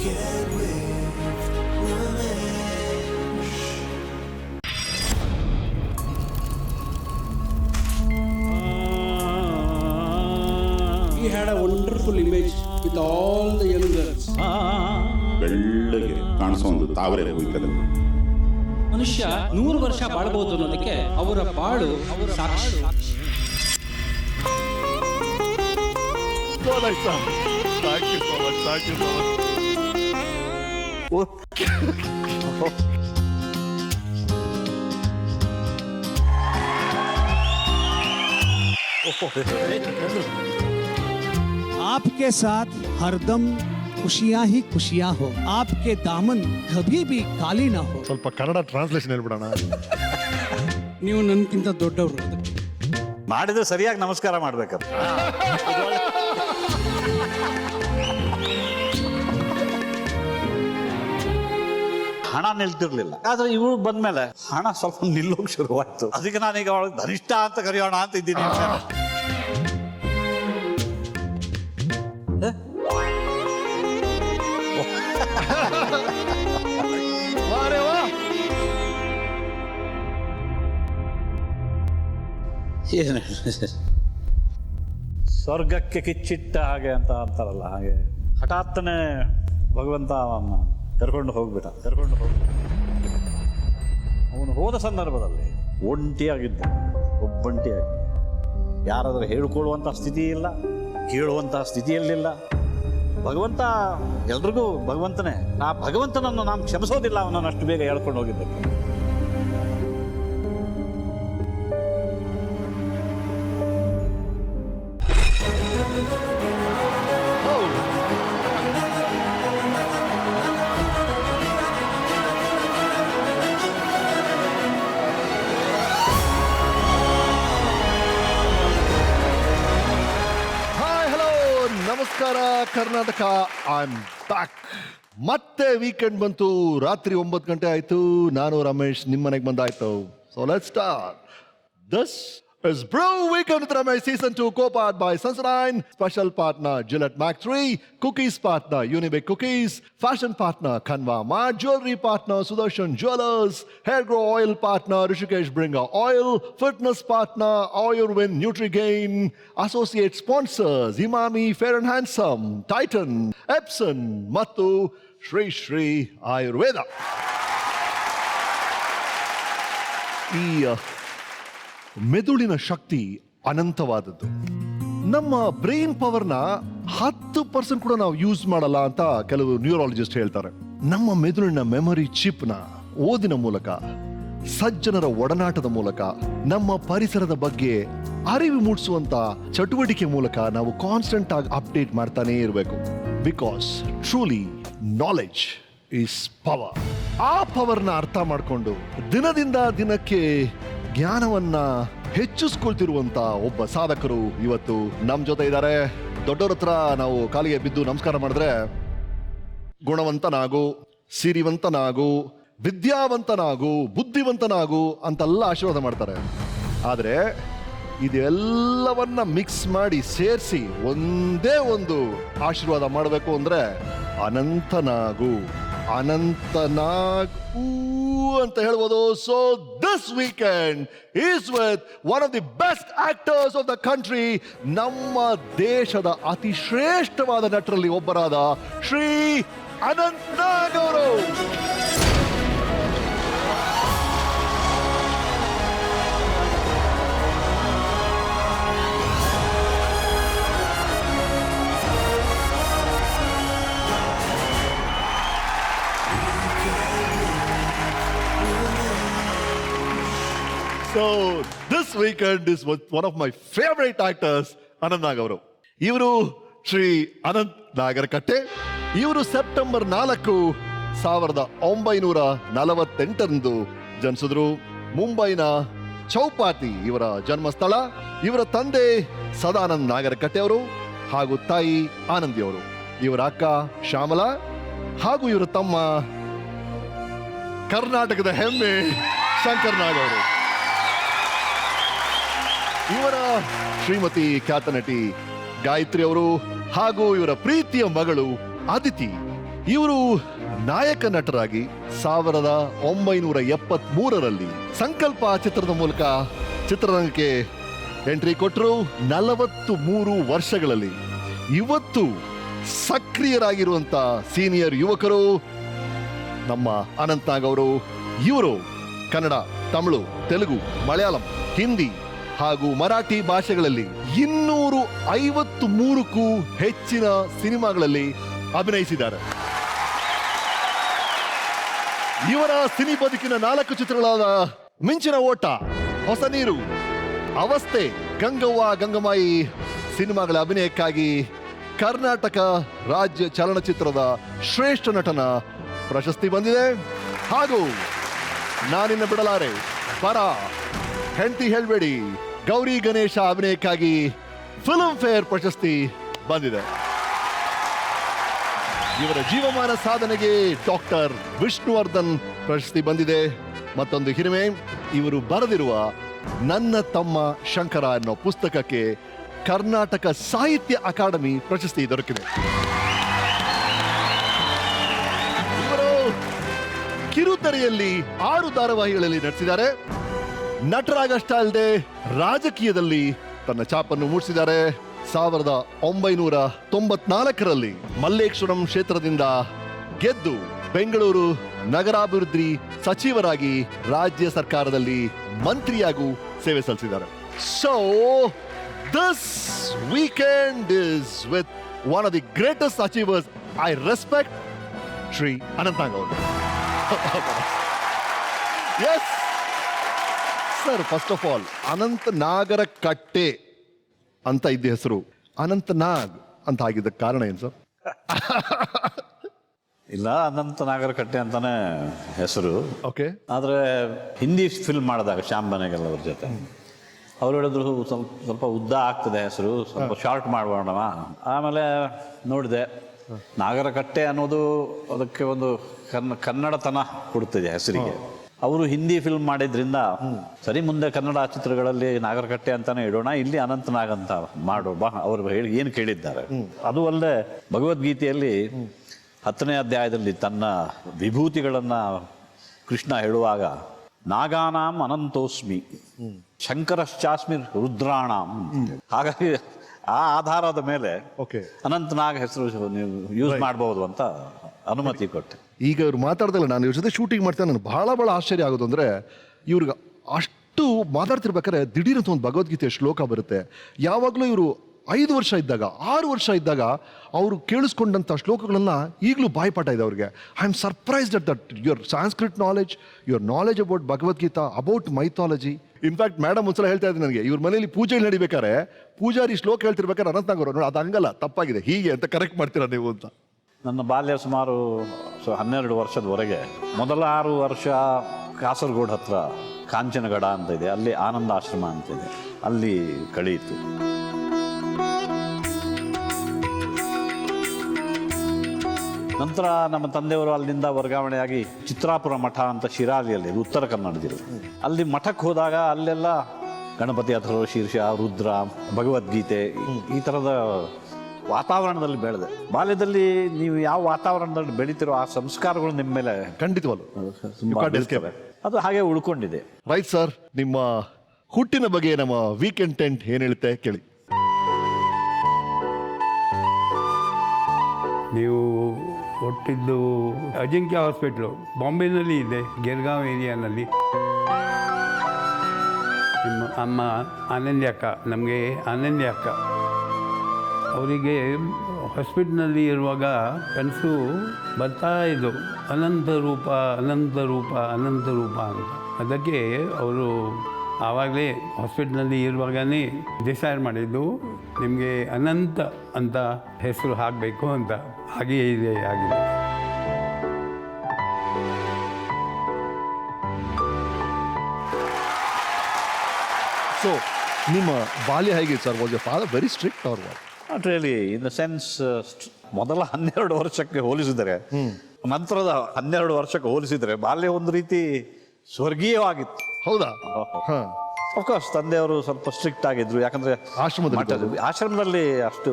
He had a wonderful image with all the young girls. ಬೆಳ್ಳಗೆ ಕಾಣಿಸೋ ಒಂದು ತಾವರೆ ಹೋಯ್ತದೆ. ಮನುಷ್ಯ 100 ವರ್ಷ ಬಾಳಬಹುದು ಅನ್ನೋದಕ್ಕೆ ಅವರ ಬಾಳು ಸಾಕ್ಷಿ. Thank you so much. Thank you so much. आपके साथ हरदम खुशियां ही खुशियां हो, आपके दामन कभी भी खाली ना हो. ಸ್ವಲ್ಪ ಕನ್ನಡ ಟ್ರಾನ್ಸ್ಲೇಷನ್ ಹೇಳ್ಬಿಡೋಣ. ನೀವು ನನ್ಗಿಂತ ದೊಡ್ಡವರು. ಮಾಡಿದ್ರೆ ಸರಿಯಾಗಿ ನಮಸ್ಕಾರ ಮಾಡ್ಬೇಕು. ಹಣ ನಿಲ್ತಿರ್ಲಿಲ್ಲ, ಆದ್ರೆ ಇವಳು ಬಂದ್ಮೇಲೆ ಹಣ ಸ್ವಲ್ಪ ನಿಲ್ಲೋಕ್ ಶುರುವಾಯ್ತು. ಅದಕ್ಕೆ ನಾನೀಗ ಅವಳಿಗೆ ಧನಿಷ್ಠ ಅಂತ ಕರೆಯೋಣ ಅಂತ ಇದ್ದೀನಿ. ಏನು ಸ್ವರ್ಗಕ್ಕೆ ಕಿಚ್ಚಿಟ್ಟ ಹಾಗೆ ಅಂತ ಅಂತಾರಲ್ಲ, ಹಾಗೆ ಹಠಾತ್ತನೆ ಭಗವಂತ ಅವನ್ನ ಕರ್ಕೊಂಡು ಹೋಗ್ಬಿಟ್ಟ. ಅವನು ಹೋದ ಸಂದರ್ಭದಲ್ಲಿ ಒಂಟಿಯಾಗಿದ್ದ, ಒಬ್ಬಂಟಿಯಾಗಿ. ಯಾರಾದರೂ ಹೇಳ್ಕೊಳ್ಳುವಂಥ ಸ್ಥಿತಿ ಇಲ್ಲ, ಕೇಳುವಂತಹ ಸ್ಥಿತಿಯಲ್ಲಿಲ್ಲ. ಭಗವಂತ ಎಲ್ರಿಗೂ ಭಗವಂತನೇ. ಆ ಭಗವಂತನನ್ನು ನಾವು ಕ್ಷಮಿಸೋದಿಲ್ಲ, ಅವನನ್ನು ಅಷ್ಟು ಬೇಗ ಹೇಳ್ಕೊಂಡು ಹೋಗಿದ್ದಕ್ಕೆ. ನಮಸ್ಕಾರ ಕರ್ನಾಟಕ, ಐ ಆಮ್ ಬ್ಯಾಕ್. ಮತ್ತೆ ವೀಕೆಂಡ್ ಬಂತು, ರಾತ್ರಿ 9 ಗಂಟೆ ಆಯ್ತು, ನಾನು ರಮೇಶ್ ನಿಮ್ಮ ಮನೆಗೆ ಬಂದಾಯ್ತು. So let's start. This is Brew Weekend with Ramesh Season 2, co-powered by Sensodyne, special partner Gillette Mac 3, cookies partner Unibic Cookies, fashion partner Kanva Mart, jewelry partner Sudarshan Jewelers, hair grow oil partner Rishikesh Bringer Oil, fitness partner Ayurved Nutrigain, associate sponsors Imami Fair and Handsome, Titan, Epson ಮತ್ತು ಶ್ರೀ ಶ್ರೀ ಆಯುರ್ವೇದ. ಈ ಮೆದುಳಿನ ಶಕ್ತಿ ಅನಂತವಾದದ್ದು. ನಮ್ಮ brain ಪವರ್ನ 10% ಕೂಡ ನಾವು use ಮಾಡಲ್ಲ ಅಂತ ಕೆಲವು neurologist ಹೇಳ್ತಾರೆ. ನಮ್ಮ ಮೆದುಳಿನ ಮೆಮೊರಿ ಚಿಪ್ನ ಓದಿನ ಮೂಲಕ, ಸಜ್ಜನರ ಒಡನಾಟದ ಮೂಲಕ, ನಮ್ಮ ಪರಿಸರದ ಬಗ್ಗೆ ಅರಿವು ಮೂಡಿಸುವಂತ ಚಟುವಟಿಕೆ ಮೂಲಕ ನಾವು ಕಾನ್ಸ್ಟೆಂಟ್ ಆಗಿ ಅಪ್ಡೇಟ್ ಮಾಡ್ತಾನೆ ಇರಬೇಕು. Because truly knowledge is power. ಆ ಪವರ್ನ ಅರ್ಥ ಮಾಡಿಕೊಂಡು ದಿನದಿಂದ ದಿನಕ್ಕೆ ಜ್ಞಾನವನ್ನ ಹೆಚ್ಚಿಸ್ಕೊಳ್ತಿರುವಂತ ಒಬ್ಬ ಸಾಧಕರು ಇವತ್ತು ನಮ್ಮ ಜೊತೆ ಇದ್ದಾರೆ. ದೊಡ್ಡವ್ರ ಹತ್ರ ನಾವು ಕಾಲಿಗೆ ಬಿದ್ದು ನಮಸ್ಕಾರ ಮಾಡಿದ್ರೆ ಗುಣವಂತನಾಗು, ಸಿರಿವಂತನಾಗು, ವಿದ್ಯಾವಂತನಾಗು, ಬುದ್ಧಿವಂತನಾಗು ಅಂತೆಲ್ಲ ಆಶೀರ್ವಾದ ಮಾಡ್ತಾರೆ. ಆದರೆ ಇದೆಲ್ಲವನ್ನ ಮಿಕ್ಸ್ ಮಾಡಿ ಸೇರಿಸಿ ಒಂದೇ ಒಂದು ಆಶೀರ್ವಾದ ಮಾಡಬೇಕು ಅಂದ್ರೆ ಅನಂತನಾಗು ಅಂತ ಹೇಳ್ಬೋದು. So this weekend is with one of the best actors of the country, ನಮ್ಮ ದೇಶದ ಅತಿ ಶ್ರೇಷ್ಠವಾದ ನಟರಲ್ಲಿ ಒಬ್ಬರಾದ ಶ್ರೀ ಅನಂತ್ ನಾಗ್ ಅವರು. So this weekend is with one of my favorite actors, Anant Nag ಅವರು. ಇವರು ಶ್ರೀ ಅನಂತ್ ನಾಗರಕಟ್ಟೆ. ಇವರು ಸೆಪ್ಟೆಂಬರ್ 4, 1948 ಜನಿಸಿದ್ರು. ಮುಂಬೈನ ಚೌಪಾತಿ ಇವರ ಜನ್ಮಸ್ಥಳ. ಇವರ ತಂದೆ ಸದಾನಂದ್ ನಾಗರಕಟ್ಟೆ ಅವರು ಹಾಗೂ ತಾಯಿ ಆನಂದಿ ಅವರು. ಇವರ ಅಕ್ಕ ಶ್ಯಾಮಲಾ ಹಾಗೂ ಇವರ ತಮ್ಮ ಕರ್ನಾಟಕದ ಹೆಮ್ಮೆ ಶಂಕರ್ ನಾಗ್ ಅವರು. ಇವರ ಶ್ರೀಮತಿ ಖ್ಯಾತ ನಟಿ ಗಾಯತ್ರಿ ಅವರು ಹಾಗೂ ಇವರ ಪ್ರೀತಿಯ ಮಗಳು ಅದಿತಿ. ಇವರು ನಾಯಕ ನಟರಾಗಿ 1973ರಲ್ಲಿ ಸಂಕಲ್ಪ ಚಿತ್ರದ ಮೂಲಕ ಚಿತ್ರರಂಗಕ್ಕೆ ಎಂಟ್ರಿ ಕೊಟ್ಟರು. 43 ವರ್ಷಗಳಲ್ಲಿ ಇವತ್ತು ಸಕ್ರಿಯರಾಗಿರುವಂತ ಸೀನಿಯರ್ ಯುವಕರು ನಮ್ಮ ಅನಂತ್ ನಾಗ್ ಅವರು. ಇವರು ಕನ್ನಡ, ತಮಿಳು, ತೆಲುಗು, ಮಲಯಾಳಂ, ಹಿಂದಿ ಹಾಗೂ ಮರಾಠಿ ಭಾಷೆಗಳಲ್ಲಿ 253ಕ್ಕೂ ಹೆಚ್ಚಿನ ಸಿನಿಮಾಗಳಲ್ಲಿ ಅಭಿನಯಿಸಿದ್ದಾರೆ. ಇವರ ಸಿನಿ ಬದುಕಿನ 4 ಚಿತ್ರಗಳಾದ ಮಿಂಚಿನ ಓಟ, ಹೊಸ ನೀರು, ಅವಸ್ಥೆ, ಗಂಗವ್ವ ಗಂಗಮಾಯಿ ಸಿನಿಮಾಗಳ ಅಭಿನಯಕ್ಕಾಗಿ ಕರ್ನಾಟಕ ರಾಜ್ಯ ಚಲನಚಿತ್ರದ ಶ್ರೇಷ್ಠ ನಟನ ಪ್ರಶಸ್ತಿ ಬಂದಿದೆ. ಹಾಗೂ ನಾನಿನ್ನ ಬಿಡಲಾರೆ, ಪರ, ಹೆಂಡತಿ ಹೇಳ್ಬೇಡಿ, ಗೌರಿ ಗಣೇಶ ಅಭಿನಯಕ್ಕಾಗಿ ಫಿಲ್ಮ್ ಫೇರ್ ಪ್ರಶಸ್ತಿ ಬಂದಿದೆ. ಇವರ ಜೀವಮಾನ ಸಾಧನೆಗೆ ಡಾಕ್ಟರ್ ವಿಷ್ಣುವರ್ಧನ್ ಪ್ರಶಸ್ತಿ ಬಂದಿದೆ. ಮತ್ತೊಂದು ಹಿರಿಮೆ, ಇವರು ಬರೆದಿರುವ ನನ್ನ ತಮ್ಮ ಶಂಕರ ಅನ್ನೋ ಪುಸ್ತಕಕ್ಕೆ ಕರ್ನಾಟಕ ಸಾಹಿತ್ಯ ಅಕಾಡೆಮಿ ಪ್ರಶಸ್ತಿ ದೊರಕಿದೆ. ಇವರು ಕಿರುತೆರೆಯಲ್ಲಿ 6 ಧಾರಾವಾಹಿಗಳಲ್ಲಿ ನಟಿಸಿದ್ದಾರೆ. ನಟರಾಗಷ್ಟೇ ಅಲ್ಲದೆ ರಾಜಕೀಯದಲ್ಲಿ ತನ್ನ ಛಾಪನ್ನು ಮೂಡಿಸಿದ್ದಾರೆ. 1994ರಲ್ಲಿ ಮಲ್ಲೇಶ್ವರಂ ಕ್ಷೇತ್ರದಿಂದ ಗೆದ್ದು ಬೆಂಗಳೂರು ನಗರಾಭಿವೃದ್ಧಿ ಸಚಿವರಾಗಿ ರಾಜ್ಯ ಸರ್ಕಾರದಲ್ಲಿ ಮಂತ್ರಿಯಾಗೂ ಸೇವೆ ಸಲ್ಲಿಸಿದ್ದಾರೆ. So this weekend is with one of the greatest achievers. I respect Shri Anant Nag ಅವರು. Yes sir, first of all Anantha ನಾಗರ ಕಟ್ಟೆ ಅಂತ ಇದ್ದ ಹೆಸರು ಅನಂತ್ ನಾಗ್ ಅಂತ ಆಗಿದ್ದ ಕಾರಣ ಏನು ಸರ್? ಇಲ್ಲ, ಅನಂತ ನಾಗರಕಟ್ಟೆ ಅಂತಾನೆ ಹೆಸರು. ಓಕೆ. ಆದರೆ ಹಿಂದಿ ಫಿಲ್ಮ್ ಮಾಡಿದಾಗ ಶ್ಯಾಮ್ ಬನೇಗಲ್ ಅವ್ರ ಜೊತೆ ಅವ್ರು ಹೇಳಿದ್ರು ಸ್ವಲ್ಪ ಉದ್ದ ಆಗ್ತದೆ ಹೆಸರು, ಸ್ವಲ್ಪ ಶಾರ್ಟ್ ಮಾಡೋಣ. ಆಮೇಲೆ ನೋಡಿದೆ, ನಾಗರಕಟ್ಟೆ ಅನ್ನೋದು ಅದಕ್ಕೆ ಒಂದು ಕನ್ನಡತನ ಕೊಡ್ತಿದೆ ಹೆಸರಿಗೆ. ಅವರು ಹಿಂದಿ ಫಿಲ್ಮ್ ಮಾಡಿದ್ರಿಂದ ಸರಿ, ಮುಂದೆ ಕನ್ನಡ ಚಿತ್ರಗಳಲ್ಲಿ ನಾಗರಕಟ್ಟೆ ಅಂತಾನೆ ಇಡೋಣ, ಇಲ್ಲಿ ಅನಂತ್ ನಾಗ್ ಅಂತ ಮಾಡೋ ಬಾ ಅವರು ಹೇಳಿ ಏನು ಕೇಳಿದ್ದಾರೆ. ಅದು ಅಲ್ಲದೆ ಭಗವದ್ಗೀತೆಯಲ್ಲಿ 10ನೇ ಅಧ್ಯಾಯದಲ್ಲಿ ತನ್ನ ವಿಭೂತಿಗಳನ್ನ ಕೃಷ್ಣ ಹೇಳುವಾಗ ನಾಗಾನಾಂ ಅನಂತೋಸ್ಮಿ ಶಂಕರಶ್ಚಾಸ್ಮಿ ರುದ್ರಾಣಾಂ, ಹಾಗಾಗಿ ಆ ಆಧಾರದ ಮೇಲೆ ಅನಂತ್ ನಾಗ್ ಹೆಸರು ನೀವು ಯೂಸ್ ಮಾಡಬಹುದು ಅಂತ ಅನುಮತಿ ಕೊಟ್ಟೆ. ಈಗ ಇವ್ರು ಮಾತಾಡ್ದಲ್ಲ, ನಾನು ಇವ್ರ ಜೊತೆ ಶೂಟಿಂಗ್ ಮಾಡ್ತೇನೆ, ನನಗೆ ಬಹಳ ಆಶ್ಚರ್ಯ ಆಗೋದು ಅಂದರೆ ಇವ್ರಿಗೆ ಅಷ್ಟು ಮಾತಾಡ್ತಿರ್ಬೇಕಾದ್ರೆ ದಿಢೀರಂತ ಒಂದು ಭಗವದ್ಗೀತೆಯ ಶ್ಲೋಕ ಬರುತ್ತೆ. ಯಾವಾಗಲೂ ಇವರು 5 ವರ್ಷ ಇದ್ದಾಗ 6 ವರ್ಷ ಇದ್ದಾಗ ಅವರು ಕೇಳಿಸ್ಕೊಂಡಂಥ ಶ್ಲೋಕಗಳೆಲ್ಲ ಈಗಲೂ ಬಾಯ್ಪಾಠ ಇದೆ ಅವ್ರಿಗೆ. I am surprised at that your Sanskrit knowledge, your knowledge about Bhagavad Gita, about mythology. In fact madam ಒಂದ್ಸಲ ಹೇಳ್ತಾ ಇದ್ದೀನಿ ನನಗೆ, ಇವ್ರ ಮನೇಲಿ ಪೂಜೆ ನಡಿಬೇಕಾದ್ರೆ ಪೂಜಾರಿ ಶ್ಲೋಕ ಹೇಳ್ತಿರ್ಬೇಕಾದ್ರೆ ಅನಂತ್ ನಾಗ್ ಅವರು ನೋಡಿ ಅದು ಹಂಗಲ್ಲ, ತಪ್ಪಾಗಿದೆ, ಹೀಗೆ ಅಂತ ಕರೆಕ್ಟ್ ಮಾಡ್ತೀರಾ ನೀವು ಅಂತ. ನನ್ನ ಬಾಲ್ಯ ಸುಮಾರು 12 ವರ್ಷದವರೆಗೆ ಮೊದಲ 6 ವರ್ಷ ಕಾಸರಗೋಡು ಹತ್ರ ಕಾಂಚನಗಡ ಅಂತ ಇದೆ, ಅಲ್ಲಿ ಆನಂದ ಆಶ್ರಮ ಅಂತ ಇದೆ, ಅಲ್ಲಿ ಕಳೆಯಿತು. ನಂತರ ನಮ್ಮ ತಂದೆಯವರು ಅಲ್ಲಿಂದ ವರ್ಗಾವಣೆಯಾಗಿ ಚಿತ್ರಾಪುರ ಮಠ ಅಂತ ಶಿರಾಲಿಯಲ್ಲಿ, ಉತ್ತರ ಕನ್ನಡದಿರು, ಅಲ್ಲಿ ಮಠಕ್ಕೆ ಹೋದಾಗ ಅಲ್ಲೆಲ್ಲ ಗಣಪತಿ ಅಥರ್ವ ಶೀರ್ಷ, ರುದ್ರ, ಭಗವದ್ಗೀತೆ ಈ ಥರದ ವಾತಾವರಣದಲ್ಲಿ ಬೆಳೆದೆ. ಬಾಲ್ಯದಲ್ಲಿ ನೀವು ಯಾವ ವಾತಾವರಣದಲ್ಲಿ ಬೆಳೀತಿರೋ ಆ ಸಂಸ್ಕಾರಗಳು ನಿಮ್ಮ ಮೇಲೆ ಖಂಡಿತವಲ್ಲ ಅದು ಹಾಗೆ ಉಳ್ಕೊಂಡಿದೆ. ರೈಟ್ ಸರ್, ನಿಮ್ಮ ಹುಟ್ಟಿನ ಬಗ್ಗೆ ನಮ್ಮ ವೀಕೆಂಡ್ ಟೆಂಟ್ ಏನು ಹೇಳುತ್ತೆ ಕೇಳಿ. ನೀವು ಹುಟ್ಟಿದ್ದು ಅಜಿಂಕ್ಯ ಹಾಸ್ಪಿಟ್ಲು ಬಾಂಬೆನಲ್ಲಿ ಇದೆ, ಗೆರ್ಗಾಂವ್ ಏರಿಯಾನಲ್ಲಿ. ನಿಮ್ಮ ಅಮ್ಮ ಅನನ್ಯ ಅಕ್ಕ, ನಮಗೆ ಅನನ್ಯ ಅಕ್ಕ, ಅವರಿಗೆ ಹಾಸ್ಪಿಟ್ಲ್ನಲ್ಲಿ ಇರುವಾಗ ಕನಸು ಬರ್ತಾ ಇದ್ದು ಅನಂತ ರೂಪ ಅನಂತ ರೂಪ ಅನಂತ ರೂಪ ಅಂತ. ಅದಕ್ಕೆ ಅವರು ಆವಾಗಲೇ ಹಾಸ್ಪಿಟ್ಲ್ನಲ್ಲಿ ಇರುವಾಗಲೇ ಡಿಸೈಡ್ ಮಾಡಿದ್ದು ನಿಮಗೆ ಅನಂತ ಅಂತ ಹೆಸರು ಹಾಕಬೇಕು ಅಂತ. ಹಾಗೆ ಇದೆ ಆಗಿದೆ. ಸೊ ನಿಮ್ಮ ಬಾಲ್ಯ ಹೇಗೆ sir? Was your father very strict or what? Not really, in the sense ಮೊದಲ 12 ವರ್ಷಕ್ಕೆ ಹೋಲಿಸಿದರೆ ನಂತರದ 12 ವರ್ಷಕ್ಕೆ ಹೋಲಿಸಿದರೆ ಬಾಲ್ಯ ಒಂದು ರೀತಿ ಸ್ವರ್ಗೀಯವಾಗಿತ್ತು. ಹೌದಾ? ಅಫ್ಕೋರ್ಸ್ ತಂದೆಯವರು ಸ್ವಲ್ಪ ಸ್ಟ್ರಿಕ್ಟ್ ಆಗಿದ್ರು, ಯಾಕಂದರೆ ಆಶ್ರಮದಲ್ಲಿ ಅಷ್ಟು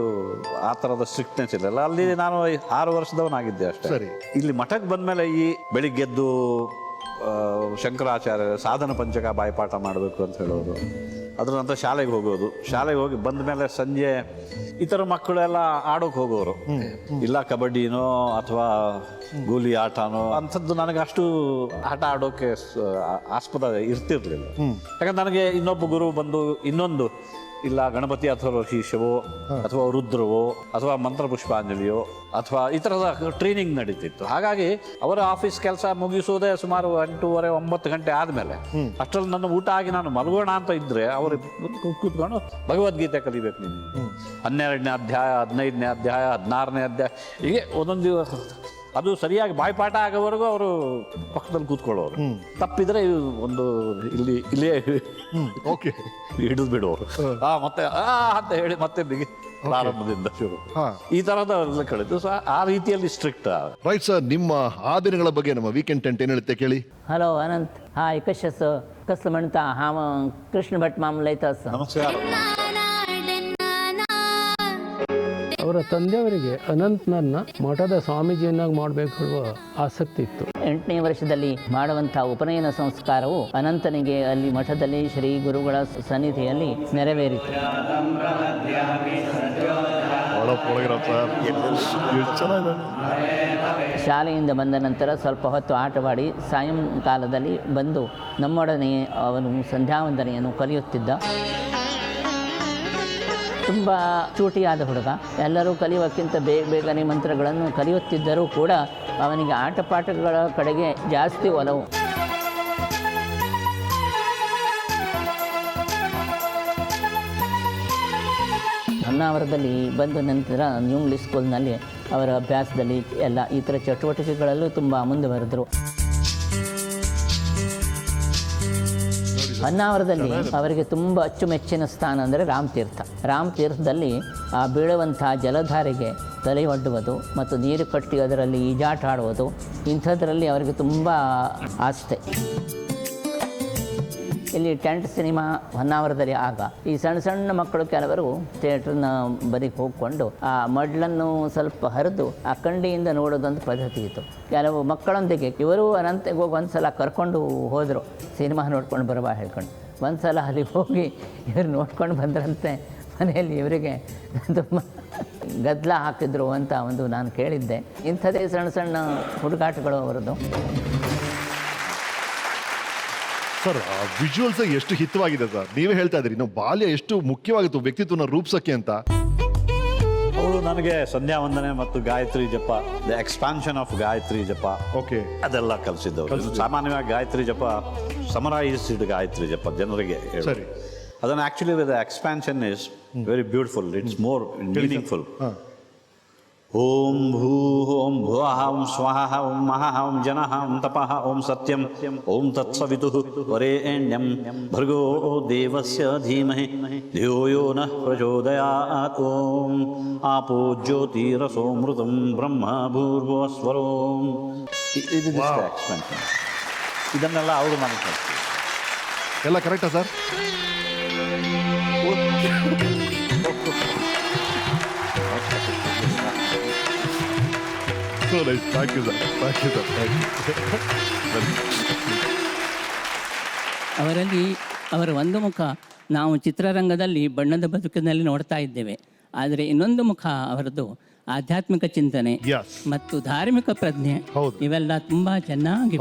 ಆ ಥರದ ಸ್ಟ್ರಿಕ್ಟ್ನೆಸ್ ಇರಲಿಲ್ಲ. ಅಲ್ಲಿ ನಾನು 6 ವರ್ಷದವನಾಗಿದ್ದೆ ಅಷ್ಟೇ. ಸರಿ. ಇಲ್ಲಿ ಮಠಕ್ಕೆ ಬಂದಮೇಲೆ ಈ ಬೆಳಿಗ್ಗೆದ್ದು ಶಂಕರಾಚಾರ್ಯ ಸಾಧನ ಪಂಚಕ ಬಾಯ್ಪಾಠ ಮಾಡಬೇಕು ಅಂತ ಹೇಳೋರು. ಅದರ ನಂತರ ಶಾಲೆಗೆ ಹೋಗೋದು, ಶಾಲೆಗೆ ಹೋಗಿ ಬಂದ ಮೇಲೆ ಸಂಜೆ ಇತರ ಮಕ್ಕಳೆಲ್ಲ ಆಡೋಕೆ ಹೋಗೋರು, ಇಲ್ಲ ಕಬಡ್ಡಿನೋ ಅಥವಾ ಗೋಲಿ ಆಟನೋ ಅಂಥದ್ದು. ನನಗೆ ಅಷ್ಟು ಆಟ ಆಡೋಕೆ ಆಸ್ಪದ ಇರ್ತಿರ್ಲಿಲ್ಲ. ಯಾಕಂದ್ರೆ ನನಗೆ ಇನ್ನೊಬ್ಬ ಗುರು ಬಂದು ಇನ್ನೊಂದು ಇಲ್ಲ ಗಣಪತಿ ಅಥವಾ ಶೀಶವೋ ಅಥವಾ ರುದ್ರವೋ ಅಥವಾ ಮಂತ್ರ ಪುಷ್ಪಾಂಜಲಿಯೋ ಅಥವಾ ಈ ಥರದ ಟ್ರೈನಿಂಗ್ ನಡೀತಿತ್ತು. ಹಾಗಾಗಿ ಅವರ ಆಫೀಸ್ ಕೆಲಸ ಮುಗಿಸೋದೇ ಸುಮಾರು 8:30, 9 ಗಂಟೆ ಆದಮೇಲೆ. ಅಷ್ಟರಲ್ಲಿ ನನ್ನ ಊಟ ಆಗಿ ನಾನು ಮಲಗೋಣ ಅಂತ ಇದ್ದರೆ ಅವರು ಕೂತ್ಕೊಂಡು ಭಗವದ್ಗೀತೆ ಕಲಿಬೇಕು ನೀನು, 12ನೇ ಅಧ್ಯಾಯ, 15ನೇ ಅಧ್ಯಾಯ, 16ನೇ ಅಧ್ಯಾಯ, ಹೀಗೆ ಒಂದೊಂದು ದಿವಸ ಅದು ಸರಿಯಾಗಿ ಬಾಯ್ಪಾಠ ಆಗೋವರೆಗೂ ಅವರು ಪಕ್ಕದಲ್ಲಿ ಕೂತ್ಕೊಳ್ಳೋರು. ತಪ್ಪಿದ್ರೆ ಒಂದು ಇಲ್ಲಿಯೇ ಓಕೆ ಹಿಡಿದು ಬಿಡುವರು. ಮತ್ತೆ ಅಂತ ಹೇಳಿ ಮತ್ತೆ ಪ್ರಾರಂಭದಿಂದ ಶುರು, ಈ ತರಹದ ಕಳೆದು ಆ ರೀತಿಯಲ್ಲಿ ಸ್ಟ್ರಿಕ್ಟ್. ರೈಟ್ ಸರ್, ನಿಮ್ಮ ಆ ದಿನಗಳ ಬಗ್ಗೆ ನಮ್ಮ ವೀಕೆಂಡ್ ಟೆಂಟ್ ಏನು ಹೇಳುತ್ತೆ ಕೇಳಿ. हॅलो अनंत, हाय कशेस, कसं म्हणता? हांव कृष्ण भट मामलयतास. ನಮಸ್ಕಾರ. ಅವರ ತಂದೆಯವರಿಗೆ ಅನಂತನನ್ನ ಮಠದ ಸ್ವಾಮೀಜಿಯನ್ನಾಗಿ ಮಾಡಬೇಕು ಹೇಳುವ ಆಸಕ್ತಿ ಇತ್ತು. 8ನೇ ವರ್ಷದಲ್ಲಿ ಮಾಡುವಂಥ ಉಪನಯನ ಸಂಸ್ಕಾರವು ಅನಂತನಿಗೆ ಅಲ್ಲಿ ಮಠದಲ್ಲಿ ಶ್ರೀ ಗುರುಗಳ ಸನ್ನಿಧಿಯಲ್ಲಿ ನೆರವೇರಿತು. ಶಾಲೆಯಿಂದ ಬಂದ ನಂತರ ಸ್ವಲ್ಪ ಹೊತ್ತು ಆಟವಾಡಿ ಸಾಯಂಕಾಲದಲ್ಲಿ ಬಂದು ನಮ್ಮೊಡನೆ ಅವನು ಸಂಧ್ಯಾವಂದನೆಯನ್ನು ಕಲಿಯುತ್ತಿದ್ದ. ತುಂಬ ಚೂಟಿಯಾದ ಹುಡುಗ. ಎಲ್ಲರೂ ಕಲಿಯೋಕ್ಕಿಂತ ಬೇಗನೆ ಮಂತ್ರಗಳನ್ನು ಕಲಿಯುತ್ತಿದ್ದರೂ ಕೂಡ ಅವನಿಗೆ ಆಟಪಾಠಗಳ ಕಡೆಗೆ ಜಾಸ್ತಿ ಒಲವು. ಹೊನ್ನಾವರದಲ್ಲಿ ಬಂದ ನಂತರ ನ್ಯೂ ಇಂಗ್ಲಿಷ್ ಸ್ಕೂಲ್ನಲ್ಲಿ ಅವರ ಅಭ್ಯಾಸದಲ್ಲಿ ಎಲ್ಲ ಈ ಥರ ಚಟುವಟಿಕೆಗಳಲ್ಲೂ ತುಂಬ ಮುಂದುವರೆದರು. ಹೊನ್ನಾವರದಲ್ಲಿ ಅವರಿಗೆ ತುಂಬ ಅಚ್ಚುಮೆಚ್ಚಿನ ಸ್ಥಾನ ಅಂದರೆ ರಾಮತೀರ್ಥದಲ್ಲಿ ಆ ಬೀಳುವಂಥ ಜಲಧಾರೆಗೆ ತಲೆ ಒಡ್ಡುವುದು ಮತ್ತು ನೀರು ಕಟ್ಟಿ ಅದರಲ್ಲಿ ಈಜಾಟ ಆಡುವುದು, ಇಂಥದ್ರಲ್ಲಿ ಅವರಿಗೆ ತುಂಬ ಆಸ್ತೆ. ಇಲ್ಲಿ ಟೆಂಟ್ ಸಿನಿಮಾ ಹೊನ್ನಾವರದಲ್ಲಿ ಆಗ ಈ ಸಣ್ಣ ಸಣ್ಣ ಮಕ್ಕಳು ಕೆಲವರು ಥಿಯೇಟ್ರನ್ನ ಬದಿಗೆ ಹೋಗಿಕೊಂಡು ಆ ಮಡ್ಲನ್ನು ಸ್ವಲ್ಪ ಹರಿದು ಆ ಕಂಡಿಯಿಂದ ನೋಡೋದೊಂದು ಪದ್ಧತಿ ಇತ್ತು. ಕೆಲವು ಮಕ್ಕಳೊಂದಿಗೆ ಇವರು ಅನಂತಗೆ ಹೋಗಿ ಒಂದು ಸಲ ಕರ್ಕೊಂಡು ಹೋದರು, ಸಿನಿಮಾ ನೋಡ್ಕೊಂಡು ಬರುವ ಹೇಳ್ಕೊಂಡು. ಒಂದು ಸಲ ಅಲ್ಲಿ ಹೋಗಿ ಇವರು ನೋಡ್ಕೊಂಡು ಬಂದ್ರಂತೆ. ಮನೆಯಲ್ಲಿ ಇವರಿಗೆ ತುಂಬ ಗದ್ದಲ ಹಾಕಿದ್ರು ಅಂತ ಒಂದು ನಾನು ಕೇಳಿದ್ದೆ. ಇಂಥದ್ದೇ ಸಣ್ಣ ಸಣ್ಣ ಹುಡುಗಾಟಗಳು ಅವರದ್ದು. ಸರ್, ವಿಜುವಲ್ಸ್ ಎಷ್ಟು ಹಿತವಾಗಿದೆ ಸರ್. ನೀವೇ ಹೇಳ್ತಾ ಇದ್ರಿ ನಾವು ಬಾಲ್ಯ ಎಷ್ಟು ಮುಖ್ಯವಾಗಿತ್ತು ವ್ಯಕ್ತಿತ್ವನ ರೂಪಿಸೋಕ್ಕೆ ಅಂತ. ಅವರು ನನಗೆ ಸಂಧ್ಯಾವಂದನೆ ಮತ್ತು ಗಾಯತ್ರಿ ಜಪ, ದ ಎಕ್ಸ್ಪಾನ್ಷನ್ ಆಫ್ ಗಾಯತ್ರಿ ಜಪ, ಓಕೆ, ಅದೆಲ್ಲ ಕಲಿಸಿದ್ದವರು. ಸಾಮಾನ್ಯವಾಗಿ ಗಾಯತ್ರಿ ಜಪ ಸಮರೈಸ್ಡ್ ಗಾಯತ್ರಿ ಜಪ ಜನರಿಗೆ ಸರಿ. ಅದನ್ನು actually the expansion is very beautiful, it's more meaningful. ಓಂ ಭೂ ಓಂ ಭುವಃ ಓಂ ಸ್ವಃ ಓಂ ಮಹಃ ಓಂ ಜನಃ ಓಂ ತಪಃ ಓಂ ಸತ್ಯಂ ಓಂ ತತ್ಸವಿತುಃ ವರೇಣ್ಯಂ ಭರ್ಗೋ ದೇವಸ್ಯ ಧೀಮಹಿ ಧಿಯೋ ಯೋ ನಃ ಪ್ರಚೋದಯಾತ್. ಓಂ ಆಪೋ ಜ್ಯೋತಿರಸೋಮೃತಂ ಬ್ರಹ್ಮ ಭೂರ್ಭುವಸ್ವರೋಂ. ಎಕ್ಸ್ಪಾನ್ಷನ್ ಇದನ್ನೆಲ್ಲ ಅವರು ಮಾಡಿದ್ದಾರೆ. ಎಲ್ಲ ಕರೆಕ್ಟಾ sir? Thank you sir, thank you sir, thank you. ಅವರಲ್ಲಿ ಅವರ ಒಂದು ಮುಖ ನಾವು ಚಿತ್ರರಂಗದಲ್ಲಿ ಬಣ್ಣದ ಬದುಕಿನಲ್ಲಿ ನೋಡ್ತಾ ಇದ್ದೇವೆ. ಆದರೆ ಇನ್ನೊಂದು ಮುಖ ಅವರದ್ದು ಆಧ್ಯಾತ್ಮಿಕ ಚಿಂತನೆ ಮತ್ತು ಧಾರ್ಮಿಕ ಪ್ರಜ್ಞೆ, ಇವೆಲ್ಲ ತುಂಬ ಚೆನ್ನಾಗಿ.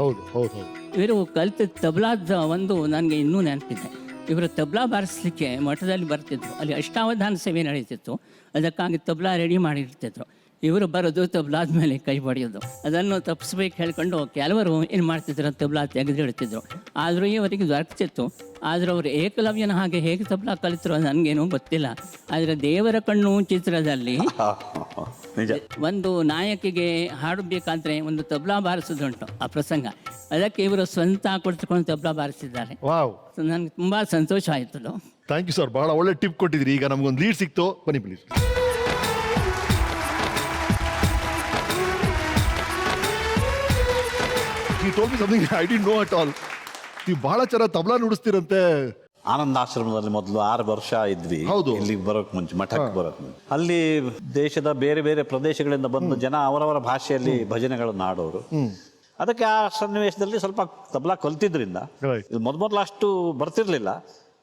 ಇವರು ಕಲಿತ ತಬಲಾದ ಒಂದು ನನಗೆ ಇನ್ನೂ ನೆನಪಿದೆ. ಇವರು ತಬಲಾ ಬಾರಿಸಲಿಕ್ಕೆ ಮಠದಲ್ಲಿ ಬರ್ತಿದ್ರು. ಅಲ್ಲಿ ಅಷ್ಟಾವಧಾನ ಸೇವೆ ನಡೀತಿತ್ತು, ಅದಕ್ಕಾಗಿ ತಬಲಾ ರೆಡಿ ಮಾಡಿರ್ತಿದ್ರು. ಇವರು ಬರೋದು ತಬಲಾದ ಮೇಲೆ ಕೈ ಬಡಿಯೋದು, ಅದನ್ನು ತಪ್ಪಿಸ್ಬೇಕು ಹೇಳ್ಕೊಂಡು ಕೆಲವರು ಏನು ಮಾಡ್ತಿದ್ರು, ತಬಲಾ ತೆಗೆದಿಡ್ತಿದ್ರು. ಆದರೂ ಇವರಿಗೆ ದೊರಕ್ತಿತ್ತು. ಆದರೆ ಅವರು ಏಕಲವ್ಯನ ಹಾಗೆ ಹೇಗೆ ತಬಲಾ ಕಲಿತರು ನನಗೇನೂ ಗೊತ್ತಿಲ್ಲ. ಆದರೆ ದೇವರ ಕಣ್ಣು ಚಿತ್ರದಲ್ಲಿ ಒಂದು ನಾಯಕಿಗೆ ಹಾಡು ಬೇಕಾದರೆ ಒಂದು ತಬಲಾ ಬಾರಿಸೋದುಂಟು ಆ ಪ್ರಸಂಗ. ಅದಕ್ಕೆ ಇವರು ಸ್ವಂತ ಕೊಡ್ತಕೊಂಡು ತಬಲಾ ಬಾರಿಸಿದ್ದಾರೆ. ನನಗೆ ತುಂಬ ಸಂತೋಷ ಆಯಿತು. ಥ್ಯಾಂಕ್ ಯು ಸರ್, ಬಹಳ ಒಳ್ಳೆ ಟಿಪ್ ಕೊಟ್ಟಿದ್ರಿ. ಈಗ ನಮಗೊಂದು ಲೀಡ್ ಸಿಕ್ತು, ಬನ್ನಿ please. He told me something I didn't know at all. ನೀವು ಬಹಳ ಚೆನ್ನಾಗಿ ತಬಲಾ ನುಡಿಸ್ತೀರಂತೆ. ಆನಂದಾಶ್ರಮದಲ್ಲಿ ಮೊದಲು 6 ವರ್ಷ ಇದ್ವಿ. ಹೌದು. ಇಲ್ಲಿಗೆ ಬರೋಕ್ ಮುಂಚೆ, ಮಠಕ್ಕೆ ಬರೋಕ್ ಮುಂಚೆ. ಅಲ್ಲಿ ದೇಶದ ಬೇರೆ ಬೇರೆ ಪ್ರದೇಶಗಳಿಂದ ಬಂದು ಜನ ಅವರವರ ಭಾಷೆಯಲ್ಲಿ ಭಜನೆಗಳನ್ನು ಆಡೋರು. ಅದಕ್ಕೆ ಆ ಸನ್ನಿವೇಶದಲ್ಲಿ ಸ್ವಲ್ಪ ತಬಲಾ ಕಲ್ತಿದ್ರಿಂದ Right. ಇದು ಮೊದಲು ಅಷ್ಟು ಬರ್ತಿರ್ಲಿಲ್ಲ.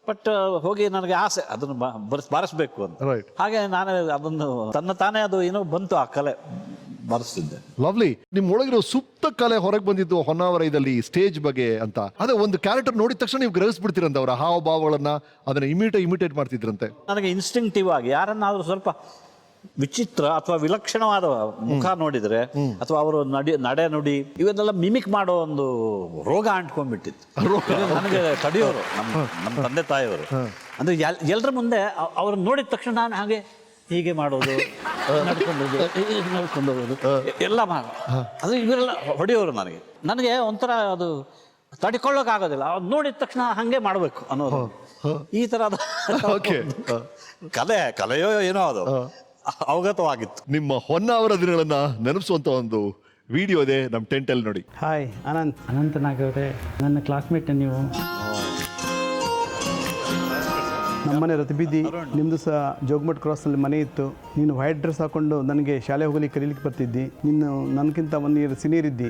ಬಟ್ ಹೋಗಿ ನನಗೆ ಆಸೆ ಅದನ್ನು ಬಾರಿಸ್ಬೇಕು ಅಂತ. Right. ಹಾಗೆ ನಾನು ಅದನ್ನು ತನ್ನ ತಾನೇ ಅದು ಏನೋ ಬಂತು, ಆ ಕಲೆ ಬಾರಿಸ್ತಿದ್ದೆ. ಲವ್ಲಿ. ನಿಮ್ ಒಳಗಿರೋ ಸುಪ್ತ ಕಲೆ ಹೊರಗೆ ಬಂದಿದ್ದು ಹೊನ್ನಾವರದಲ್ಲಿ ಸ್ಟೇಜ್ ಬಗ್ಗೆ ಅಂತ. ಅದೇ ಒಂದು ಕ್ಯಾರೆಕ್ಟರ್ ನೋಡಿದ ತಕ್ಷಣ ನೀವು ಗ್ರಹಿಸ್ಬಿಡ್ತೀರಂತ ಅವರ ಹಾವಭಾವಗಳನ್ನ, ಅದನ್ನ ಇಮಿಟೇಟ್ ಮಾಡ್ತಿದ್ರಂತೆ. ನನಗೆ ಇನ್ಸ್ಟಿಂಕ್ಟಿವ್ ಆಗಿ ಯಾರನ್ನಾದ್ರೂ ಸ್ವಲ್ಪ ವಿಚಿತ್ರ ಅಥವಾ ವಿಲಕ್ಷಣವಾದ ಮುಖ ನೋಡಿದ್ರೆ ಅಥವಾ ಅವರು ನಡೆ ನುಡಿ ಇವನ್ನೆಲ್ಲ ಮಿಮಿಕ್ ಮಾಡೋ ಒಂದು ರೋಗ ಅಂಟ್ಕೊಂಡ್ಬಿಟ್ಟಿತ್ತು. ಇದು ನನಗೆ ತಡೆಯೋರು ನಮ್ಮ ತಂದೆ ತಾಯಿಯವರು. ಅಂದ್ರೆ ಎಲ್ಲರ ಮುಂದೆ ಅವ್ರನ್ನ ನೋಡಿದ ತಕ್ಷಣ ನಾನು ಹಾಗೆ ಹೀಗೆ ಮಾಡೋದು, ನಡ್ಕೊಂಡು ಹೋಗೋದು ಎಲ್ಲ ಅದು ಇವರೆಲ್ಲ ಹೊಡೆಯೋರು. ನನಗೆ ಒಂಥರ ಅದು ತಡ್ಕೊಳ್ಳೋಕ್ಕಾಗೋದಿಲ್ಲ. ಅವ್ರು ನೋಡಿದ ತಕ್ಷಣ ಹಾಗೆ ಮಾಡಬೇಕು ಅನ್ನೋದು, ಈ ಥರದ ಕಲೆಯೋ ಏನೋ ಅದು ಅವಗತವಾಗಿತ್ತು. ನಿಮ್ಮ ಹೊನ್ನಾವರ ದಿನಗಳನ್ನ ನೆನಪಿಸುವಂತ ಒಂದು ವಿಡಿಯೋ ಇದೆ ನಮ್ಮ ಟೆಂಟಲ್ಲಿ ನೋಡಿ. ಹಾಯ್ ಅನಂತ್ ನಾಗವರೇ, ನನ್ನ ಕ್ಲಾಸ್ಮೇಟ್ ನೀವು. ನಮ್ಮನೆ ರತಿಬೀದಿ, ನಿಮ್ಮದು ಸಹ ಜೋಗ್ಮಠ್ ಕ್ರಾಸಲ್ಲಿ ಮನೆ ಇತ್ತು. ನೀನು ವೈಟ್ ಡ್ರೆಸ್ ಹಾಕ್ಕೊಂಡು ನನಗೆ ಶಾಲೆ ಹೋಗಲಿಕ್ಕೆ ಕರೀಲಿಕ್ಕೆ ಬರ್ತಿದ್ದಿ. ನೀನು ನನಗಿಂತ 1 ಇಯರ್ ಸೀನಿಯರ್ ಇದ್ದಿ.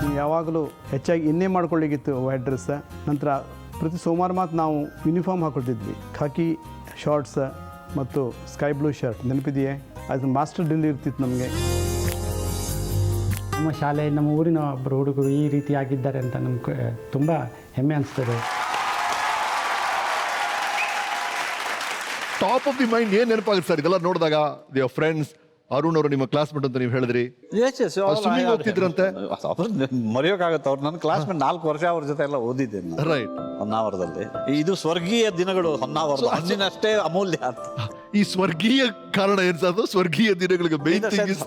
ನೀವು ಯಾವಾಗಲೂ ಹೆಚ್ಚಾಗಿ ಎಣ್ಣೆ ಮಾಡ್ಕೊಳ್ಳಿಕ್ಕಿತ್ತು ವೈಟ್ ಡ್ರೆಸ್. ನಂತರ ಪ್ರತಿ ಸೋಮವಾರ ಮಾತ್ರ ನಾವು ಯೂನಿಫಾರ್ಮ್ ಹಾಕೊಳ್ತಿದ್ವಿ, ಖಾಕಿ ಶಾರ್ಟ್ಸ್ ಮತ್ತು ಸ್ಕೈ ಬ್ಲೂ ಶರ್ಟ್. ನೆನಪಿದೆಯೇ? ಅದು ಮಾಸ್ಟರ್ ಡ್ರಿಲ್ ಇರ್ತಿತ್ತು ನಮಗೆ. ನಮ್ಮ ಶಾಲೆ, ನಮ್ಮ ಊರಿನ ಒಬ್ಬರು ಹುಡುಗರು ಈ ರೀತಿ ಆಗಿದ್ದಾರೆ ಅಂತ ನಮ್ಗೆ ತುಂಬ ಹೆಮ್ಮೆ ಅನಿಸ್ತದೆ. ಟಾಪ್ ಆಫ್ ದಿ ಮೈಂಡ್ ಏನ್ ನೆನಪಾಗುತ್ತೆ ಸರ್ ಇದೆಲ್ಲ ನೋಡಿದಾಗ? ಯುವರ್ ಫ್ರೆಂಡ್ಸ್, ಅರುಣ್ ಅವರು ನಿಮ್ಮ ಕ್ಲಾಸ್ಮೇಟ್ ಅಂತ ನೀವು ಹೇಳಿದ್ರಿ, ಸ್ವಿಮ್ಮಿಂಗ್ ಹೋಗ್ತಿದ್ರಂತೆ. ಮರೆಯೋಕ್ಕಾಗತ್ತೆ? ಅವ್ರು ನನ್ನ ಕ್ಲಾಸ್ಮೇಟ್ 4 ವರ್ಷ ಅವ್ರ ಜೊತೆ ಎಲ್ಲ ಓದಿದ್ದೇನೆ. ರೈಟ್. ಹೊನ್ನಾವರದಲ್ಲಿ ಇದು ಸ್ವರ್ಗೀಯ ದಿನಗಳು. ಹೊನ್ನಾವರದ ಹಣ್ಣಿನಷ್ಟೇ ಅಮೂಲ್ಯ ಅಂತ. ಈ ಸ್ವರ್ಗೀಯ ಕಾರಣ ಏನ್ ಸರ್? ಸ್ವರ್ಗೀಯ ದಿನಗಳಿಗೆ ಮೇನ್ ಥಿಂಗ್ ಇಸ್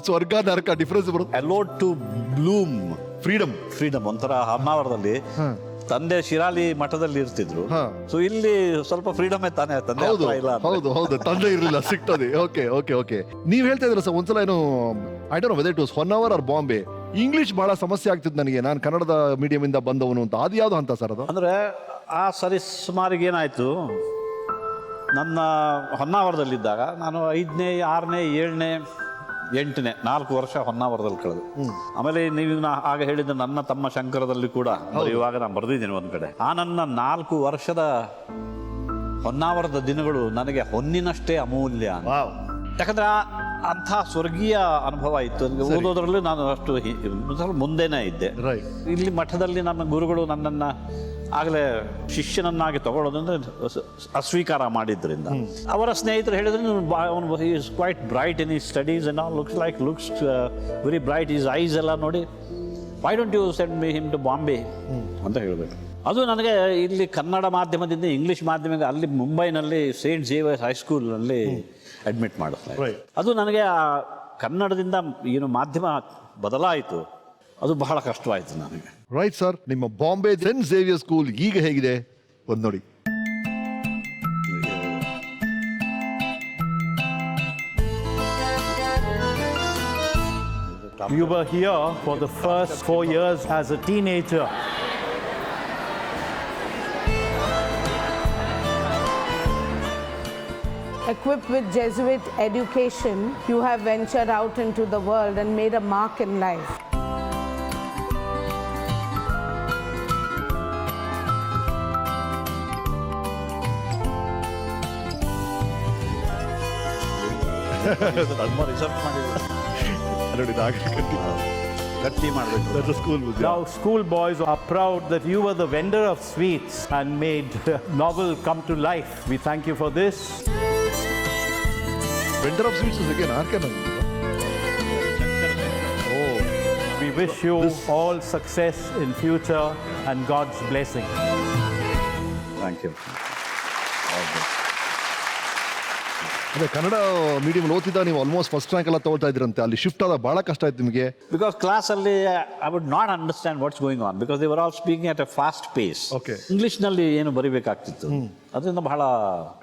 ಸ್ವರ್ಗ ನರಕ ಡಿಫರೆನ್ಸ್ ಬರುತ್ತೆ. ಅಲೋಡ್ ಟು ಬ್ಲೂಮ್, ಫ್ರೀಡಮ್ ಒಂಥರ ಹೊನ್ನಾವರದಲ್ಲಿ ತಂದೆ ಶಿರಾಲಿ ಮಠದಲ್ಲಿ ಇರ್ತಿದ್ರು. ಸೊ ಇಲ್ಲಿ ಸ್ವಲ್ಪ ಫ್ರೀಡಮ್ ತಾನೇ, ತಂದೆ ಇಲ್ಲ. ಹೌದು ತಂದೆ ಇರಲಿಲ್ಲ, ಸಿಗ್ತದೆ. ಓಕೆ. ನೀವ್ ಹೇಳ್ತಾ ಇದ್ರ ಸರ್ ಒಂದ್ಸಲ ಏನು, I don't know whether it was Honnavar or Bombay, English ಬಹಳ ಸಮಸ್ಯೆ ಆಗ್ತಿತ್ತು ನನಗೆ, ನಾನು ಕನ್ನಡದ ಮೀಡಿಯಂ ಇಂದ ಬಂದವನು ಅಂತ. ಅದು ಯಾವ್ದು ಅಂತ ಸರ್ ಅದು? ಅಂದ್ರೆ ಆ ಸರಿ ಸುಮಾರಿಗೆ ಏನಾಯ್ತು, ನನ್ನ ಹೊನ್ನಾವರದಲ್ಲಿದ್ದಾಗ ನಾನು 5ನೇ 6ನೇ 7ನೇ 8ನೇ 4 ವರ್ಷ ಹೊನ್ನಾವರದಲ್ಲಿ ಕಳೆದು. ಆಮೇಲೆ ನೀವು ಆಗ ಹೇಳಿದ ನನ್ನ ತಮ್ಮ ಶಂಕರದಲ್ಲಿ ಕೂಡ ಬರೆಯುವಾಗ ನಾನು ಬರೆದಿದ್ದೀನಿ ಒಂದ್ ಕಡೆ. ಆ ನನ್ನ 4 ವರ್ಷದ ಹೊನ್ನಾವರದ ದಿನಗಳು ನನಗೆ ಹೊನ್ನಿನಷ್ಟೇ ಅಮೂಲ್ಯ. ಯಾಕಂದ್ರೆ ಅಂಥ ಸ್ವರ್ಗೀಯ ಅನುಭವ ಇತ್ತು ನನಗೆ. ಓದೋದ್ರಲ್ಲಿ ನಾನು ಅಷ್ಟು ಮುಂದೆನೇ ಇದ್ದೆ. ಇಲ್ಲಿ ಮಠದಲ್ಲಿ ನನ್ನ ಗುರುಗಳು ನನ್ನನ್ನು ಆಗಲೇ ಶಿಷ್ಯನನ್ನಾಗಿ ತಗೊಳ್ಳೋದಂದ್ರೆ ಅಸ್ವೀಕಾರ ಮಾಡಿದ್ರಿಂದ ಅವರ ಸ್ನೇಹಿತರು ಹೇಳಿದ್ರೆ, ಅವನು is quite bright in his studies and all, looks very bright, his eyes ಎಲ್ಲ ನೋಡಿ, why don't you send me him to Bombay ಅಂತ ಹೇಳಬೇಕು. ಅದು ನನಗೆ ಇಲ್ಲಿ ಕನ್ನಡ ಮಾಧ್ಯಮದಿಂದ ಇಂಗ್ಲೀಷ್ ಮಾಧ್ಯಮಕ್ಕೆ ಅಲ್ಲಿ ಮುಂಬೈನಲ್ಲಿ ಸೇಂಟ್ ಜೇವಿಯರ್ಸ್ ಹೈಸ್ಕೂಲ್ನಲ್ಲಿ ಅಡ್ಮಿಟ್ ಮಾಡಿಸ್ತಾರೆ. ಅದು ನನಗೆ ಆ ಕನ್ನಡದಿಂದ ಏನು ಮಾಧ್ಯಮ ಬದಲಾಯಿತು, ಅದು ಬಹಳ ಕಷ್ಟವಾಯಿತು ನನಗೆ. ರೈಟ್ ಸರ್, ನಿಮ್ಮ ಬಾಂಬೆ ಸೇಂಟ್ ಝೇವಿಯರ್ ಸ್ಕೂಲ್ ಈಗ ಹೇಗಿದೆ ಒಂದು ನೋಡಿ. You were here for the first 4 years as a teenager. Equipped with Jesuit education, you have ventured out into the world and made a mark in life. Now school boys are proud that you were the vendor of sweets and made novel come to life. We thank you for this. Vendor of sweets is again Arkanan. We wish you all success in future and God's blessing. Thank you. ಅದೇ Kannada medium ಓದ್ತಿದ್ದ ನೀವು almost first rank ಎಲ್ಲ ತಗೊಳ್ತಾ ಇದ್ರಂತೆ, ಅಲ್ಲಿ shift ಆದ ಬಹಳ ಕಷ್ಟ ಆಯ್ತು ನಿಮಗೆ? ಬಿಕಾಸ್ ಕ್ಲಾಸಲ್ಲಿ I would not understand what's going on because they were all speaking at A fast phase. ಇಂಗ್ಲಿಷ್ನಲ್ಲಿ ಏನು ಬರಿಬೇಕಾಗ್ತಿತ್ತು, ಅದರಿಂದ ಬಹಳ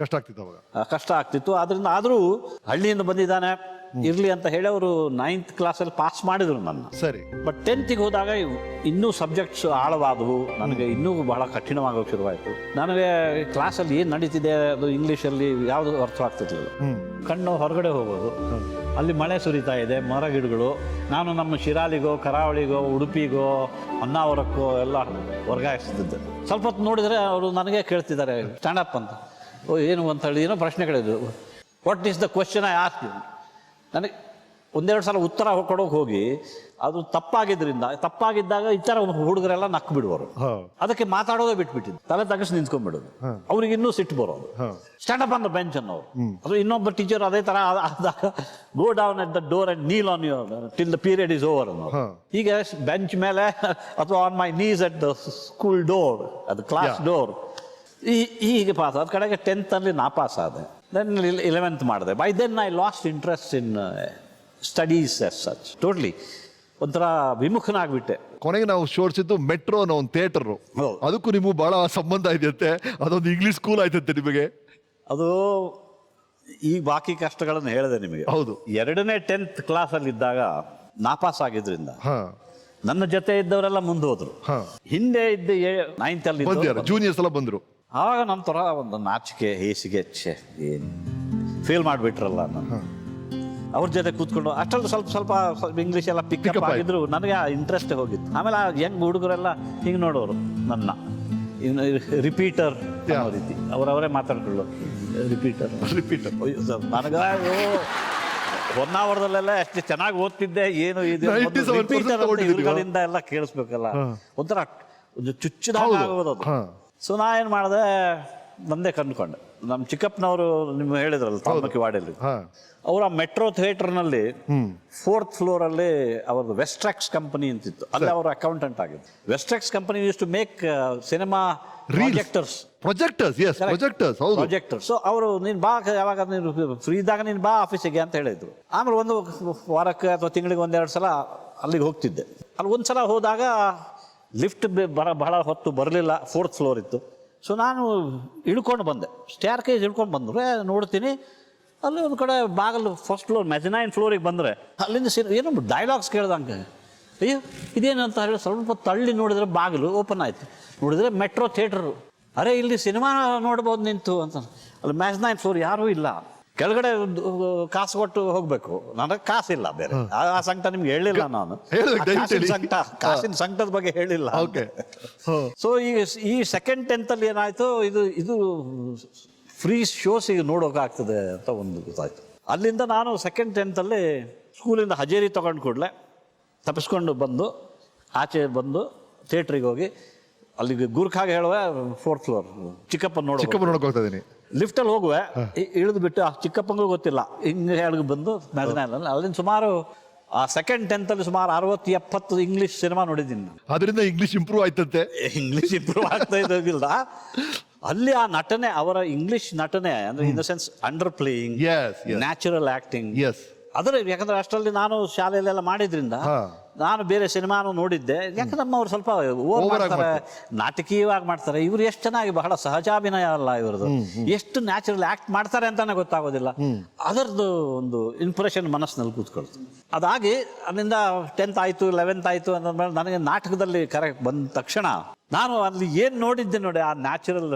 ಕಷ್ಟ ಆಗ್ತಿತ್ತು ಅವಾಗ. ಕಷ್ಟ ಆಗ್ತಿತ್ತು. ಅದರಿಂದ ಆದರೂ ಹಳ್ಳಿಯಿಂದ ಬಂದಿದ್ದಾನೆ, ಇರಲಿ ಅಂತ ಹೇಳಿ ಅವರು 9th ಕ್ಲಾಸಲ್ಲಿ ಪಾಸ್ ಮಾಡಿದ್ರು ನನ್ನ. ಸರಿ. ಬಟ್ 10th ಹೋದಾಗ ಇನ್ನೂ ಸಬ್ಜೆಕ್ಟ್ಸ್ ಆಳವಾದವು, ನನಗೆ ಇನ್ನೂ ಬಹಳ ಕಠಿಣವಾಗೋಕೆ ಶುರುವಾಯಿತು. ನನಗೆ ಕ್ಲಾಸಲ್ಲಿ ಏನು ನಡೀತಿದೆ ಅದು ಇಂಗ್ಲೀಷಲ್ಲಿ ಯಾವುದು ಅರ್ಥವಾಗ್ತಿರ್ಲಿಲ್ಲ. ಕಣ್ಣು ಹೊರಗಡೆ ಹೋಗೋದು, ಅಲ್ಲಿ ಮಳೆ ಸುರಿತಾ ಇದೆ, ಮರ ಗಿಡಗಳು, ನಾನು ನಮ್ಮ ಶಿರಾಲಿಗೋ ಕರಾವಳಿಗೋ ಉಡುಪಿಗೋ ಹೊನ್ನಾವರಕ್ಕೋ ಎಲ್ಲ ವರ್ಗಾಯಿಸ್ತಿದ್ದೆ. ಸ್ವಲ್ಪ ಹೊತ್ತು ನೋಡಿದರೆ ಅವರು ನನಗೆ ಕೇಳ್ತಿದ್ದಾರೆ ಸ್ಟ್ಯಾಂಡಪ್ ಅಂತ. ಓ ಏನು ಅಂತ ಹೇಳಿ ಏನೋ ಪ್ರಶ್ನೆ ಕೇಳಿದ್ರು. What is the question I ask you. ನನಗೆ ಒಂದೆರಡು ಸಲ ಉತ್ತರ ಕೊಡೋಕೆ ಹೋಗಿ ಅದು ತಪ್ಪಾಗಿದ್ದಾಗ ಈ ಥರ ಹುಡುಗರೆಲ್ಲ ನಕ್ಕು ಬಿಡುವರು. ಅದಕ್ಕೆ ಮಾತಾಡೋದೇ ಬಿಟ್ಬಿಟ್ಟಿದ್ದು, ತಲೆ ತಗಸಿ ನಿಂತ್ಕೊಂಡ್ಬಿಡೋದು. ಅವ್ರಿಗೆ ಇನ್ನೂ ಸಿಟ್ಟು ಬರೋದು. ಸ್ಟ್ಯಾಂಡಪ್ ಆನ್ ದ ಬೆಂಚ್ ಅನ್ನೋರು. ಅದು ಇನ್ನೊಬ್ಬ ಟೀಚರ್ ಅದೇ ಥರ ಆದಾಗ go down at the door and kneel on your till the period is over ಅನ್ನೋರು. ಹೀಗೆ ಬೆಂಚ್ ಮೇಲೆ ಅಥವಾ on my knees at the school door, ಅದು ಕ್ಲಾಸ್ ಡೋರ್. ಹೀಗೆ ಪಾಸ್. ಅದ ಕಡೆಗೆ 10th ನಾಪಾಸ್ ಆದೆ. ದೆನ್ 11th ಮಾಡಿದೆ. By then I lost interest in studies as such. Totally ಒಂಥರ ವಿಮುಖನಾಗ್ಬಿಟ್ಟೆ. ಕೊನೆಗೆ ನಾವು ಶೋಡ್ಸಿದ್ದು ಮೆಟ್ರೋ ಅನ್ನೋ ಒಂದು ಥಿಯೇಟರ್. ಅದಕ್ಕೂ ನಿಮಗೂ ಬಹಳ ಸಂಬಂಧ ಇದೆಯಂತೆ. ಅದೊಂದು ಇಂಗ್ಲಿಷ್ ಸ್ಕೂಲ್ ಆಯ್ತಂತೆ ನಿಮಗೆ. ಅದು ಈ ಬಾಕಿ ಕಷ್ಟಗಳನ್ನು ಹೇಳಿದೆ ನಿಮಗೆ. ಹೌದು. 2ನೇ 10th ಕ್ಲಾಸಲ್ಲಿ ಇದ್ದಾಗ ನಾಪಾಸ್ ಆಗಿದ್ರಿಂದ ನನ್ನ ಜೊತೆ ಇದ್ದವರೆಲ್ಲ ಮುಂದೆ ಹೋದ್ರು. ಹಿಂದೆ ಇದ್ದ 9th ಅಲ್ಲಿ ಜೂನಿಯರ್ಸ್ ಎಲ್ಲ ಬಂದ್ರು. ಆವಾಗ ನಂತರ ಒಂದು ನಾಚಿಕೆ ಹೇಸಿಗೆ ಏನು ಫೇಲ್ ಮಾಡಿಬಿಟ್ರಲ್ಲ ನಾನು. ಅವ್ರ ಜೊತೆ ಕೂತ್ಕೊಂಡು ಅಷ್ಟೊಂದು ಸ್ವಲ್ಪ ಇಂಗ್ಲೀಷ್ ಎಲ್ಲ ಪಿಕಪ್ ಆಗಿದ್ರು ನನಗೆ ಆ ಇಂಟ್ರೆಸ್ಟೇ ಹೋಗಿತ್ತು. ಆಮೇಲೆ ಆ ಯಂಗ್ ಹುಡುಗರೆಲ್ಲ ಹಿಂಗೆ ನೋಡೋರು ನನ್ನ, ರಿಪೀಟರ್ ಅನ್ನೋ ರೀತಿ ಅವರವರೇ ಮಾತಾಡ್ಕೊಳ್ಳೋ ರಿಪೀಟರ್. ನನಗ ಹೊನ್ನಾವರದಲ್ಲೆಲ್ಲ ಎಷ್ಟು ಚೆನ್ನಾಗಿ ಓದ್ತಿದ್ದೆ, ಏನು ಇದು ರಿಪೀಟರ್ಗಳಿಂದ ಎಲ್ಲ ಕೇಳಿಸ್ಬೇಕಲ್ಲ, ಒಂಥರ ಒಂದು ಚುಚ್ಚದಾಗ ಆಗೋದು. ಸೊ ನಾ ಏನು ಮಾಡಿದೆ, ನಂದೇ ಕಂಡುಕೊಂಡೆ. ನಮ್ಮ ಚಿಕ್ಕಪ್ಪನವರು ನಿಮ್ಗೆ ಹೇಳಿದ್ರಲ್ಲ ತಾಲೂಕಿ ವಾರ್ಡಲ್ಲಿ, ಅವರ ಮೆಟ್ರೋ ಥಿಯೇಟರ್ನಲ್ಲಿ 4th ಫ್ಲೋರಲ್ಲಿ ಅವ್ರದ್ದು ವೆಸ್ಟ್ರಾಕ್ಸ್ ಕಂಪನಿ ಅಂತಿತ್ತು. ಅಲ್ಲಿ ಅವರು ಅಕೌಂಟೆಂಟ್ ಆಗಿದ್ದು. Westrex company used to make cinema projectors. So ಅವರು ನೀನು ಬಾ, ಯಾವಾಗ ನೀನು ಫ್ರೀ ಇದ್ದಾಗ ನೀನು ಬಾ ಆಫೀಸಿಗೆ ಅಂತ ಹೇಳಿದ್ರು. ಆಮೇಲೆ ಒಂದು ವಾರಕ್ಕೆ ಅಥವಾ ತಿಂಗಳಿಗೆ 1-2 ಸಲ ಅಲ್ಲಿಗೆ ಹೋಗ್ತಿದ್ದೆ. ಅಲ್ಲಿ ಒಂದು ಸಲ ಹೋದಾಗ ಲಿಫ್ಟ್ ಬಹಳ ಹೊತ್ತು ಬರಲಿಲ್ಲ, 4th ಫ್ಲೋರ್ ಇತ್ತು. ಸೊ ನಾನು ಇಳ್ಕೊಂಡು ಬಂದೆ, ಸ್ಟೇರ್ ಕೇಜ್ ಇಳ್ಕೊಂಡು ಬಂದರೆ ನೋಡ್ತೀನಿ ಅಲ್ಲಿ ಒಂದು ಕಡೆ ಬಾಗಿಲು 1st ಫ್ಲೋರ್ ಮೆಜನೈನ್ ಫ್ಲೋರಿಗೆ ಬಂದರೆ ಅಲ್ಲಿಂದ ಏನೋ ಡೈಲಾಗ್ಸ್ ಕೇಳ್ದಂಗೆ. ಅಯ್ಯೋ ಇದೇನಂತ ಹೇಳಿ ಸ್ವಲ್ಪ ತಳ್ಳಿ ನೋಡಿದ್ರೆ ಬಾಗಿಲು ಓಪನ್ ಆಯಿತು. ನೋಡಿದರೆ ಮೆಟ್ರೋ ಥಿಯೇಟ್ರು. ಅರೆ ಇಲ್ಲಿ ಸಿನಿಮಾ ನೋಡ್ಬೋದು ನಿಂತು ಅಂತ. ಅಲ್ಲಿ ಮೆಜನೈನ್ ಫ್ಲೋರ್ ಯಾರೂ ಇಲ್ಲ, ಕೆಳಗಡೆ ಕಾಸು ಕೊಟ್ಟು ಹೋಗಬೇಕು. ನನಗೆ ಕಾಸಿಲ್ಲ, ಬೇರೆ ಆ ಸಂಕಟ ನಿಮ್ಗೆ ಹೇಳಿಲ್ಲ ನಾನು. ಕಾಸಿನ ಸಂಕಟದ ಬಗ್ಗೆ ಹೇಳಿಲ್ಲ. ಸೊ ಈ 2nd 10th ಅಲ್ಲಿ ಏನಾಯ್ತು, ಇದು ಫ್ರೀ ಶೋಸಿಗೆ ನೋಡೋಕ್ಕಾಗ್ತದೆ ಅಂತ ಒಂದು ಗೊತ್ತಾಯ್ತು. ಅಲ್ಲಿಂದ ನಾನು 2nd 10th ಅಲ್ಲಿ ಸ್ಕೂಲಿಂದ ಹಜೇರಿ ತಗೊಂಡು ಕೂಡಲೇ ತಪ್ಪಿಸ್ಕೊಂಡು ಬಂದು ಆಚೆ ಬಂದು ಥಿಯೇಟ್ರಿಗೆ ಹೋಗಿ ಅಲ್ಲಿಗೆ ಗುರ್ಖಾಗೆ ಹೇಳುವೆ 4th ಫ್ಲೋರ್ ಚಿಕ್ಕಪ್ಪನ ನೋಡೋಕೆ ಹೋಗ್ತಾ ಇದ್ದೀನಿ. ಲಿಫ್ಟಲ್ಲಿ ಹೋಗುವೆ, ಇಳಿದು ಬಿಟ್ಟು ಆ ಚಿಕ್ಕಪ್ಪಂಗೂ ಗೊತ್ತಿಲ್ಲ ಹಿಂಗೆ ಹೇಳಿಗೆ ಬಂದು ಮೆಜನೈನಲ್ಲಿ ಅಲ್ಲಿಂದ ಸುಮಾರು ಆ 2nd 10th ಅಲ್ಲಿ ಸುಮಾರು 60-70 ಇಂಗ್ಲೀಷ್ ಸಿನಿಮಾ ನೋಡಿದ್ದೀನಿ. ಅದರಿಂದ ಇಂಗ್ಲೀಷ್ ಇಂಪ್ರೂವ್ ಆಯ್ತಂತೆ. ಇಂಗ್ಲೀಷ್ ಇಂಪ್ರೂವ್ ಆಗ್ತಾ ಇದ್ದಿಲ್ಲ. ಅಲ್ಲಿ ಆ ನಟನೆ, ಅವರ ಇಂಗ್ಲಿಷ್ ನಟನೆ ಅಂದ್ರೆ ಇನ್ the sense under playing, natural acting. ಅದರ ಯಾಕಂದ್ರೆ ಅಷ್ಟರಲ್ಲಿ ನಾನು ಶಾಲೆಯಲ್ಲೆಲ್ಲ ಮಾಡಿದ್ರಿಂದ ನಾನು ಬೇರೆ ಸಿನಿಮಾನು ನೋಡಿದ್ದೆ. ಯಾಕಂದ್ರೆ ನಮ್ಮವ್ರು ಸ್ವಲ್ಪ ಓವರ್ ಮಾಡ್ತಾರೆ, ನಾಟಕೀಯವಾಗಿ ಮಾಡ್ತಾರೆ. ಇವ್ರು ಎಷ್ಟು ಚೆನ್ನಾಗಿ, ಬಹಳ ಸಹಜಾಭಿನಯ ಅಲ್ಲ ಇವ್ರದ್ದು, ಎಷ್ಟು ನ್ಯಾಚುರಲ್ ಆಕ್ಟ್ ಮಾಡ್ತಾರೆ ಅಂತಾನೆ ಗೊತ್ತಾಗೋದಿಲ್ಲ. ಅದರದ್ದು ಒಂದು ಇಂಪ್ರೆಷನ್ ಮನಸ್ಸಿನಲ್ಲಿ ಕೂತ್ಕೊಳ್ತು. ಅದಾಗಿ ಅಲ್ಲಿಂದ 10th ಆಯ್ತು, 11th ಆಯ್ತು ಅಂದ್ಮೇಲೆ ನನಗೆ ನಾಟಕದಲ್ಲಿ ಕರೆಕ್ಟ್ ಬಂದ ತಕ್ಷಣ ನಾನು ಅಲ್ಲಿ ಏನು ನೋಡಿದ್ದೆ ನೋಡಿ, ಆ ನ್ಯಾಚುರಲ್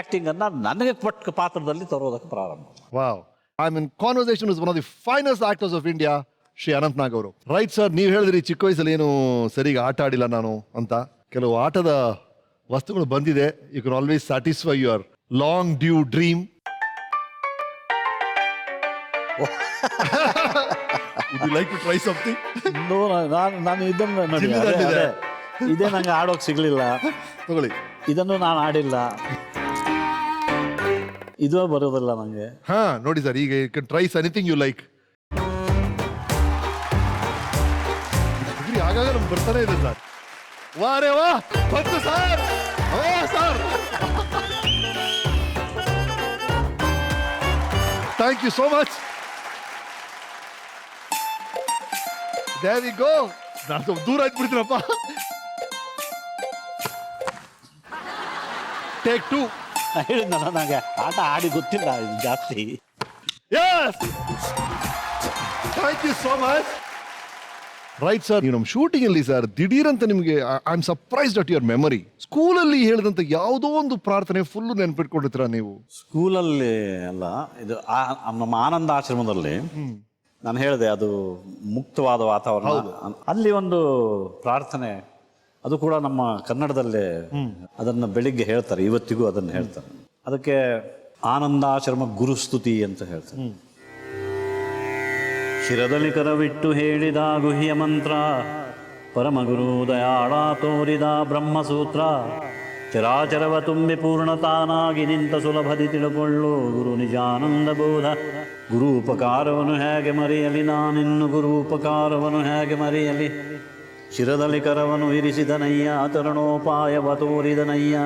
ಆಕ್ಟಿಂಗ್ ಅನ್ನ ನನಗೆ ಪಟ್ಟ ಪಾತ್ರದಲ್ಲಿ ತರೋದಕ್ಕೆ ಪ್ರಾರಂಭ. Wow. I mean, conversation is one of the finest actors of India, Shri Anant Nag ಅವರು. ರೈಟ್ ಸರ್, ನೀವು ಹೇಳಿದ್ರಿ ಚಿಕ್ಕ ವಯಸ್ಸಲ್ಲಿ ಏನು ಸರಿಗ ಆಟ ಆಡಿಲ್ಲ ನಾನು ಅಂತ. ಕೆಲವು ಆಟದ ವಸ್ತುಗಳು ಬಂದಿದೆ. You can always satisfy your long due dream. Would you like to try something? No, ನಾನು ಇದನ್ನು ನೋಡಿ, ಇದೇ ನಂಗೆ ಆಡೋಕೆ ಸಿಗ್ಲಿಲ್ಲ. ತಗೊಳ್ಳಿ, ಇದನ್ನು ನಾನು ಆಡಿಲ್ಲ, ಇದು ಬರೋದಿಲ್ಲ ನಂಗೆ. ನೋಡಿ ಸರ್, ಈಗ you can try anything you like. ಆಗಾಗ ನಮ್ಗೆ ಬರ್ತಾನೆ ಇದೆ ಸರ್. ವಾರೇ ವಾ, ಬಂತು sir. Sir, thank you so much. There we go. ನಾನು ಸ್ವಲ್ಪ ದೂರ ಆಯ್ತು. Take 2. ಹೇಳಿದ್ನಲ್ಲ, ನನಗೆ ಆಟ ಆಡಿ ಗೊತ್ತಿಲ್ಲ ಜಾಸ್ತಿ. Thank you so much. Right sir, ನೀವು ನಮ್ಮ ಶೂಟಿಂಗ್ ಅಲ್ಲಿ ಸರ್ ದಿಢೀರಂತ ನಿಮಗೆ I am surprised at your memory. ಸ್ಕೂಲಲ್ಲಿ ಹೇಳಿದಂತ ಯಾವುದೋ ಒಂದು ಪ್ರಾರ್ಥನೆ ಫುಲ್ ನೆನ್ಪಿಟ್ಕೊಂಡಿರ್ತೀರಾ ನೀವು? ಸ್ಕೂಲಲ್ಲಿ ಅಲ್ಲ, ಇದು ನಮ್ಮ ಆನಂದ ಆಶ್ರಮದಲ್ಲಿ ನಾನು ಹೇಳಿದೆ, ಅದು ಮುಕ್ತವಾದ ವಾತಾವರಣ. ಅಲ್ಲಿ ಒಂದು ಪ್ರಾರ್ಥನೆ, ಅದು ಕೂಡ ನಮ್ಮ ಕನ್ನಡದಲ್ಲೇ ಅದನ್ನು ಬೆಳಿಗ್ಗೆ ಹೇಳ್ತಾರೆ, ಇವತ್ತಿಗೂ ಅದನ್ನು ಹೇಳ್ತಾರೆ. ಅದಕ್ಕೆ ಆನಂದಾಶ್ರಮ ಗುರುಸ್ತುತಿ ಅಂತ ಹೇಳ್ತಾರೆ. ಶಿರದಲ್ಲಿ ಕರವಿಟ್ಟು ಹೇಳಿದ ಗುಹ್ಯ ಮಂತ್ರ, ಪರಮಗುರು ದಯಾಳ ತೋರಿದ ಬ್ರಹ್ಮಸೂತ್ರ, ಚರಾಚರವ ತುಂಬಿ ಪೂರ್ಣತಾನಾಗಿ ನಿಂತ ಸುಲಭದಿ ತಿಳುಕೊಳ್ಳು ಗುರು ನಿಜಾನಂದ ಬೋಧ. ಗುರು ಉಪಕಾರವನ್ನು ಹೇಗೆ ಮರೆಯಲಿ ನಾನಿನ್ನು, ಗುರು ಉಪಕಾರವನ್ನು ಹೇಗೆ ಮರೆಯಲಿ. ಶಿರದಲ್ಲಿ ಕರವನ್ನು ಇರಿಸಿದನಯ್ಯ, ತರುಣೋಪಾಯವ ತೋರಿದನಯ್ಯ,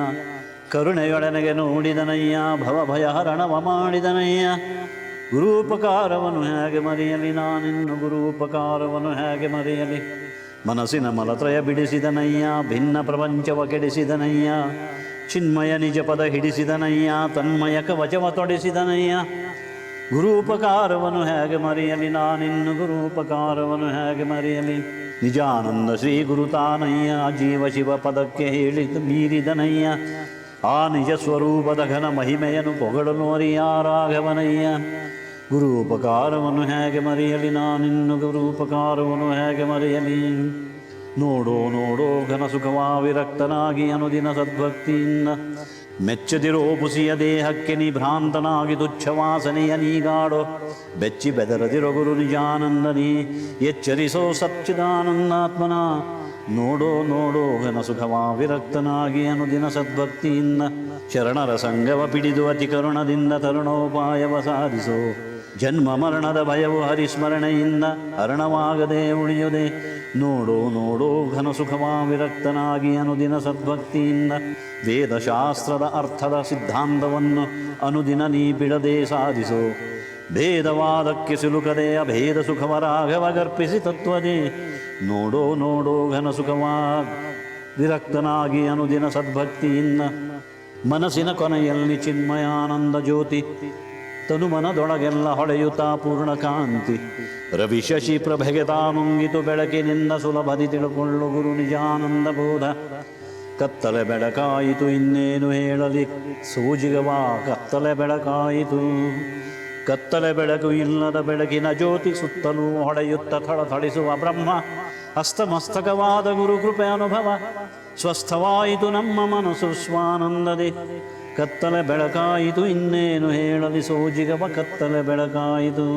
ಕರುಣೆಯೊಡನೆಗೆ ನೋಡಿದನಯ್ಯ, ಭವಭಯ ಹರಣವ ಮಾಡಿದನಯ್ಯ. ಗುರು ಉಪಕಾರವನ್ನು ಹೇಗೆ ಮರೆಯಲಿ ನಾನಿನ್ನು, ಗುರು ಉಪಕಾರವನ್ನು ಹೇಗೆ ಮರೆಯಲಿ. ಮನಸ್ಸಿನ ಮಲತ್ರಯ ಬಿಡಿಸಿದನಯ್ಯ, ಭಿನ್ನ ಪ್ರಪಂಚವ ಕೆಡಿಸಿದನಯ್ಯ, ಚಿನ್ಮಯ ನಿಜ ಪದ ಹಿಡಿಸಿದನಯ್ಯ, ತನ್ಮಯ ಕವಚವ ತೊಡಿಸಿದನಯ್ಯ. ಗುರು ಉಪಕಾರವನ್ನು ಹೇಗೆ ಮರೆಯಲಿ ನಾನಿನ್ನು, ಗುರು ಉಪಕಾರವನ್ನು ಹೇಗೆ ಮರೆಯಲಿ. ನಿಜಾನಂದ ಶ್ರೀ ಗುರುತಾನಯ್ಯ, ಜೀವ ಶಿವ ಪದಕ್ಕೆ ಹೇಳಿದ ಮೀರಿದನಯ್ಯ, ಆ ನಿಜ ಸ್ವರೂಪದ ಘನ ಮಹಿಮೆಯನ್ನು ಪೊಗಳಲು ಅರಿಯ ರಾಘವನಯ್ಯ. ಗುರು ಉಪಕಾರವನ್ನು ಹೇಗೆ ಮರೆಯಲಿ ನಾನಿನ್ನು, ಗುರು ಉಪಕಾರವನ್ನು ಹೇಗೆ ಮರೆಯಲಿ. ನೋಡೋ ನೋಡೋ ಘನ ಸುಖವಾ ವಿರಕ್ತನಾಗಿ ಅನುದಿನ ಸದ್ಭಕ್ತಿಯಿಂದ, ಮೆಚ್ಚದಿರೋ ಪುಸಿಯ ದೇಹಕ್ಕೆ ನಿಭ್ರಾಂತನಾಗಿ ತುಚ್ಛವಾಸನೆಯ ನೀಗಾಡೋ, ಬೆಚ್ಚಿ ಬೆದರದಿರೋ ಗುರು ನಿಜಾನಂದನಿ, ಎಚ್ಚರಿಸೋ ಸಚ್ಚಿದಾನಂದಾತ್ಮನ. ನೋಡೋ ನೋಡೋ ಘನ ಸುಖವಾ ವಿರಕ್ತನಾಗಿ ಅನುದಿನ ಸದ್ಭಕ್ತಿಯಿಂದ, ಶರಣರ ಸಂಗವ ಪಿಡಿದು ಅತಿ ಕರುಣದಿಂದ ತರುಣೋಪಾಯವ ಸಾಧಿಸೋ. ಜನ್ಮ ಮರಣದ ಭಯವು ಹರಿಸ್ಮರಣೆಯಿಂದ ಹರಣವಾಗದೆ ಉಳಿಯುವುದೇ. ನೋಡೋ ನೋಡೋ ಘನ ಸುಖವಾ ವಿರಕ್ತನಾಗಿ ಅನುದಿನ ಸದ್ಭಕ್ತಿಯಿಂದ, ವೇದಶಾಸ್ತ್ರದ ಅರ್ಥದ ಸಿದ್ಧಾಂತವನ್ನು ಅನುದಿನ ನೀ ಬಿಡದೆ ಸಾಧಿಸೋ. ಭೇದವಾದಕ್ಕೆ ಸಿಲುಕದೆ ಅಭೇದ ಸುಖವ ರಾಘವ ಗರ್ಪಿಸಿ ತತ್ವದೇ. ನೋಡೋ ನೋಡೋ ಘನ ಸುಖವಾ ವಿರಕ್ತನಾಗಿ ಅನುದಿನ ಸದ್ಭಕ್ತಿಯಿಂದ, ಮನಸ್ಸಿನ ಕೊನೆಯಲ್ಲಿ ಚಿನ್ಮಯಾನಂದ ಜ್ಯೋತಿ, ತನು ಮನದೊಳಗೆಲ್ಲ ಹೊಳೆಯುತ್ತಾ ಪೂರ್ಣ ಕಾಂತಿ. ರವಿ ಶಶಿ ಪ್ರಭೆಗೆ ತಾನುಂಗಿತು ಬೆಳಕಿನಿಂದ ಸುಲಭದಿ ತಿಳುಕೊಳ್ಳು ಗುರು ನಿಜಾನಂದ ಬೋಧ. ಕತ್ತಲೆ ಬೆಳಕಾಯಿತು ಇನ್ನೇನು ಹೇಳಲಿ ಸೂಜಿಗವಾ, ಕತ್ತಲೆ ಬೆಳಕಾಯಿತು. ಕತ್ತಲೆ ಬೆಳಕು ಇಲ್ಲದ ಬೆಳಕಿನ ಜ್ಯೋತಿ, ಸುತ್ತಲೂ ಹೊಳೆಯುತ್ತ ಥಳಥಳಿಸುವ ಬ್ರಹ್ಮ. ಹಸ್ತಮಸ್ತಕವಾದ ಗುರು ಕೃಪೆ ಅನುಭವ, ಸ್ವಸ್ಥವಾಯಿತು ನಮ್ಮ ಮನಸ್ಸು ಸ್ವಾನಂದದೆ. ಕತ್ತಲೆ ಬೆಳಕಾಯಿತು ಇನ್ನೇನು ಹೇಳಲಿ ಸೋಜಿಗವ, ಕತ್ತಲೆ ಬೆಳಕಾಯಿತು.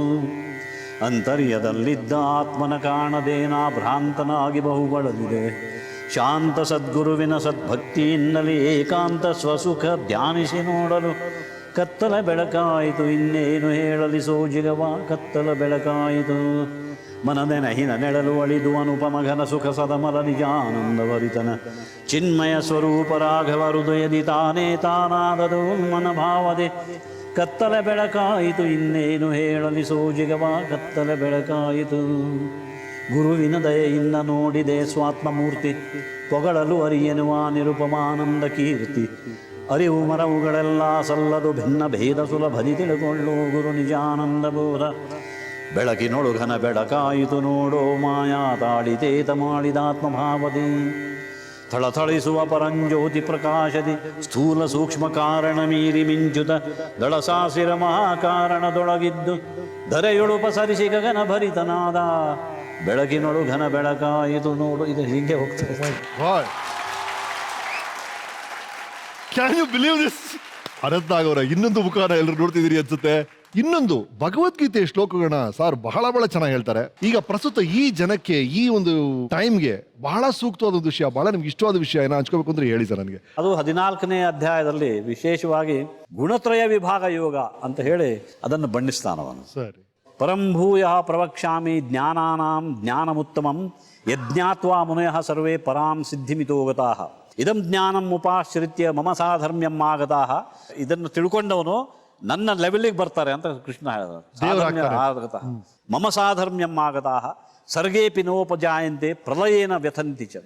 ಅಂತರ್ಯದಲ್ಲಿದ್ದ ಆತ್ಮನ ಕಾಣದೇನಾ ಭ್ರಾಂತನಾಗಿ ಬಹುಗಳಲಿದೆ. ಶಾಂತ ಸದ್ಗುರುವಿನ ಸದ್ಭಕ್ತಿಯಿಂದಲೇ ಏಕಾಂತ ಸ್ವಸುಖ ಧ್ಯಾನಿಸಿ ನೋಡಲು. ಕತ್ತಲ ಬೆಳಕಾಯಿತು ಇನ್ನೇನು ಹೇಳಲಿ ಸೋಜಿಗವ, ಕತ್ತಲ ಬೆಳಕಾಯಿತು. ಮನದೆನ ಹಿನ ನೆಳಲು ಅಳಿದು ಅನುಪಮ ಘನ ಸುಖ ಸದಮಲ ನಿಜಾನಂದವರಿತನ. ಚಿನ್ಮಯ ಸ್ವರೂಪ ರಾಘವ ಹೃದಯದಿ ತಾನೇ ತಾನಾದದು ಮನಭಾವದೆ. ಕತ್ತಲೆ ಬೆಳಕಾಯಿತು ಇನ್ನೇನು ಹೇಳಲಿ ಸೋಜಿಗವ, ಕತ್ತಲೆ ಬೆಳಕಾಯಿತು. ಗುರುವಿನ ದಯೆಯಿಂದ ನೋಡಿದೆ ಸ್ವಾತ್ಮಮೂರ್ತಿ, ಪೊಗಳಲು ಅರಿಯೆನುವ ನಿರುಪಮಾನಂದ ಕೀರ್ತಿ. ಅರಿವು ಮರವುಗಳೆಲ್ಲ ಸಲ್ಲದು ಭಿನ್ನ ಭೇದ ಸುಲಭದಿ ತಿಳುಕೊಳ್ಳು ಗುರು ನಿಜಾನಂದ ಬೋಧ. ಬೆಳಕಿನೊಳು ಘನ ಬೆಳಕಾಯಿತು ನೋಡೋ ಮಾಯಾ ತಾಳಿತೇತ ಮಾಡಿದಾತ್ಮಭಾವದಿ. ಥಳಥಳಿಸುವ ಪರಂಜ್ಯೋತಿ ಪ್ರಕಾಶದಿ ಸ್ಥೂಲ ಸೂಕ್ಷ್ಮ ಕಾರಣ ಮೀರಿ ಮಿಂಚುತ ದಳಸಾಸಿರ ಮಹಾಕಾರಣದೊಳಗಿದ್ದು ಧರೆಯೊಳು ಪಸರಿಸಿ ಗಗನ ಭರಿತನಾದ. ಬೆಳಕಿನೊಳು ಘನ ಬೆಳಕಾಯಿತು ನೋಡು. ಇದು ಹೀಗೆ ಹೋಗ್ತದೆ. Can you believe this? Anant Nag ಅವರ ಇನ್ನೊಂದು ಮುಖಾನ ಎಲ್ಲರೂ ನೋಡ್ತಿದ್ದೀರಿ ಅನ್ಸುತ್ತೆ. ಇನ್ನೊಂದು ಭಗವದ್ಗೀತೆ ಶ್ಲೋಕಗಳನ್ನ ಸರ್ ಬಹಳ ಬಹಳ ಚೆನ್ನಾಗಿ ಹೇಳ್ತಾರೆ. ಈಗ ಪ್ರಸ್ತುತ ಈ ಜನಕ್ಕೆ, ಈ ಒಂದು ಟೈಮ್ಗೆ ಬಹಳ ಸೂಕ್ತವಾದ ಒಂದು ವಿಷಯ, ಬಹಳ ನಿಮ್ಗೆ ಇಷ್ಟವಾದ ವಿಷಯ ಏನೋ ಹಂಚ್ಕೋಬೇಕು ಅಂದ್ರೆ ಹೇಳಿ ಸರ್ ನನಗೆ. ಅದು 14ನೇ ಅಧ್ಯಾಯದಲ್ಲಿ ವಿಶೇಷವಾಗಿ ಗುಣತ್ರಯ ವಿಭಾಗ ಯೋಗ ಅಂತ ಹೇಳಿ ಅದನ್ನು ಬಣ್ಣಿಸ್ತಾನವನು. ಸರಿ. ಪರಂಭೂಯ ಪ್ರವಕ್ಷ್ಯಾಮಿ ಜ್ಞಾನಾನಾಂ ಜ್ಞಾನಮುತ್ತಮಂ ಯಜ್ಞಾತ್ವಾ ಮುನಯಃ ಸರ್ವೇ ಪರಾಂ ಸಿದ್ಧಿಮಿತೋಗತಾಃ ಇದಂ ಜ್ಞಾನಂ ಉಪಾಶ್ರಿತ್ಯ ಮಮ ಸಾಧರ್ಮ್ಯಂ ಆಗತಾಃ. ಇದನ್ನು ತಿಳ್ಕೊಂಡವನು ನನ್ನ ಲೆವೆಲಿಗೆ ಬರ್ತಾರೆ ಅಂತ ಕೃಷ್ಣ ಹೇಳಿದ. ಮಮ ಸಾಧರ್ಮ್ಯಂ ಆಗತಾಃ ಸರ್ಗೇಪಿ ನೋಪಜಾಯಂತೆ ಪ್ರಲಯೇನ ವ್ಯಥಂತಿ ಚ.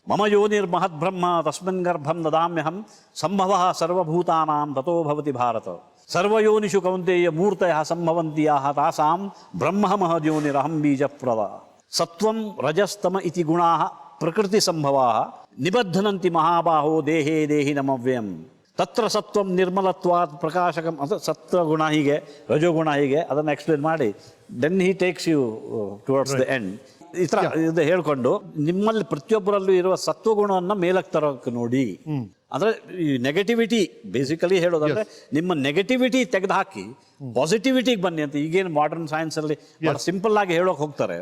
ಮಮ ಯೋನಿರ್ಮಹದ್ಬ್ರಹ್ಮ ತಸ್ಮಿನ್ ಗರ್ಭಂ ದದಾಮ್ಯಹಂ ಸಂಭವಃ ಸರ್ವಭೂತಾನಾಂ ತಥೋ ಭವತಿ ಭಾರತ. ಸರ್ವಯೋನಿಷು ಕೌಂತೆಯ ಮೂರ್ತಯ ಸಂಭವಂತಿಯಾಹ ತಾಸಾಂ ಬ್ರಹ್ಮ ಮಹದ್ಯೋನಿರಹಂ ಬೀಜಪ್ರವ ಸತ್ವಂ ರಜಸ್ತಮ ಇತಿ ಗುಣಾಃ ಪ್ರಕೃತಿ ಸಂಭವಾಃ ನಿಬಧ್ನಂತಿ ಮಹಾಬಾಹೋ ದೇಹೇ ದೇಹಿ ನಮವ್ಯಂ ತತ್ರ ಸತ್ವಂ ನಿರ್ಮಲತ್ವಾತ್ ಪ್ರಕಾಶಕಂ ಅದು ಸತ್ವಗುಣ ಹೀಗೆ ರಜೋಗುಣ ಹೀಗೆ ಅದನ್ನು ಎಕ್ಸ್ಪ್ಲೇನ್ ಮಾಡಿ then he takes you towards the end ಈ ಥರ ಇದು ಹೇಳ್ಕೊಂಡು ನಿಮ್ಮಲ್ಲಿ ಪ್ರತಿಯೊಬ್ಬರಲ್ಲೂ ಇರುವ ಸತ್ವಗುಣವನ್ನು ಮೇಲಕ್ಕೆ ತರೋಕೆ ನೋಡಿ. ಅಂದ್ರೆ ಈ ನೆಗೆಟಿವಿಟಿ ಬೇಸಿಕಲಿ ಹೇಳೋದಂದ್ರೆ ನಿಮ್ಮ ನೆಗೆಟಿವಿಟಿ ತೆಗೆದುಹಾಕಿ ಪಾಸಿಟಿವಿಟಿಗೆ ಬನ್ನಿ ಅಂತ. ಈಗೇನು ಮಾಡರ್ನ್ ಸೈನ್ಸ್ ಅಲ್ಲಿ ಸಿಂಪಲ್ ಆಗಿ ಹೇಳೋಕೆ ಹೋಗ್ತಾರೆ,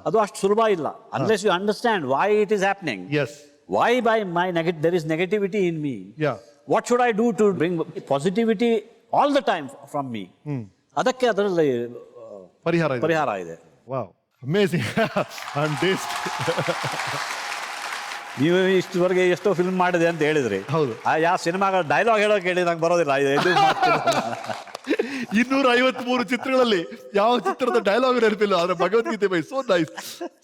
ಅದು ಅಷ್ಟು ಸುಲಭ ಇಲ್ಲ. Unless you understand why it is happening, why by my there is negativity in me, what should I do to bring positivity all the time from me, ಅದಕ್ಕೆ ಅದರಲ್ಲಿ ಪರಿಹಾರ ಇದೆ. ಅಮೇಜಿಂಗ್. ನೀವು ಇಷ್ಟವರೆಗೆ ಎಷ್ಟೋ ಫಿಲ್ಮ್ ಮಾಡಿದೆ ಅಂತ ಹೇಳಿದ್ರಿ. ಹೌದು. ಯಾವ ಸಿನಿಮಾಗಳ ಡೈಲಾಗ್ ಹೇಳೋಕೆ ಹೇಳಿ ನಂಗೆ ಬರೋದಿಲ್ಲ. 253 ಚಿತ್ರಗಳಲ್ಲಿ ಯಾವ ಚಿತ್ರದ ಡೈಲಾಗ್ ನೆನಪಿಲ್ಲ, ಆದ್ರೆ Bhagavadgita by so nice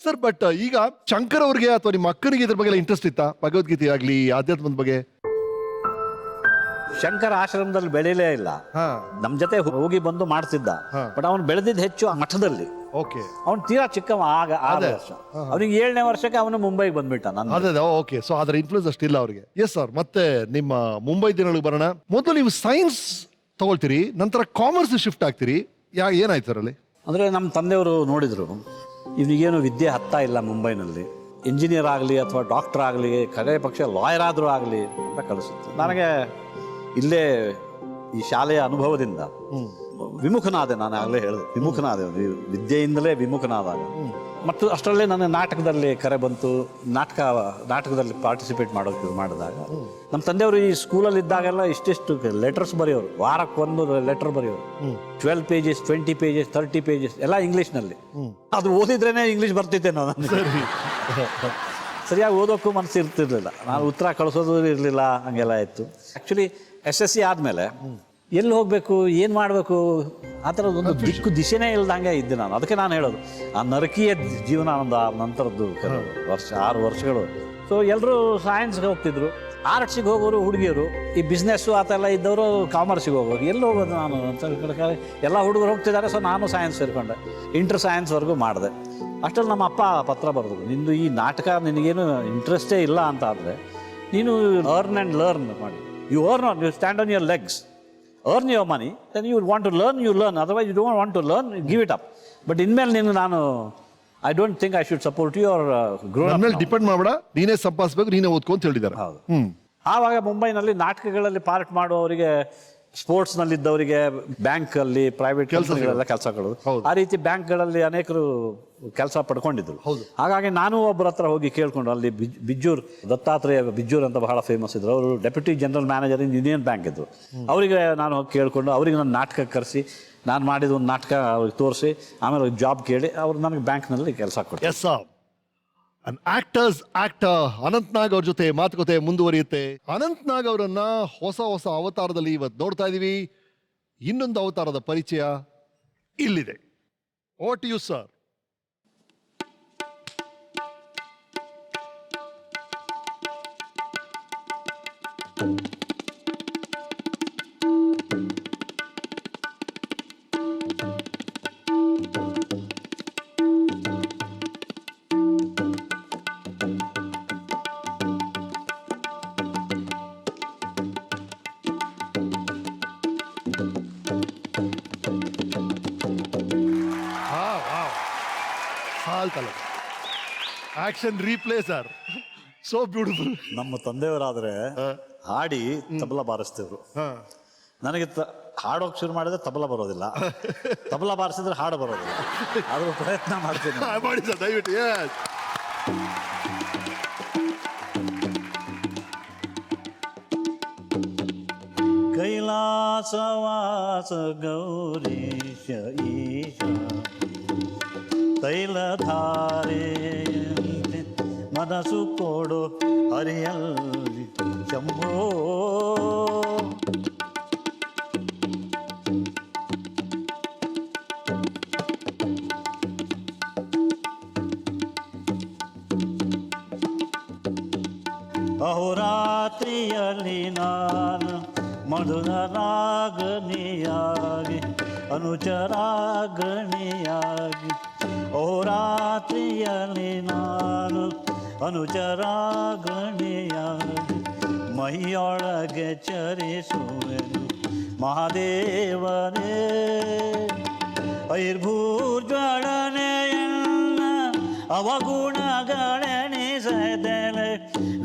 sir. But ಈಗ ಶಂಕರ್ ಅವ್ರಿಗೆ ಅಥವಾ ನಿಮ್ಮ ಅಕ್ಕನಿಗೆ ಇದ್ರ ಬಗ್ಗೆ ಇಂಟ್ರೆಸ್ಟ್ ಇತ್ತಾ, ಭಗವದ್ಗೀತೆ ಆಗ್ಲಿ ಆಧ್ಯಾತ್ಮದ ಬಗ್ಗೆ? ಶಂಕರ ಆಶ್ರಮದಲ್ಲಿ ಬೆಳೀಲೇ ಇಲ್ಲ, ನಮ್ ಜೊತೆ ಹೋಗಿ ಬಂದು ಮಾಡ್ತಿದ್ದ. ಬಟ್ ಅವನು ಬೆಳೆದಿದ್ದು ಹೆಚ್ಚು ಆ ಮಠದಲ್ಲಿ. ಅವನು ತೀರಾ ಚಿಕ್ಕವ, ಆಗ 6 ವರ್ಷ. ಅವನಿಗೆ 7ನೇ ವರ್ಷಕ್ಕೆ ಅವನು ಮುಂಬೈಗೆ ಬಂದ್ಬಿಟ್ಟ. ಓಕೆ, ಸೊ ಅದರ ಇನ್ಫ್ಲೂಯೆನ್ಸ್ ಅಷ್ಟಿಲ್ಲ ಅವ್ರಿಗೆ. Yes sir. ಮತ್ತೆ ನಿಮ್ಮ ಮುಂಬೈ ದಿನಗಳಿಗೆ ಬರೋಣ. ಮೊದಲು ನೀವು ಸೈನ್ಸ್ ತಗೊಳ್ತೀರಿ, ನಂತರ ಕಾಮರ್ಸ್ ಶಿಫ್ಟ್ ಆಗ್ತೀರಿ, ಏನಾಯ್ತು ಸರ್ ಅಲ್ಲಿ? ಅಂದ್ರೆ ನಮ್ಮ ತಂದೆಯವರು ನೋಡಿದ್ರು ಇವನಿಗೇನು ವಿದ್ಯೆ ಹತ್ತಾ ಇಲ್ಲ ಮುಂಬೈನಲ್ಲಿ, ಇಂಜಿನಿಯರ್ ಆಗಲಿ ಅಥವಾ ಡಾಕ್ಟರ್ ಆಗಲಿ, ಕಡೆ ಪಕ್ಷ ಲಾಯರ್ ಆದರೂ ಆಗಲಿ ಅಂತ ಕಳಿಸುತ್ತೆ. ನನಗೆ ಇಲ್ಲೇ ಈ ಶಾಲೆಯ ಅನುಭವದಿಂದ ವಿಮುಖನಾದೆ. ನಾನು ಆಗಲೇ ಹೇಳಿದೆ, ವಿಮುಖನಾದೆ, ವಿದ್ಯೆಯಿಂದಲೇ ವಿಮುಖನಾದಾಗ. ಮತ್ತು ಅಷ್ಟರಲ್ಲೇ ನನ್ನ ನಾಟಕದಲ್ಲಿ ಕರೆ ಬಂತು. ನಾಟಕದಲ್ಲಿ ಪಾರ್ಟಿಸಿಪೇಟ್ ಮಾಡೋಕೆ ಮಾಡಿದಾಗ ನಮ್ಮ ತಂದೆಯವರು ಈ ಸ್ಕೂಲಲ್ಲಿ ಇದ್ದಾಗೆಲ್ಲ ಇಷ್ಟಿಷ್ಟು ಲೆಟರ್ಸ್ ಬರೆಯೋರು, ವಾರಕ್ಕೊಂದು ಲೆಟರ್ ಬರೆಯೋರು. 12 pages, 20 pages, 30 pages ಎಲ್ಲ ಇಂಗ್ಲೀಷ್ನಲ್ಲಿ. ಅದು ಓದಿದ್ರೇನೆ ಇಂಗ್ಲೀಷ್ ಬರ್ತಿದ್ದೆ ನಾನು. ಸರಿಯಾಗಿ ಓದೋಕ್ಕೂ ಮನಸ್ಸು ಇರ್ತಿರ್ಲಿಲ್ಲ, ನಾನು ಉತ್ತರ ಕಳಿಸೋದು ಇರಲಿಲ್ಲ, ಹಂಗೆಲ್ಲ ಇತ್ತು. ಆ್ಯಕ್ಚುಲಿ SSC ಆದಮೇಲೆ ಎಲ್ಲಿ ಹೋಗಬೇಕು, ಏನು ಮಾಡಬೇಕು, ಆ ಥರದ್ದೊಂದು ದಿಶೆನೇ ಇಲ್ದಂಗೆ ಇದ್ದೆ ನಾನು. ಅದಕ್ಕೆ ನಾನು ಹೇಳೋದು, ಆ ನರಕೀಯ ಜೀವನ ಒಂದು ನಂತರದ್ದು 6 ವರ್ಷಗಳು. ಸೊ ಎಲ್ಲರೂ ಸೈನ್ಸ್ಗೆ ಹೋಗ್ತಿದ್ರು, ಆರ್ಟ್ಸಿಗೆ ಹೋಗೋರು ಹುಡುಗಿಯರು, ಈ ಬಿಸ್ನೆಸ್ಸು ಆ ಥರ ಎಲ್ಲ ಇದ್ದವರು ಕಾಮರ್ಸಿಗೆ ಹೋಗೋರು. ಎಲ್ಲಿ ಹೋಗೋದು ನಾನು ಅಂತ ಎಲ್ಲ ಹುಡುಗರು ಹೋಗ್ತಿದ್ದಾರೆ. ಸೊ ನಾನು ಸೈನ್ಸ್ ಸೇರಿಕೊಂಡೆ, ಇಂಟರ್ ಸೈನ್ಸ್ವರೆಗೂ ಮಾಡಿದೆ. ಅಷ್ಟರಲ್ಲಿ ನಮ್ಮ ಅಪ್ಪ ಪತ್ರ ಬರೆದ್ರು, ನಿಂದು ಈ ನಾಟಕ ನಿನಗೇನು ಇಂಟ್ರೆಸ್ಟೇ ಇಲ್ಲ ಅಂತ ಆದರೆ ನೀನು ಅರ್ನ್ ಆ್ಯಂಡ್ ಲರ್ನ್ ಮಾಡಿ. You earn, you stand on your legs, earn your money, then you want to learn, you learn. Otherwise you don't want to learn, give it up. But ಇನ್ಮೇಲೆ ನೀನು ನಾನು I don't think I should support you or grow up. ನನ್ಮೇಲೆ depend ಮಾಡಬೇಡ, ನೀನೇ ಸಂಪಾದಿಸಬೇಕು, ನೀನೇ ಓದ್ಕೊಂತ ಹೇಳಿದ್ದಾರೆ. ಹೌದು. ಆವಾಗ ಮುಂಬೈನಲ್ಲಿ ನಾಟಕಗಳಲ್ಲಿ ಪಾರ್ಟ್ ಮಾಡುವವರಿಗೆ, ಸ್ಪೋರ್ಟ್ಸ್ನಲ್ಲಿದ್ದವರಿಗೆ ಬ್ಯಾಂಕಲ್ಲಿ, ಪ್ರೈವೇಟ್ ಕೆಲಸಗಳೆಲ್ಲ ಕೆಲಸ ಕೊಡೋದು. ಆ ರೀತಿ ಬ್ಯಾಂಕ್ಗಳಲ್ಲಿ ಅನೇಕರು ಕೆಲಸ ಪಡ್ಕೊಂಡಿದ್ರು. ಹಾಗಾಗಿ ನಾನು ಒಬ್ಬರ ಹತ್ರ ಹೋಗಿ ಕೇಳ್ಕೊಂಡು, ಅಲ್ಲಿ ಬಿಜ್ಜೂರ್ ದತ್ತಾತ್ರೇಯ ಬಿಜ್ಜೂರ್ ಅಂತ ಬಹಳ ಫೇಮಸ್ ಇದ್ರು, ಅವರು ಡೆಪ್ಯೂಟಿ ಜನರಲ್ ಮ್ಯಾನೇಜರ್ ಇನ್ ಯೂನಿಯನ್ ಬ್ಯಾಂಕ್ ಇದ್ರು. ಅವರಿಗೆ ನಾನು ಹೋಗಿ ಕೇಳ್ಕೊಂಡು, ಅವರಿಗೆ ನನ್ನ ನಾಟಕಕ್ಕೆ ಕರೆಸಿ, ನಾನು ಮಾಡಿದ ಒಂದು ನಾಟಕ ಅವ್ರಿಗೆ ತೋರಿಸಿ, ಆಮೇಲೆ ಅವ್ರಿಗೆ ಜಾಬ್ ಕೇಳಿ ಅವರು ನನಗೆ ಬ್ಯಾಂಕ್ನಲ್ಲಿ ಕೆಲಸ ಕೊಡ್ತಾರೆ. Yes sir. ಆಕ್ಟರ್ ಅನಂತ್ ನಾಗ್ ಅವ್ರ ಜೊತೆ ಮಾತುಕತೆ ಮುಂದುವರಿಯುತ್ತೆ. ಅನಂತ್ ನಾಗ್ ಅವರನ್ನ ಹೊಸ ಅವತಾರದಲ್ಲಿ ಇವತ್ತು ನೋಡ್ತಾ ಇದೀವಿ. ಇನ್ನೊಂದು ಅವತಾರದ ಪರಿಚಯ ಇಲ್ಲಿದೆ. Over to you sir. Action replay sir, so beautiful. ನಮ್ಮ ತಂದೆಯವರಾದ್ರೆ ಹಾಡಿ ತಬಲಾ ಬಾರಿಸ್ತಿದ್ರು. ನನಗೆ ಹಾಡೋಕೆ ಶುರು ಮಾಡಿದ್ರೆ ತಬಲಾ ಬರೋದಿಲ್ಲ, ತಬಲಾ ಬಾರಿಸಿದ್ರೆ ಹಾಡು ಬರೋದಿಲ್ಲ. ಆದರೂ ಪ್ರಯತ್ನ ಮಾಡ್ತೀನಿ. ಮಾಡಿ ಸರ್ ದಯವಿಟ್ಟು. ಕೈಲಾಸವಾಸ ಗೌರೀಶ ಈಶ ತೈಲಧಾರೆಯಂತೆ ಮನಸ್ಸು ಕೊಡು ಹರಿಯಲ್ಲಿ ಶಂಭೋ. ಅಹೋರಾತ್ರಿಯಲ್ಲಿ ನಾನು ಮಧುರಾಗಣಿಯಾಗಿ ಅನುಚರಾಗಣಿಯಾಗಿ ಓ ರಾತ್ರಿಯಲ್ಲಿ ನಾನು ಅನುಚರಾಗಣಿಯಾಗಿ ಮೈಯೊಳಗೆ ಚರಿಸುವೆನು ಮಹಾದೇವನೇ ಐರ್ಭೂರ್ಜ್ವಳನೆಯನ್ನ ಅವಗುಣಗಳೆನಿಸದೆಲೆ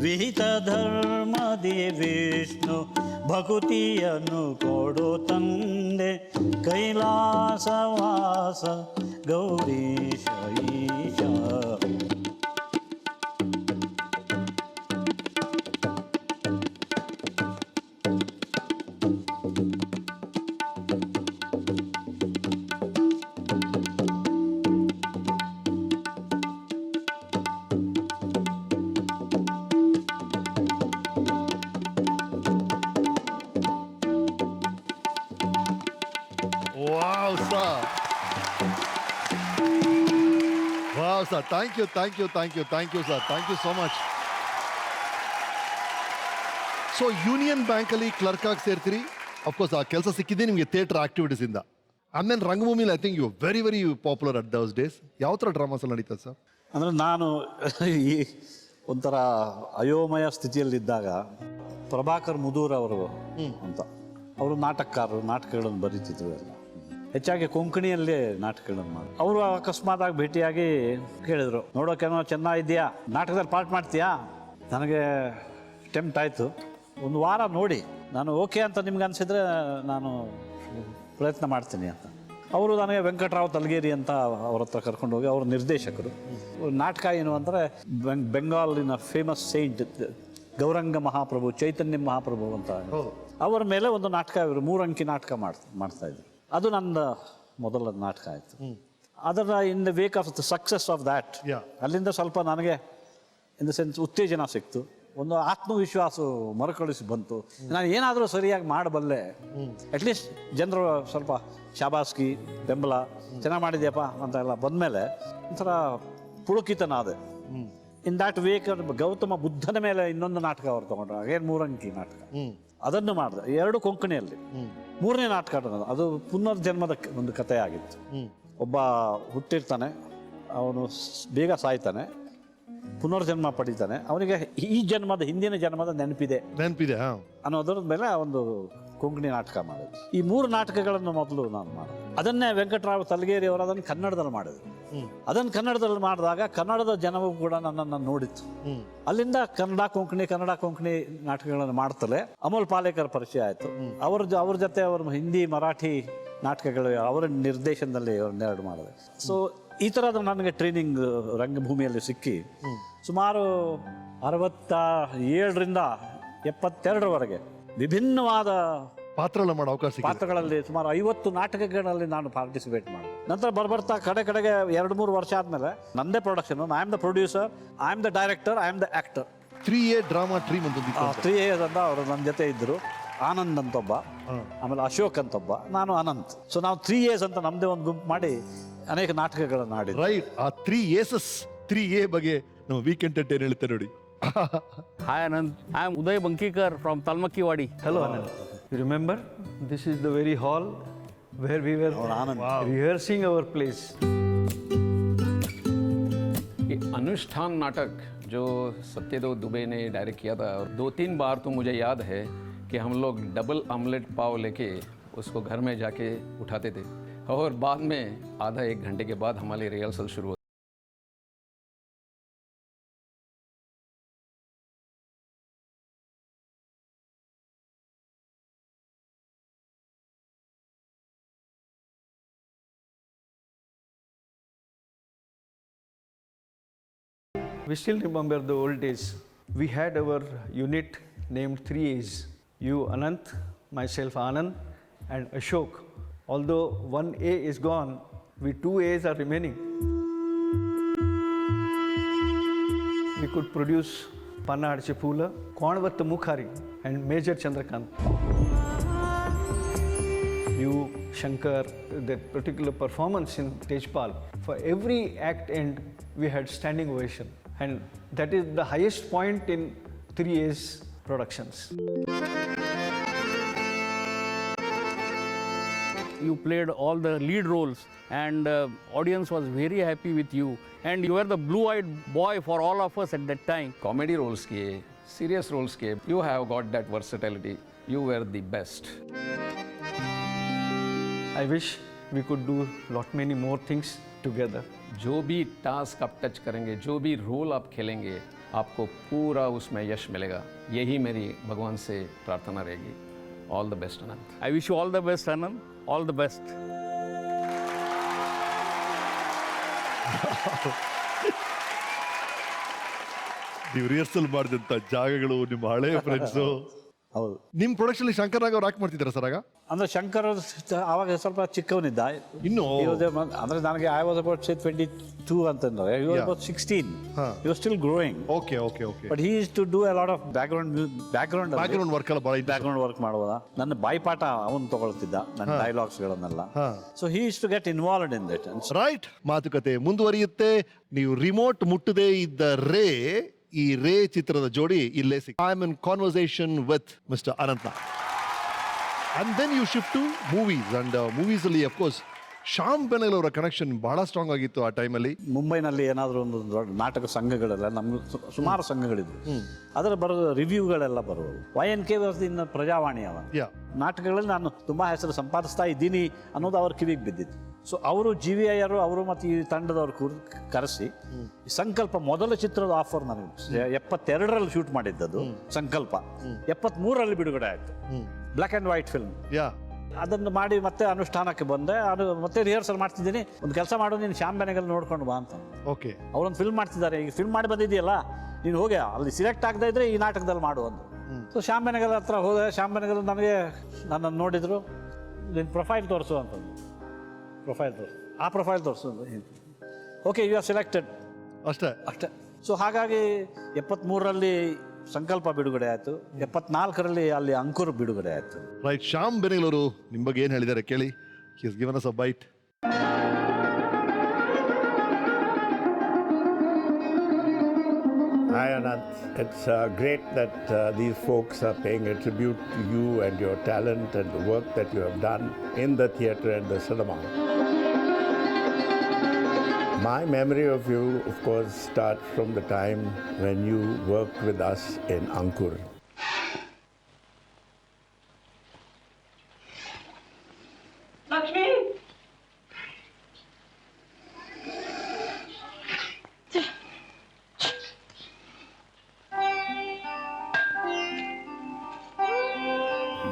ವಿಹಿತ ಧರ್ಮದಿ ವಿಷ್ಣು ಭಕುತಿಯನ್ನು ಕೊಡು ತಂದೆ ಕೈಲಾಸವಾಸ ಗೌರೀಶ ಈಶ. Wow, sir. Wow, sir. Thank you, sir. Thank you so much. So union ಬ್ಯಾಂಕಲ್ಲಿ ಕ್ಲರ್ಕ್ ಆಗಿ ಸೇರ್ತೀರಿ. ಅಫ್ಕೋರ್ಸ್ ಆ ಕೆಲಸ ಸಿಕ್ಕಿದ್ದೆ ನಿಮಗೆ ಥಿಯೇಟರ್ ಆಕ್ಟಿವಿಟೀಸಿಂದ. ಆಮೇಲೆ ರಂಗಭೂಮಿಲಿ I think you very very popular at those days. ಯಾವ ಥರ ಡ್ರಾಮಾಸ್ ಎಲ್ಲ ನಡೀತದೆ ಸರ್? ಅಂದರೆ ನಾನು ಈ ಒಂಥರ ಅಯೋಮಯ ಸ್ಥಿತಿಯಲ್ಲಿದ್ದಾಗ ಪ್ರಭಾಕರ್ ಮುದೂರ್ ಅವರು ಅಂತ ಅವರು ನಾಟಕಕಾರರು, ನಾಟಕಗಳನ್ನು ಬರೀತಿದ್ರು ಎಲ್ಲ. ಹೆಚ್ಚಾಗಿ ಕೊಂಕಣಿಯಲ್ಲೇ ನಾಟಕಗಳನ್ನು ಮಾಡಿ ಅವರು ಅಕಸ್ಮಾತಾಗಿ ಭೇಟಿಯಾಗಿ ಕೇಳಿದರು, ನೋಡೋಕೇನೋ ಚೆನ್ನಾಗಿದೆಯಾ, ನಾಟಕದಲ್ಲಿ ಪಾರ್ಟ್ ಮಾಡ್ತೀಯಾ? ನನಗೆ ಟೆಂಪ್ಟ್ ಆಯಿತು. ಒಂದು ವಾರ ನೋಡಿ ನಾನು ಓಕೆ ಅಂತ ನಿಮ್ಗೆ ಅನಿಸಿದ್ರೆ ನಾನು ಪ್ರಯತ್ನ ಮಾಡ್ತೀನಿ ಅಂತ. ಅವರು ನನಗೆ ವೆಂಕಟರಾವ್ ತಲಗೇರಿ ಅಂತ ಅವ್ರ ಹತ್ರ ಕರ್ಕೊಂಡು ಹೋಗಿ, ಅವ್ರ ನಿರ್ದೇಶಕರು. ನಾಟಕ ಏನು ಅಂದರೆ ಬೆಂಗಾಲಿನ ಫೇಮಸ್ ಸೈಂಟ್ ಗೌರಂಗ ಮಹಾಪ್ರಭು, ಚೈತನ್ಯ ಮಹಾಪ್ರಭು ಅಂತ ಅವರ ಮೇಲೆ ಒಂದು ನಾಟಕ, ಇವರು 3 ಅಂಕಿ ನಾಟಕ ಮಾಡ್ತಾಯಿದ್ರು. ಅದು ನನ್ನ ಮೊದಲ ನಾಟಕ ಆಯಿತು. ಅದರ in the wake of the success of that, ಅಲ್ಲಿಂದ ಸ್ವಲ್ಪ ನನಗೆ ಇನ್ ದ ಸೆನ್ಸ್ ಉತ್ತೇಜನ ಸಿಕ್ತು, ಒಂದು ಆತ್ಮವಿಶ್ವಾಸ ಮರುಕಳಿಸಿ ಬಂತು. ನಾನು ಏನಾದರೂ ಸರಿಯಾಗಿ ಮಾಡಬಲ್ಲೆ, ಅಟ್ಲೀಸ್ಟ್ ಜನರು ಸ್ವಲ್ಪ ಶಾಬಾಸ್ಕಿ, ಬೆಂಬಲ, ಚೆನ್ನಾಗಿ ಮಾಡಿದ್ಯಪ್ಪ ಅಂತ ಎಲ್ಲ ಬಂದಮೇಲೆ ಒಂಥರ ಪುಳುಕಿತನಾದೆ. ಇನ್ ದ್ಯಾಟ್ ವೇಕ್ ಗೌತಮ ಬುದ್ಧನ ಮೇಲೆ ಇನ್ನೊಂದು ನಾಟಕ ಅವ್ರು ತಗೊಂಡ್ರು, ಅಗೇನ್ 3 ಅಂಕಿ ನಾಟಕ. ಅದನ್ನು ಮಾಡಿದೆ, 2 ಕೊಂಕಣಿಯಲ್ಲಿ. 3ನೇ ನಾಟಕ ಅದು ಪುನರ್ಜನ್ಮದ ಒಂದು ಕಥೆ ಆಗಿತ್ತು. ಒಬ್ಬ ಹುಟ್ಟಿರ್ತಾನೆ, ಅವನು ಬೇಗ ಸಾಯ್ತಾನೆ, ಪುನರ್ಜನ್ಮ ಪಡಿತಾನೆ, ಅವನಿಗೆ ಈ ಜನ್ಮದ ಹಿಂದಿನ ಜನ್ಮದ ನೆನಪಿದೆ ಅನ್ನೋದ್ರ ಮೇಲೆ ಒಂದು ಕೊಂಕಣಿ ನಾಟಕ ಮಾಡಿದೆ. ಈ 3 ನಾಟಕಗಳನ್ನು ಮೊದಲು ನಾನು ಮಾಡಿದೆ. ಅದನ್ನೇ ವೆಂಕಟರಾವ್ ತಲಗೇರಿ ಅವರು ಅದನ್ನು ಕನ್ನಡದಲ್ಲಿ ಮಾಡಿದ್ರು. ಅದನ್ನು ಕನ್ನಡದಲ್ಲಿ ಮಾಡಿದಾಗ ಕನ್ನಡದ ಜನವು ಕೂಡ ನನ್ನನ್ನು ನೋಡಿತ್ತು. ಅಲ್ಲಿಂದ ಕನ್ನಡ ಕೊಂಕಣಿ ನಾಟಕಗಳನ್ನು ಮಾಡ್ತಲೇ ಅಮೋಲ್ ಪಾಲೇಕರ್ ಪರಿಚಯ ಆಯಿತು. ಅವ್ರ ಜೊತೆ ಅವರು ಹಿಂದಿ, ಮರಾಠಿ ನಾಟಕಗಳು ಅವರ ನಿರ್ದೇಶನದಲ್ಲಿ ಅವ್ರನ್ನೆರಡು ಮಾಡಿದೆ. ಸೊ ಈ ಥರದ ನನಗೆ ಟ್ರೈನಿಂಗ್ ರಂಗಭೂಮಿಯಲ್ಲಿ ಸಿಕ್ಕಿ ಸುಮಾರು 67ರಿಂದ 72ರವರೆಗೆ ವಿಭಿನ್ನವಾದ ಪಾತ್ರಗಳಲ್ಲಿ ಸುಮಾರು 50 ನಾಟಕಗಳಲ್ಲಿ ನಾನು ಪಾರ್ಟಿಸಿಪೇಟ್ ಮಾಡಿದೆ. ನಂತರ ಬರ್ತಾ ಕಡೆಗೆ 2-3 ವರ್ಷ ಆದಮೇಲೆ ನಂದೇ production, I am the producer, I am the director, I am the actor. 3A drama team ಅಂತ 3A ಅಂತ ಅವರು ನನ್ನ ಜೊತೆ ಇದ್ದರು. ಆನಂದ್ ಅಂತೊಬ್ಬ, ಆಮೇಲೆ ಅಶೋಕ್ ಅಂತೊಬ್ಬ, ನಾನು ಅನಂತ್. ಸೊ ನಾವು 3A's ಅಂತ ನಮ್ಮದೇ ಒಂದು ಗುಂಪು ಮಾಡಿ ಅನೇಕ ನಾಟಕಗಳನ್ನು ಆಡಿದ್ವಿ. ರೈಟ್. ಆ 3A ಬಗ್ಗೆ ನಾವು ವೀಕೆಂಡ್ ಏನು ಹೇಳ್ತೇವೆ ನೋಡಿ. Hi Anand, I am Uday Bankikar from Talmakiwadi. Hello Anand. You remember, this is the very hall where we were rehearsing our plays. ये अनुष्ठान नाटक जो सत्यदेव दुबे ने डायरेक्ट किया था, और 2-3 बार तो मुझे याद है कि हम लोग डबल ऑमलेट पाव लेके उसको घर में जाके उठाते थे, और बाद में आधा 1 घंटे के बाद हमारी रिहर्सल शुरू होती. We still remember the old days. We had our unit named 3A's. You Anant, myself Anand, and Ashok. Although 1A is gone, we 2A's are remaining. We could produce Panna Adchepula, Konvatta Mukhari, and Major Chandrakant. You, Shankar, that particular performance in Tejpal, for every act end, we had standing ovation. And that is the highest point in 3A's productions. you played all the lead roles, and audience was very happy with you. And you were the blue-eyed boy for all of us at that time. Comedy roles kiye, serious roles kiye. You have got that versatility. You were the best. I wish we could do lot many more things together. जो भी task आप touch करेंगे, जो भी role आप खेलेंगे, आपको पूरा उसमें यश मिलेगा. यही मेरी भगवान से प्रार्थना रहेगी. All the best, Anant. I wish you all the best, Anand. All the best. ನೀವು ರಿಹರ್ಸಲ್ ಮಾಡಿದಂಥ ಜಾಗಗಳು, ನಿಮ್ಮ ಹಳೆಯ ಫ್ರೆಂಡ್ಸು. ಹೌದು. ನಿಮ್ಮ ಪ್ರೊಡಕ್ಷನ್ ಶಂಕರ್ ನಾಗ್ ಅವ್ರು ಆಕ್ಟ್ ಮಾಡ್ತಿದ್ದಾರೆ ಸರ್ ಆಗ? ಅಂದರೆ ಶಂಕರ್ ಆವಾಗ ಸ್ವಲ್ಪ ಚಿಕ್ಕವನಿದ್ದ ಇನ್ನು ಅಂದರೆ ನನಗೆ ಐ ವಾಸ್ ಅಬೌಟ್ 22 ಅಂತಂದ್ರೆ he was about 16. He was still growing. Okay okay okay. But he used to do a lot of background work ಎಲ್ಲ ಭಾಳ ಬ್ಯಾಕ್ಗ್ರೌಂಡ್ ವರ್ಕ್ ಮಾಡುವಾಗ ನನ್ನ ಬಾಯ್ಪಾಠ ಅವನು ತಗೊಳ್ತಿದ್ದ ನನ್ನ ಡೈಲಾಗ್ಸ್ಗಳನ್ನೆಲ್ಲ. So he used to get involved in that. Right. ಮಾತುಕತೆ ಮುಂದುವರಿಯುತ್ತೆ. ನೀವು ರಿಮೋಟ್ ಮುಟ್ಟದೇ ಇದ್ದ ರೇ, ಈ ರೇ ಚಿತ್ರದ ಜೋಡಿ ಇಲ್ಲೇ ಸಿಕ್ಕ. I am in conversation with mister Anant Nag. And then you shift to movies. And movies ಅಲ್ಲಿ ಅಫ್ ಕೋರ್ಸ್ ಶ್ಯಾಮ್ ಬೆನಗಲ್ ಅವರ ಕನೆಕ್ಷನ್ ಬಹಳ ಸ್ಟ್ರಾಂಗ್ ಆಗಿತ್ತು ಆ ಟೈಮಲ್ಲಿ. ಮುಂಬೈನಲ್ಲಿ ಏನಾದರೂ ಒಂದು ದೊಡ್ಡ ನಾಟಕ ಸಂಘಗಳೆಲ್ಲ ನಮ್ಗೆ ಸುಮಾರು ಸಂಘಗಳಿದ್ವು. ಅದರ ಬರೋದು ರಿವ್ಯೂಗಳೆಲ್ಲ ಬರೋದು. YNK ವಾಸ್ ಇನ್ ಪ್ರಜಾವಾಣಿ ಅವ ನಾಟಕಗಳಲ್ಲಿ ನಾನು ತುಂಬ ಹೆಸರು ಸಂಪಾದಿಸ್ತಾ ಇದ್ದೀನಿ ಅನ್ನೋದು ಅವ್ರ ಕಿವಿಗೆ ಬಿದ್ದಿತ್ತು. ಸೊ ಅವರು GVIR ಅವರು ಮತ್ತು ಈ ತಂಡದವ್ರು ಕರೆಸಿ ಸಂಕಲ್ಪ ಮೊದಲ ಚಿತ್ರದ ಆಫರ್ ನನಗೆ 72ರಲ್ಲಿ ಶೂಟ್ ಮಾಡಿದ್ದದು ಸಂಕಲ್ಪ. 73ರಲ್ಲಿ ಬಿಡುಗಡೆ ಆಯಿತು. Black and white film. ಅದನ್ನು ಮಾಡಿ ಮತ್ತೆ ಅನುಷ್ಠಾನಕ್ಕೆ ಬಂದೆ. ಅದು ಮತ್ತೆ ರಿಹರ್ಸಲ್ ಮಾಡ್ತಿದ್ದೀನಿ. ಒಂದು ಕೆಲಸ ಮಾಡು, ನೀನು ಶ್ಯಾಮ್ ಬೆನಗಲ್ ನೋಡ್ಕೊಂಡು ಬಾ ಅಂತ. ಓಕೆ. ಅವರೊಂದು ಫಿಲ್ಮ್ ಮಾಡ್ತಿದ್ದಾರೆ, ಈಗ ಫಿಲ್ಮ್ ಮಾಡಿ ಬಂದಿದೆಯಲ್ಲ, ನೀನು ಹೋಗಿ ಅಲ್ಲಿ ಸಿಲೆಕ್ಟ್ ಆಗದೆ ಇದ್ರೆ ಈ ನಾಟಕದಲ್ಲಿ ಮಾಡು ಅಂದು. ಸೊ ಶ್ಯಾಮ್ ಬೆನಗಲ್ ಹತ್ರ ಹೋದೆ. ಶ್ಯಾಮ್ ಬೆನಗಲ್ ನನಗೆ ನನ್ನನ್ನು ನೋಡಿದ್ರು, ನಿನ್ನ ಪ್ರೊಫೈಲ್ ತೋರಿಸು ಅಂತಂದು. ಪ್ರೊಫೈಲ್ ತೋರಿಸು, ಆ ಪ್ರೊಫೈಲ್ ತೋರಿಸು. Okay, you are selected. ಅಷ್ಟೇ ಅಷ್ಟೇ. ಸೊ ಹಾಗಾಗಿ 73ರಲ್ಲಿ ಸಂಕಲ್ಪ ಬಿಡುಗಡೆ ಆಯಿತು. 74ರಲ್ಲಿ ಅಲ್ಲಿ ಅಂಕುರ್ ಬಿಡುಗಡೆ ಆಯಿತು. ರೈಟ್. ಶ್ಯಾಮ್ ಬೆನಗಲ್ ಅವರು ನಿಮ್ಮ ಬಗ್ಗೆ ಏನು ಹೇಳಿದ್ದಾರೆ ಕೇಳಿ. He has given us a bite. Hi Anant, it's great that these folks are paying a tribute to you and your talent and the work that you have done in the theatre and the cinema. My memory of you, of course, starts from the time when you worked with us in Ankur. Lakshmi!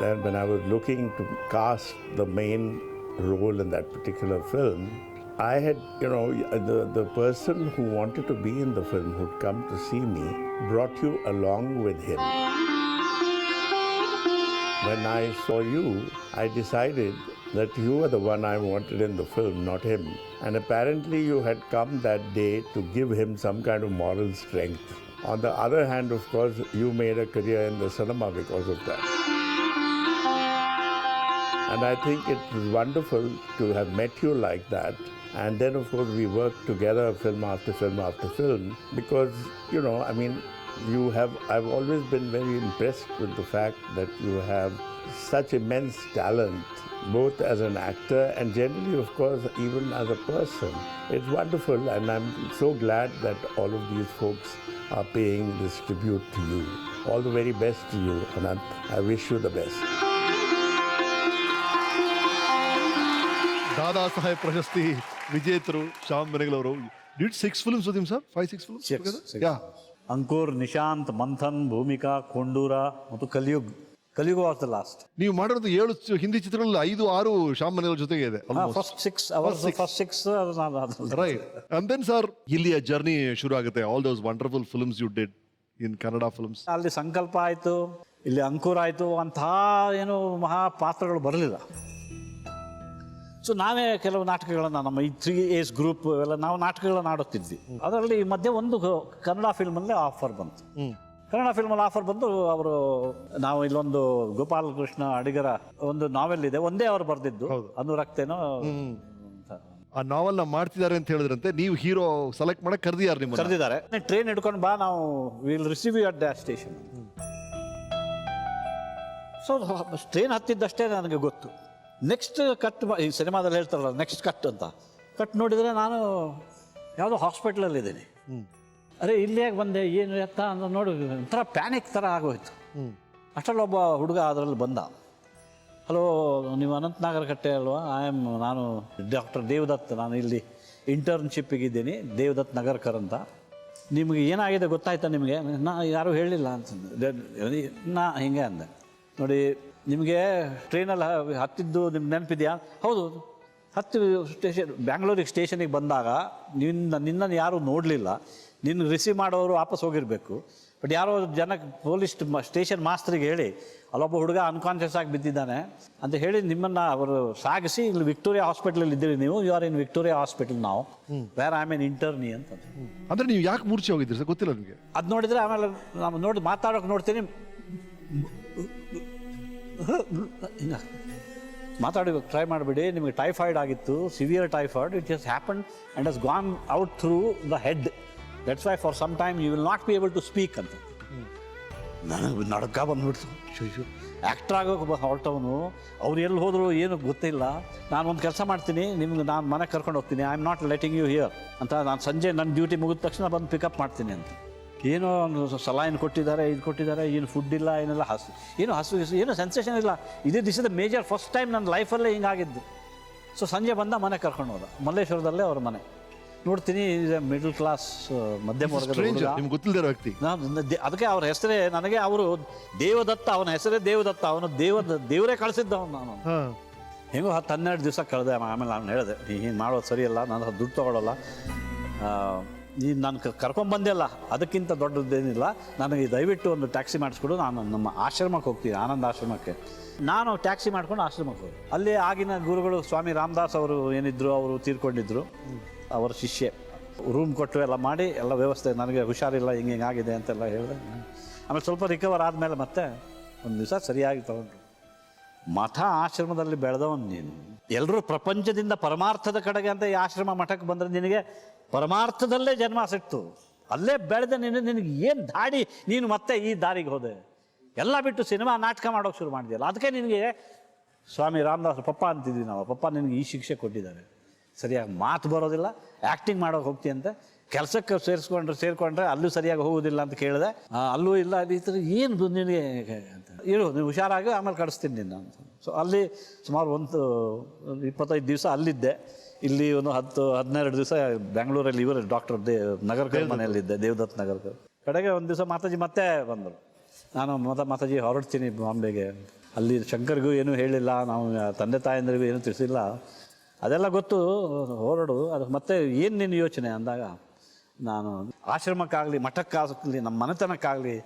Then when I was looking to cast the main role in that particular film, I had, the person who wanted to be in the film, who'd come to see me, brought you along with him. When I saw you, I decided that you were the one I wanted in the film, not him. And apparently you had come that day to give him some kind of moral strength. On the other hand, of course, you made a career in the cinema because of that. And I think it was wonderful to have met you like that. And then, of course, we worked together film after film after film because, I've always been very impressed with the fact that you have such immense talent, both as an actor and generally, of course, even as a person. It's wonderful, and I'm so glad that all of these folks are paying this tribute to you. All the very best to you, Anant. I wish you the best. Dada Saheb ಪ್ರಶಸ್ತಿ ವಿಜೇತರು ಶ್ಯಾಮ್ ಬೆನಗಲ್ ಅವರು. Did 6 films with him, sir? 5-6 films together? Yeah. ಅಂಕುರ್, ನಿಶಾಂತ್, ಮಂಥನ್, ಭೂಮಿಕಾ, ಕೊಂಡೂರ ಮತ್ತು ಕಲಿಯುಗ್. ಕಲಿಯುಗ್ was the last. ನೀವು ಮಾಡಿರೋದು 7 ಹಿಂದಿ ಚಿತ್ರಗಳಲ್ಲಿ 5-6 ಶ್ಯಾಮ್ ಬೆನಗಲ್ ಜೊತೆಗೆ ಇದೆ. First 6 right. And then sir ಇಲ್ಲಿಯ ಜರ್ನಿ ಶುರು ಆಗುತ್ತೆ. All those wonderful films you did in Kannada films. ಅಲ್ಲಿ ಸಂಕಲ್ಪ ಆಯಿತು, ಇಲ್ಲಿ ಅಂಕುರ್ ಆಯಿತು. ಅಂತಹ ಏನು ಮಹಾ ಪಾತ್ರಗಳು ಬರಲಿಲ್ಲ. ಸೊ ನಾವೇ ಕೆಲವು ನಾಟಕಗಳನ್ನು, ನಮ್ಮ ಈ 3 A's ಗ್ರೂಪ್ ಎಲ್ಲ ನಾವು ನಾಟಕಗಳನ್ನು ಆಡುತ್ತಿದ್ವಿ. ಅದರಲ್ಲಿ ಮಧ್ಯೆ ಒಂದು ಕನ್ನಡ ಫಿಲ್ಮಲ್ಲೇ ಆಫರ್ ಬಂತು. ಕನ್ನಡ ಫಿಲ್ಮಲ್ಲಿ ಆಫರ್ ಬಂದು ನಾವು ಇಲ್ಲೊಂದು ಗೋಪಾಲಕೃಷ್ಣ ಅಡಿಗರ ಒಂದು ನಾವೆಲ್ ಇದೆ, ಒಂದೇ ಅವರು ಬರೆದಿದ್ದು, ಅನುರಕ್ತೇನೋ. ಆ ನಾವೆಲ್ ಮಾಡ್ತಿದ್ದಾರೆ ಅಂತ ಹೇಳಿದ್ರಂತೆ. ನೀವು ಹೀರೋ ಸೆಲೆಕ್ಟ್ ಮಾಡಕ್ಕೆ ಕರೆದಿದ್ದಾರೆ. ಟ್ರೈನ್ ಹಿಡ್ಕೊಂಡು ಬಾ, ನಾವು will receive you at the station. So train ಹತ್ತಿದ್ದಷ್ಟೇ ನನಗೆ ಗೊತ್ತು ನೆಕ್ಸ್ಟ್ ಕಟ್ ಈ ಸಿನಿಮಾದಲ್ಲಿ ಹೇಳ್ತಾರಲ್ಲ ನೆಕ್ಸ್ಟ್ ಕಟ್ ಅಂತ, ಕಟ್ ನೋಡಿದರೆ ನಾನು ಯಾವುದೋ ಹಾಸ್ಪಿಟ್ಲಲ್ಲಿದ್ದೀನಿ. ಅರೆ ಇಲ್ಲಿ ಯಾಕೆ ಬಂದೆ ಏನು ಎತ್ತ ಅಂತ ನೋಡಿ ಒಂಥರ ಪ್ಯಾನಿಕ್ ಥರ ಆಗೋಯ್ತು. ಅಷ್ಟರಲ್ಲಿ ಒಬ್ಬ ಹುಡುಗ ಅದರಲ್ಲಿ ಬಂದ. ಹಲೋ, ನೀವು ಅನಂತ್ ನಾಗರಕಟ್ಟೆ ಅಲ್ವಾ? ನಾನು ಡಾಕ್ಟರ್ ದೇವದತ್, ನಾನು ಇಲ್ಲಿ ಇಂಟರ್ನ್ಶಿಪ್ಪಿಗಿದ್ದೀನಿ, ದೇವದತ್ ನಗರ್ಕರ್ ಅಂತ. ನಿಮಗೆ ಏನಾಗಿದೆ ಗೊತ್ತಾಯ್ತಾ ನಿಮಗೆ? ಯಾರೂ ಹೇಳಿಲ್ಲ ಅಂತಂದು ನಾ ಹಿಂಗೆ ಅಂದೆ. ನೋಡಿ, ನಿಮಗೆ ಟ್ರೈನಲ್ಲಿ ಹತ್ತಿದ್ದು ನಿಮ್ಗೆ ನೆನಪಿದೆಯಾ? ಹೌದು, ಹತ್ತು ಬ್ಯಾಂಗ್ಳೂರಿಗೆ ಸ್ಟೇಷನಿಗೆ ಬಂದಾಗ ನಿನ್ನನ್ನು ಯಾರೂ ನೋಡಲಿಲ್ಲ, ನಿನ್ನ ರಿಸೀವ್ ಮಾಡೋರು ವಾಪಸ್ ಹೋಗಿರಬೇಕು. ಬಟ್ ಯಾರೋ ಜನಕ್ಕೆ ಪೊಲೀಸ್ ಸ್ಟೇಷನ್ ಮಾಸ್ತರಿಗೆ ಹೇಳಿ ಅಲ್ಲೊಬ್ಬ ಹುಡುಗ ಅನ್ಕಾನ್ಷಿಯಸ್ ಆಗಿ ಬಿದ್ದಿದ್ದಾನೆ ಅಂತ ಹೇಳಿ ನಿಮ್ಮನ್ನು ಅವರು ಸಾಗಿಸಿ ಇಲ್ಲಿ ವಿಕ್ಟೋರಿಯಾ ಹಾಸ್ಪಿಟಲಲ್ಲಿ ಇದ್ದೀರಿ ನೀವು, you are in Victoria Hospital ನಾವು, where I am an intern ಅಂತ. ಅಂದರೆ ನೀವು ಯಾಕೆ ಮೂರ್ಛೆ ಹೋಗಿದ್ದೀರಿ ಸರ್ ಗೊತ್ತಿಲ್ಲ ನಿಮಗೆ? ಅದು ನೋಡಿದರೆ ಆಮೇಲೆ ನಾನು ನೋಡಿ ಮಾತಾಡೋಕೆ ನೋಡ್ತೀನಿ, ಹಿಂಗೆ ಮಾತಾಡಿ ಟ್ರೈ ಮಾಡಿಬಿಡಿ, ನಿಮಗೆ ಟೈಫಾಯ್ಡ್ ಆಗಿತ್ತು, severe typhoid, it just happen and has gone out through the head, that's why for some time you will not be able to speak ಅಂತ. ನನಗೆ ನಡ್ಕ ಬಂದ್ಬಿಡ್ತು. ಆ್ಯಕ್ಟ್ರ್ ಆಗೋಕೆ ಹೊರಟವನು ಅವ್ರು ಎಲ್ಲಿ ಹೋದರು ಏನು ಗೊತ್ತಿಲ್ಲ. ನಾನು ಒಂದು ಕೆಲಸ ಮಾಡ್ತೀನಿ, ನಿಮ್ಗೆ ನಾನು ಮನೆಗೆ ಕರ್ಕೊಂಡು ಹೋಗ್ತೀನಿ, I am not letting you here ಅಂತ. ನಾನು ಸಂಜೆ ನನ್ನ ಡ್ಯೂಟಿ ಮುಗಿದ ತಕ್ಷಣ ಬಂದು ಪಿಕಪ್ ಮಾಡ್ತೀನಿ ಅಂತ. ಏನೋ ಸಲಾಯಿನ್ ಕೊಟ್ಟಿದ್ದಾರೆ, ಇದು ಕೊಟ್ಟಿದ್ದಾರೆ, ಏನು ಫುಡ್ ಇಲ್ಲ, ಏನೆಲ್ಲ ಹಸು ಏನೋ ಸೆನ್ಸೇಷನ್ ಇಲ್ಲ. This is the major first time ನನ್ನ ಲೈಫಲ್ಲೇ ಹಿಂಗಾಗಿದ್ದು. ಸೊ ಸಂಜೆ ಬಂದ ಮನೆ ಕರ್ಕೊಂಡು ಹೋದ, ಮಲ್ಲೇಶ್ವರದಲ್ಲೇ ಅವ್ರ ಮನೆ. ನೋಡ್ತೀನಿ, ಮಿಡಲ್ ಕ್ಲಾಸ್ ಮಧ್ಯಮ ವರ್ಗದ ನಿಮ್ಗೆ ಗೊತ್ತಿಲ್ಲದಿರೋ ವ್ಯಕ್ತಿ. ಅದಕ್ಕೆ ಅವ್ರ ಹೆಸರೇ ನನಗೆ, ಅವರು ದೇವದತ್ತ, ಅವನ ಹೆಸರೇ ದೇವದತ್ತ, ಅವನು ದೇವರೇ ಕಳಿಸಿದ್ದವನು. ನಾನು ಹೆಂಗೋ 10-12 ದಿವಸ ಕಳೆದೆ. ಆಮೇಲೆ ನಾನು ಹೇಳಿದೆ, ನೀನು ಮಾಡೋದು ಸರಿಯಲ್ಲ, ನಾನು ದುಡ್ಡು ತೊಗೊಳ್ಳಲ್ಲ, ನೀನು ನಾನು ಕರ್ಕೊಂಬಂದಿಲ್ಲ, ಅದಕ್ಕಿಂತ ದೊಡ್ಡದೇನಿಲ್ಲ, ನನಗೆ ದಯವಿಟ್ಟು ಒಂದು ಟ್ಯಾಕ್ಸಿ ಮಾಡಿಸ್ಕೊಡು, ನಾನು ನಮ್ಮ ಆಶ್ರಮಕ್ಕೆ ಹೋಗ್ತೀನಿ, ಆನಂದ ಆಶ್ರಮಕ್ಕೆ. ನಾನು ಟ್ಯಾಕ್ಸಿ ಮಾಡ್ಕೊಂಡು ಆಶ್ರಮಕ್ಕೆ ಹೋಗಿ, ಅಲ್ಲಿ ಆಗಿನ ಗುರುಗಳು ಸ್ವಾಮಿ ರಾಮದಾಸ್ ಅವರು ಏನಿದ್ರು, ಅವರು ತೀರ್ಕೊಂಡಿದ್ರು, ಅವರ ಶಿಷ್ಯೆ. ರೂಮ್ ಕೊಟ್ಟು ಎಲ್ಲ ಮಾಡಿ ಎಲ್ಲ ವ್ಯವಸ್ಥೆ, ನನಗೆ ಹುಷಾರಿಲ್ಲ, ಹಿಂಗೆ ಆಗಿದೆ ಅಂತೆಲ್ಲ ಹೇಳಿದೆ. ಆಮೇಲೆ ಸ್ವಲ್ಪ ರಿಕವರ್ ಆದಮೇಲೆ ಮತ್ತೆ ಒಂದು ದಿವಸ ಸರಿಯಾಗಿ ತಗೊಂಡ್ರು. ಮಠ ಆಶ್ರಮದಲ್ಲಿ ಬೆಳೆದವನು ನೀನು. ಎಲ್ಲರೂ ಪ್ರಪಂಚದಿಂದ ಪರಮಾರ್ಥದ ಕಡೆಗೆ ಅಂತ ಈ ಆಶ್ರಮ ಮಠಕ್ಕೆ ಬಂದರೆ ನಿನಗೆ ಪರಮಾರ್ಥದಲ್ಲೇ ಜನ್ಮ ಸಿಕ್ತು, ಅಲ್ಲೇ ಬೆಳೆದ ನಿನಗೆ ಏನು ದಾಡಿ, ನೀನು ಮತ್ತೆ ಈ ದಾರಿಗೆ ಹೋದೆ, ಎಲ್ಲ ಬಿಟ್ಟು ಸಿನಿಮಾ ನಾಟಕ ಮಾಡೋಕೆ ಶುರು ಮಾಡಿದೆಯಲ್ಲ. ಅದಕ್ಕೆ ನಿನಗೆ ಸ್ವಾಮಿ ರಾಮದಾಸ್ ಪಪ್ಪ ಅಂತಿದ್ವಿ ನಾವು. ಪಪ್ಪ ನಿನಗೆ ಈ ಶಿಕ್ಷೆ ಕೊಟ್ಟಿದ್ದಾರೆ, ಸರಿಯಾಗಿ ಮಾತು ಬರೋದಿಲ್ಲ, ಆ್ಯಕ್ಟಿಂಗ್ ಮಾಡೋಕೆ ಹೋಗ್ತೀಯಂತೆ, ಕೆಲಸಕ್ಕೆ ಸೇರಿಕೊಂಡ್ರೆ ಅಲ್ಲೂ ಸರಿಯಾಗಿ ಹೋಗೋದಿಲ್ಲ ಅಂತ ಕೇಳಿದೆ. ಅಲ್ಲೂ ಇಲ್ಲ, ಈ ಥರ ಏನು ನಿನಗೆ ಅಂತ. ಇರು, ನೀವು ಹುಷಾರಾಗಿ ಆಮೇಲೆ ಕಳಿಸ್ತೀನಿ ನಿನ್ನ ಅಂತ. ಸೊ ಅಲ್ಲಿ ಸುಮಾರು 25 ದಿವಸ ಅಲ್ಲಿದ್ದೆ. ಇಲ್ಲಿ ಒಂದು 10-12 ದಿವಸ ಬೆಂಗಳೂರಲ್ಲಿ ಇವರು ಡಾಕ್ಟರ್ ನಗರ್ಕರ್ ಮನೆಯಲ್ಲಿದ್ದೆ, ದೇವದತ್ ನಗರ್ಕರ್. ಕಡೆಗೆ ಒಂದು ದಿವಸ ಮಾತಾಜಿ ಮತ್ತೆ ಬಂದರು. ನಾನು ಮಾತಾಜಿ ಹೊರಡ್ತೀನಿ ಬಾಂಬೆಗೆ, ಅಲ್ಲಿ ಶಂಕರ್ಗೂ ಏನೂ ಹೇಳಿಲ್ಲ, ನಾವು ತಂದೆ ತಾಯಂದ್ರಿಗೂ ಏನೂ ತಿಳಿಸಿಲ್ಲ, ಅದೆಲ್ಲ ಗೊತ್ತು, ಹೊರಡು. ಅದು ಮತ್ತೆ ಏನು ನಿನ್ನ ಯೋಚನೆ ಅಂದಾಗ, ನಾನು ಆಶ್ರಮಕ್ಕಾಗಲಿ ಮಠಕ್ಕಾಗಲಿ ನಮ್ಮ ಮನೆತನಕ್ಕಾಗಲಿ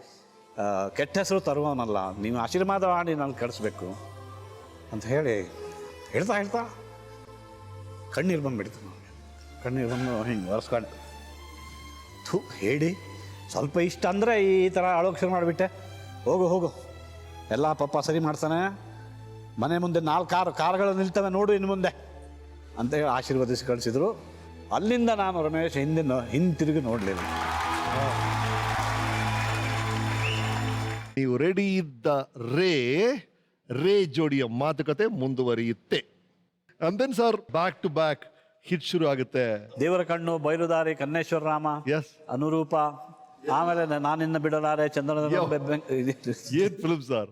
ಕೆಟ್ಟ ಹೆಸರು ತರುವವನಲ್ಲ, ನೀವು ಆಶೀರ್ವಾದ ಮಾಡಿ ನಾನು ಕಳಿಸ್ಬೇಕು ಅಂತ ಹೇಳ್ತಾ ಕಣ್ಣೀರು ಬಂದುಬಿಡ್ತು. ಕಣ್ಣೀರು ಬಂದು ಹಿಂಗೆ ಒರೆಸ್ಕೊಂಡೆ. ಹೇಳಿ ಸ್ವಲ್ಪ ಇಷ್ಟ ಅಂದರೆ ಈ ಥರ ಅಳೋಕೆ ಶುರು ಮಾಡಿಬಿಟ್ಟೆ. ಹೋಗು ಎಲ್ಲ ಪಪ್ಪ ಸರಿ ಮಾಡ್ತಾನೆ, ಮನೆ ಮುಂದೆ 4 ಕಾರುಗಳು ನಿಲ್ತವೆ ನೋಡು ಇನ್ನು ಮುಂದೆ ಅಂತ ಹೇಳಿ ಆಶೀರ್ವದಿಸಿ ಕಳಿಸಿದ್ರು. ಅಲ್ಲಿಂದ ನಾನು ರಮೇಶ್ ಹಿಂತಿರುಗಿ ನೋಡಲಿಲ್ಲ. ನೀವು ರೆಡಿ ಇದ್ದ ರೇ ಜೋಡಿಯ ಮಾತುಕತೆ ಮುಂದುವರಿಯುತ್ತೆ. And then sir back to back hit ಶುರು ಆಗುತ್ತೆ. ದೇವರ ಕಣ್ಣು, ಬಯಲುದಾರಿ, ಕನ್ನೇಶ್ವರ ರಾಮ, ಅನುರೂಪ, ಆಮೇಲೆ ನಾನಿನ್ನ ಬಿಡಲಾರೆ, ಚಂದ್ರನ ಏನ್ ಫಿಲ್ಮ್ ಸರ್.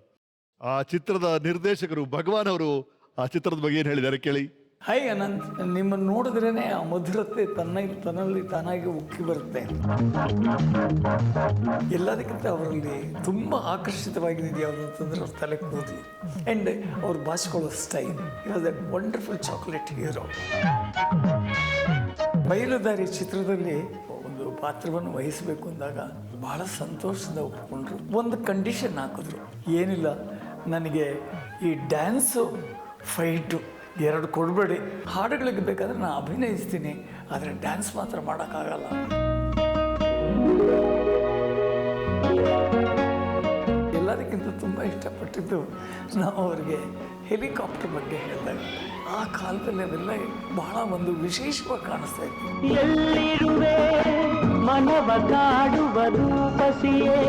ಆ ಚಿತ್ರದ ನಿರ್ದೇಶಕರು ಭಗವಾನ್ ಅವರು ಆ ಚಿತ್ರದ ಬಗ್ಗೆ ಏನು ಹೇಳಿದ್ದಾರೆ ಕೇಳಿ. ಹೈ ಅನಂತ್, ನಿಮ್ಮನ್ನು ನೋಡಿದ್ರೇ ಆ ಮಧುರತೆ ತನ್ನಲ್ಲಿ ತಾನಾಗಿ ಉಕ್ಕಿ ಬರುತ್ತೆ. ಎಲ್ಲದಕ್ಕಿಂತ ಅವರಲ್ಲಿ ತುಂಬ ಆಕರ್ಷಿತವಾಗಿದ್ದು ಯಾವುದು ಅಂತಂದ್ರೆ ಅವ್ರ ತಲೆ ಕೂದಲು ಆ್ಯಂಡ್ ಅವ್ರು ಭಾಷೆಕೊಳ್ಳೋ style. Was that wonderful chocolate hero. ಬಯಲುದಾರಿ ಚಿತ್ರದಲ್ಲಿ ಒಂದು ಪಾತ್ರವನ್ನು ವಹಿಸಬೇಕು ಅಂದಾಗ ಬಹಳ ಸಂತೋಷದಿಂದ ಒಪ್ಪಿಕೊಂಡ್ರು. ಒಂದು ಕಂಡೀಷನ್ ಹಾಕಿದ್ರು, ಏನಿಲ್ಲ ನನಗೆ ಈ ಡ್ಯಾನ್ಸು ಫೈಟು 2 ಕೊಡಬೇಡಿ, ಹಾಡುಗಳಿಗೆ ಬೇಕಾದರೆ ನಾನು ಅಭಿನಯಿಸ್ತೀನಿ, ಆದರೆ ಡ್ಯಾನ್ಸ್ ಮಾತ್ರ ಮಾಡೋಕ್ಕಾಗಲ್ಲ. ಎಲ್ಲದಕ್ಕಿಂತ ತುಂಬ ಇಷ್ಟಪಟ್ಟಿದ್ದು ನಾವು ಅವರಿಗೆ ಹೆಲಿಕಾಪ್ಟರ್ ಬಗ್ಗೆ ಹೇಳಿದಾಗ ಆ ಕಾಲದಲ್ಲಿ ಅವೆಲ್ಲ ಬಹಳ ಒಂದು ವಿಶೇಷವಾಗಿ ಕಾಣಿಸ್ತಾ ಇತ್ತು. ಮಾನವ ಕಾಡುವ ರೂಪಸಿಯೇ.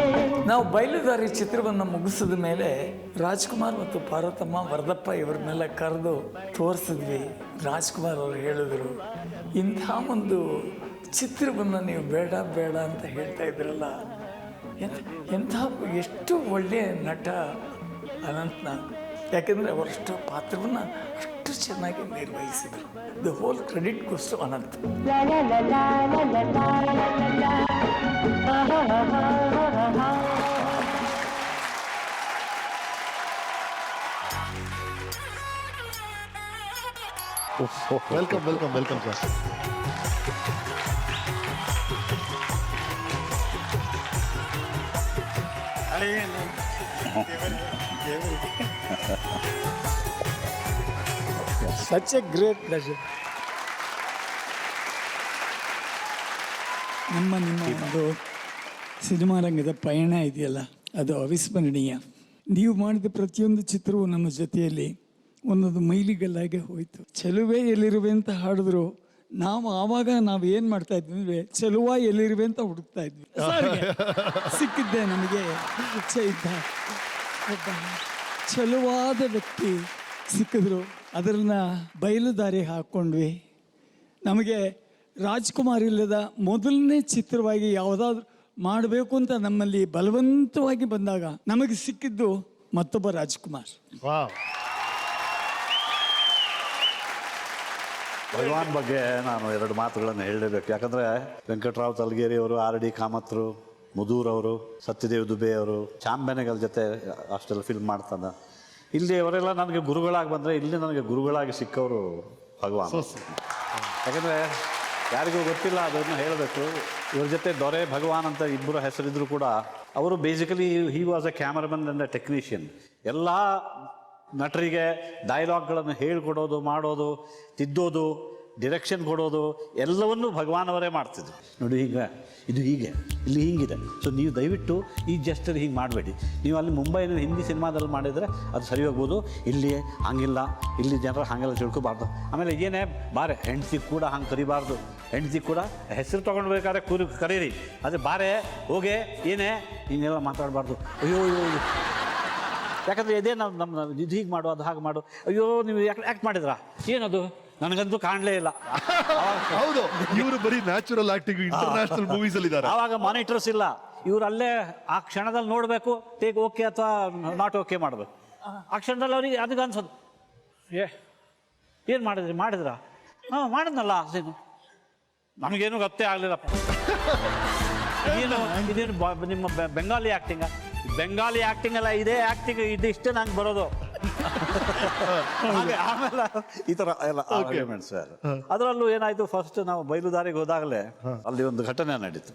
ನಾವು ಬಯಲುದಾರಿ ಚಿತ್ರವನ್ನು ಮುಗಿಸಿದ ಮೇಲೆ ರಾಜ್ಕುಮಾರ್ ಮತ್ತು ಪಾರ್ವತಮ್ಮ ವರದಪ್ಪ ಇವ್ರನ್ನೆಲ್ಲ ಕರೆದು ತೋರಿಸಿದ್ವಿ. ರಾಜ್ಕುಮಾರ್ ಅವರು ಹೇಳಿದ್ರು, ಇಂಥ ಒಂದು ಚಿತ್ರವನ್ನು ನೀವು ಬೇಡ ಬೇಡ ಅಂತ ಹೇಳ್ತಾ ಇದ್ರಲ್ಲ, ಎಂಥ ಎಷ್ಟು ಒಳ್ಳೆಯ ನಟ ಅನಂತ್ನಾಗ್. ಯಾಕೆಂದರೆ ಅವರಷ್ಟು ಪಾತ್ರವನ್ನು ಅಷ್ಟು ಚೆನ್ನಾಗಿ ನಿರ್ವಹಿಸಿದರು. The whole credit goes to Anant. Welcome welcome welcome sir. Such a great pleasure. ನಿಮ್ಮ ಒಂದು ಸಿನಿಮಾ ರಂಗದ ಪಯಣ ಇದೆಯಲ್ಲ, ಅದು ಅವಿಸ್ಮರಣೀಯ. ನೀವು ಮಾಡಿದ ಪ್ರತಿಯೊಂದು ಚಿತ್ರವೂ ನಮ್ಮ ಜೊತೆಯಲ್ಲಿ ಒಂದೊಂದು ಮೈಲಿಗಲ್ಲಾಗೆ ಹೋಯಿತು. ಚೆಲುವೆ ಎಲ್ಲಿರುವೆ ಅಂತ ಹಾಡಿದ್ರು, ಆವಾಗ ನಾವು ಏನು ಮಾಡ್ತಾ ಇದ್ವಿ ಅಂದರೆ ಚೆಲುವ ಎಲ್ಲಿರುವೆ ಅಂತ ಹುಡುಕ್ತಾ ಇದ್ವಿ. ಸಿಕ್ಕಿದ್ದೆ ನಮಗೆ ಒಬ್ಬ ಚೆಲುವಾದ ವ್ಯಕ್ತಿ ಸಿಕ್ಕಿದ್ರು, ಅದನ್ನ ಬಯಲುದಾರಿ ಹಾಕ್ಕೊಂಡ್ವಿ. ನಮಗೆ ರಾಜ್ಕುಮಾರ್ ಇಲ್ಲದ ಮೊದಲನೇ ಚಿತ್ರವಾಗಿ ಯಾವುದಾದ್ರೂ ಮಾಡಬೇಕು ಅಂತ ನಮ್ಮಲ್ಲಿ ಬಲವಂತವಾಗಿ ಬಂದಾಗ ನಮಗೆ ಸಿಕ್ಕಿದ್ದು ಮತ್ತೊಬ್ಬ ರಾಜ್ಕುಮಾರ್. ಭಗವಾನ್ ಬಗ್ಗೆ ನಾನು ಎರಡು ಮಾತುಗಳನ್ನು ಹೇಳಲೇಬೇಕು. ಯಾಕಂದರೆ ವೆಂಕಟರಾವ್ ತಲಗೇರಿ ಅವರು, ಆರ್ ಡಿ ಕಾಮತ್ರು, ಮುದೂರ್ ಅವರು, ಸತ್ಯದೇವ್ ದುಬೆ ಅವರು, ಚಾಂಬೆನೆಗಳ ಜೊತೆ ಅಷ್ಟೆಲ್ಲ ಫಿಲ್ಮ್ ಮಾಡ್ತಾನೆ. ಇಲ್ಲಿ ಅವರೆಲ್ಲ ನನಗೆ ಗುರುಗಳಾಗಿ ಬಂದರೆ, ಇಲ್ಲಿ ನನಗೆ ಗುರುಗಳಾಗಿ ಸಿಕ್ಕವರು ಭಗವಾನ್. ಯಾಕಂದರೆ ಯಾರಿಗೂ ಗೊತ್ತಿಲ್ಲ, ಅದನ್ನು ಹೇಳಬೇಕು. ಇವ್ರ ಜೊತೆ ದೊರೆ ಭಗವಾನ್ ಅಂತ ಇಬ್ಬರು ಹೆಸರಿದ್ರು ಕೂಡ ಅವರು basically he was A cameraman and A technician. ಎಲ್ಲ ನಟರಿಗೆ ಡೈಲಾಗ್ಗಳನ್ನು ಹೇಳ್ಕೊಡೋದು, ಮಾಡೋದು, ತಿದ್ದೋದು, ಡಿರೆಕ್ಷನ್ ಕೊಡೋದು ಎಲ್ಲವನ್ನೂ ಭಗವಾನ್ ಅವರೇ ಮಾಡ್ತಿದ್ರು. ನೋಡಿ ಈಗ ಇದು ಹೀಗೆ, ಇಲ್ಲಿ ಹೀಗಿದೆ, ಸೊ ನೀವು ದಯವಿಟ್ಟು ಈ ಜಸ್ಟರ್ ಹೀಗೆ ಮಾಡಬೇಡಿ. ನೀವು ಅಲ್ಲಿ ಮುಂಬೈನಲ್ಲಿ ಹಿಂದಿ ಸಿನಿಮಾದಲ್ಲಿ ಮಾಡಿದರೆ ಅದು ಸರಿ ಹೋಗ್ಬೋದು, ಇಲ್ಲಿ ಹಂಗಿಲ್ಲ, ಇಲ್ಲಿ ಜನರು ಹಾಗೆಲ್ಲ ತಿಳ್ಕೊಬಾರ್ದು. ಆಮೇಲೆ ಏನೇ ಬಾರೆ ಹೆಂಡ್ತಿ ಕೂಡ ಹಂಗೆ ಕರಿಬಾರ್ದು, ಹೆಂಡ್ತಿ ಕೂಡ ಹೆಸರು ತೊಗೊಂಡ್ಬೇಕಾದ್ರೆ ಕರೀರಿ, ಅದೇ ಬಾರೆ ಹೋಗೆ ಏನೇ ಹಿಂಗೆಲ್ಲ ಮಾತಾಡಬಾರ್ದು. ಅಯ್ಯೋ ಅಯ್ಯೋ, ಯಾಕಂದರೆ ಇದೇ ನಮ್ಮ ಇದು ಹೀಗೆ ಮಾಡು, ಅದು ಹಾಗೆ ಮಾಡು, ಅಯ್ಯೋ ನೀವು ಯಾಕೆ ಮಾಡಿದ್ರಾ, ಏನದು ನನಗಂತೂ ಕಾಣಲೇ ಇಲ್ಲ. ಹೌದು, ಇವರು ಬರೀ ನ್ಯಾಚುರಲ್ ಆಕ್ಟಿಂಗ್ ಇಂಟರ್ನ್ಯಾಷನಲ್ ಮೂವೀಸ್ ಅಲ್ಲಿ ಇದ್ದಾರೆ. ಆವಾಗ ಮಾನಿಟರ್ಸ್ ಇಲ್ಲ, ಇವ್ರು ಅಲ್ಲೇ ಆ ಕ್ಷಣದಲ್ಲಿ ನೋಡಬೇಕು, ಟೇಕ್ ಓಕೆ ಅಥವಾ ನಾಟ್ ಓಕೆ ಮಾಡಬೇಕು. ಆ ಕ್ಷಣದಲ್ಲಿ ಅವ್ರಿಗೆ ಅದಕ್ಕೆ ಅನ್ಸೋದು, ಏನು ಮಾಡಿದ್ರಾ ಹಾಂ ಮಾಡಿದ್ನಲ್ಲ, ಅದೇನು ನಮಗೇನು ಗೊತ್ತೇ ಆಗಲಿಲ್ಲಪ್ಪ. ಇದೇನು ನಿಮ್ಮ ಬೆಂಗಾಲಿ ಆ್ಯಕ್ಟಿಂಗ? ಬೆಂಗಾಲಿ ಆ್ಯಕ್ಟಿಂಗ್ ಅಲ್ಲ, ಇದೇ ಆ್ಯಕ್ಟಿಂಗ್, ಇದಿಷ್ಟೇ ನಂಗೆ ಬರೋದು. ಆಮೇಲೆ ಈ ಥರ ಎಲ್ಲ ಆರ್ಗ್ಯುಮೆಂಟ್ಸ್. ಅದರಲ್ಲೂ ಏನಾಯಿತು, ಫಸ್ಟ್ ನಾವು ಬಯಲುದಾರಿಗೆ ಹೋದಾಗಲೇ ಅಲ್ಲಿ ಒಂದು ಘಟನೆ ನಡೀತು.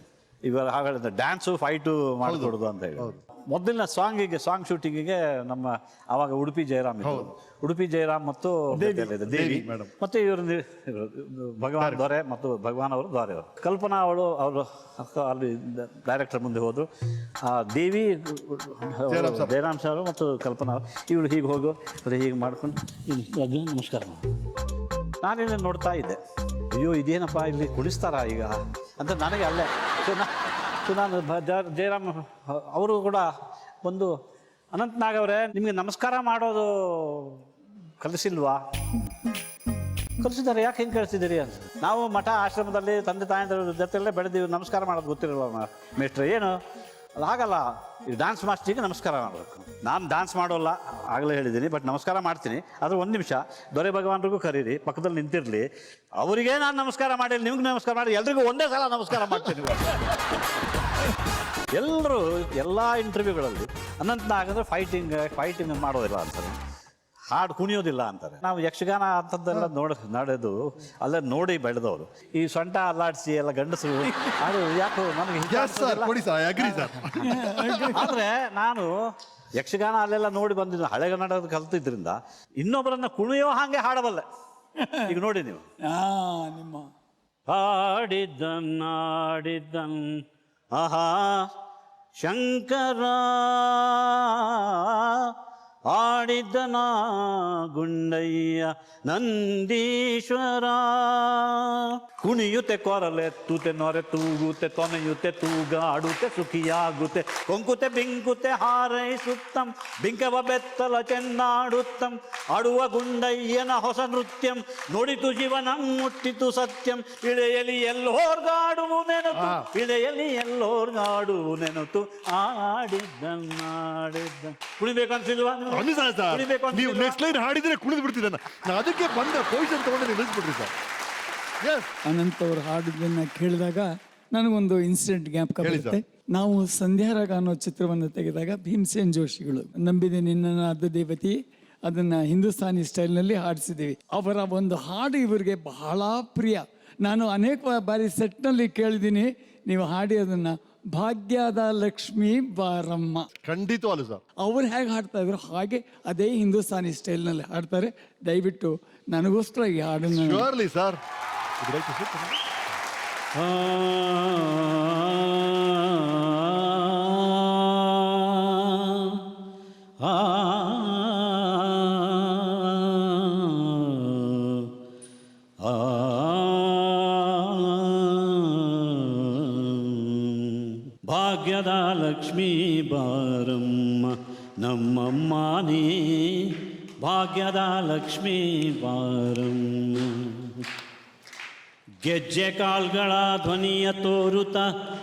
ಇವಾಗ ಹಾಗಾದ್ರೆ ಡ್ಯಾನ್ಸು ಫೈಟು ಮಾಡಿಕೊಡೋದು ಅಂತ ಹೇಳಿ ಮೊದಲಿನ ಸಾಂಗ್ ಶೂಟಿಂಗಿಗೆ ನಮ್ಮ ಆವಾಗ ಉಡುಪಿ ಜಯರಾಮ್ ಇತ್ತು. ಉಡುಪಿ ಜಯರಾಮ್ ಮತ್ತು ದೇವಿ ಮತ್ತು ಇವರು ಭಗವಾನ್ ದೊರೆ ಮತ್ತು ಭಗವಾನ್ ಅವರು ದೊರೆ ಅವರು. ಕಲ್ಪನಾ ಅವರು ಅಲ್ಲಿ ಡೈರೆಕ್ಟರ್ ಮುಂದೆ ಹೋದರು. ದೇವಿ ಜಯರಾಮ್ ಸರ್ ಮತ್ತು ಕಲ್ಪನಾ ಅವರು ಇವರು ಹೀಗೆ ಹೋಗು ಹೀಗೆ ಮಾಡ್ಕೊಂಡು ನಮಸ್ಕಾರ. ನಾನಿಲ್ಲಿ ನೋಡ್ತಾ ಇದ್ದೆ, ಅಯ್ಯೋ ಇದೇನಪ್ಪ ಇಲ್ಲಿ ಕುಡಿಸ್ತಾರ ಈಗ ಅಂತ ನನಗೆ ಅಲ್ಲೇ. ಸೊ ನಾನು ಜಯರಾಮ್ ಅವರು ಕೂಡ ಒಂದು ಅನಂತ್ನಾಗ್ ಅವರೇ ನಿಮಗೆ ನಮಸ್ಕಾರ ಮಾಡೋದು ಕಲಿಸಿಲ್ವಾ? ಕಲಿಸಿದ್ದಾರೆ, ಯಾಕೆ ಹಿಂಗೆ ಕಲಿಸಿದ್ದೀರಿ ಅಂತ. ನಾವು ಮಠ ಆಶ್ರಮದಲ್ಲಿ ತಂದೆ ತಾಯಂದ್ರ ಜೊತೆಯಲ್ಲೇ ಬೆಳೆದೀವಿ, ನಮಸ್ಕಾರ ಮಾಡೋದು ಗೊತ್ತಿರಲ್ವ ಮೇಷ್ಟ್ರೆ? ಏನು ಅದು ಆಗಲ್ಲ, ಈ ಡ್ಯಾನ್ಸ್ ಮಾಸ್ಟ್ರಿಗೆ ನಮಸ್ಕಾರ ಮಾಡಬೇಕು. ನಾನು ಡ್ಯಾನ್ಸ್ ಮಾಡೋಲ್ಲ, ಆಗಲೇ ಹೇಳಿದ್ದೀನಿ, ಬಟ್ ನಮಸ್ಕಾರ ಮಾಡ್ತೀನಿ. ಆದರೆ ಒಂದು ನಿಮಿಷ ದೊರೆ ಭಗವಾನ್ರಿಗೂ ಕರೀರಿ, ಪಕ್ಕದಲ್ಲಿ ನಿಂತಿರಲಿ, ಅವರಿಗೆ ನಾನು ನಮಸ್ಕಾರ ಮಾಡಿಲ್ಲ, ನಿಮ್ಗೆ ನಮಸ್ಕಾರ ಮಾಡಿ, ಎಲ್ರಿಗೂ ಒಂದೇ ಸಲ ನಮಸ್ಕಾರ ಮಾಡ್ತೀನಿ. ಎಲ್ಲರೂ ಎಲ್ಲ ಇಂಟರ್ವ್ಯೂಗಳಲ್ಲಿ ಅನಂತ್ನಾಗ್ ಅಂದರೆ ಫೈಟಿಂಗ್ ಮಾಡೋದಿಲ್ಲ ಅಂತಾರೆ, ಹಾಡು ಕುಣಿಯೋದಿಲ್ಲ ಅಂತಾರೆ. ನಾವು ಯಕ್ಷಗಾನ ಅಂಥದ್ದೆಲ್ಲ ನಡೆದು ಅಲ್ಲೇ ನೋಡಿ ಬೆಳೆದವರು. ಈ ಸೊಂಟ ಅಲ್ಲಾಡಿಸಿ ಎಲ್ಲ ಗಂಡಸರು ಅದು ಯಾಕೋ ನನಗೆ. ಆದರೆ ನಾನು ಯಕ್ಷಗಾನ ಅಲ್ಲೆಲ್ಲ ನೋಡಿ ಬಂದಿದ್ದು, ಹಳೆಗನ್ನಡ ಕಲ್ತಿದ್ರಿಂದ ಇನ್ನೊಬ್ಬರನ್ನ ಕುಣಿಯೋ ಹಾಗೆ ಹಾಡಬಲ್ಲೆ. ಈಗ ನೋಡಿ ನೀವು, ನಿಮ್ಮ ಹಾಡಿದ್ದನ್ ಆಹಾ ಶಂಕರ ಆಡಿದ್ದನ ಗುಂಡಯ್ಯ ನಂದೀಶ್ವರ. ಕುಣಿಯುತ್ತೆ ಕೊರಲೆತ್ತುತ್ತೆ ನೊರೆ ತೂಗುತ್ತೆ ತೊನೆಯುತ್ತೆ ತೂಗಾಡುತ್ತೆ ಸುಖಿಯಾಗುತ್ತೆ ಕೊಂಕುತ್ತೆ ಬಿಂಕುತ್ತೆ ಹಾರೈಸುತ್ತಂ ಬಿಂಕವ ಬೆತ್ತಲ ಚೆನ್ನಾಡುತ್ತಂ ಆಡುವ ಗುಂಡಯ್ಯನ ಹೊಸ ನೃತ್ಯಂ ನುಡಿತು ಜೀವನಂ ಮುಟ್ಟಿತು ಸತ್ಯಂ. ಇಳೆಯಲಿ ಎಲ್ಲೋರ್ಗಾಡುವು ನೆನಪು ಇಳೆಯಲಿ ಎಲ್ಲೋರ್ಗಾಡುವು ನೆನಪು ಆಡಿದ್ದನ್ನಾಡಿದ್ದ. ಕುಣಿಬೇಕನ್ಸಿಲ್ವಾ? ನೀವು ನೆಕ್ಸ್ಟ್ ಲೈನ್ ಹಾಡಿದ್ರೆ ಕುಣಿದು ಬಿಡ್ತಿದ್ದಾನೆ. ಅದಕ್ಕೆ ಬಂದ ಪೊಸಿಷನ್ ತಗೊಂಡು ನಿಲ್ಲಿಸ್ಬಿಟ್ರಿ ಸರ್. ಅನಂತ್ ಅವರು ಹಾಡಿದ್ದನ್ನು ಕೇಳಿದಾಗ ನನಗೊಂದು ಇನ್ಸಿಡೆಂಟ್ ಜ್ಞಾಪಕ ಬರುತ್ತೆ. ನಾವು ಸಂಧ್ಯಾರಾಗ ಅನ್ನೋ ಚಿತ್ರವನ್ನು ತೆಗೆದಾಗ ಭೀಮಸೇನ್ ಜೋಶಿಗಳು ನಂಬಿದೆ ನಿನ್ನ ಅರ್ಧ ದೇವತಿ ಅದನ್ನು ಹಿಂದೂಸ್ತಾನಿ ಸ್ಟೈಲ್ನಲ್ಲಿ ಹಾಡಿಸಿದ್ದೀವಿ. ಅವರ ಒಂದು ಹಾಡು ಇವರಿಗೆ ಬಹಳ ಪ್ರಿಯ. ನಾನು ಅನೇಕ ಬಾರಿ ಸೆಟ್ನಲ್ಲಿ ಕೇಳಿದ್ದೀನಿ. ನೀವು ಹಾಡಿ ಅದನ್ನು ಭಾಗ್ಯದ ಲಕ್ಷ್ಮೀ ಬಾರಮ್ಮ. ಖಂಡಿತವಾಗ್ಲೂ ಸರ್. ಅವ್ರು ಹೇಗೆ ಹಾಡ್ತಾ ಇದ್ರು ಹಾಗೆ ಅದೇ ಹಿಂದೂಸ್ತಾನಿ ಸ್ಟೈಲ್ನಲ್ಲಿ ಹಾಡ್ತಾರೆ. ದಯವಿಟ್ಟು ನನಗೋಸ್ಕರ ಈ ಹಾಡನ್ನು ಸರ್. ಭಾಗ್ಯದ ಲಕ್ಷ್ಮೀ ಬಾರಮ್ಮ ನಮ್ಮಮ್ಮ ನೀ ಭಾಗ್ಯದ ಲಕ್ಷ್ಮೀ ಬಾರಮ್ಮ. ಗೆಜ್ಜೆ ಕಾಲ್ಗಳ ಧ್ವನಿಯ ತೋರುತ್ತ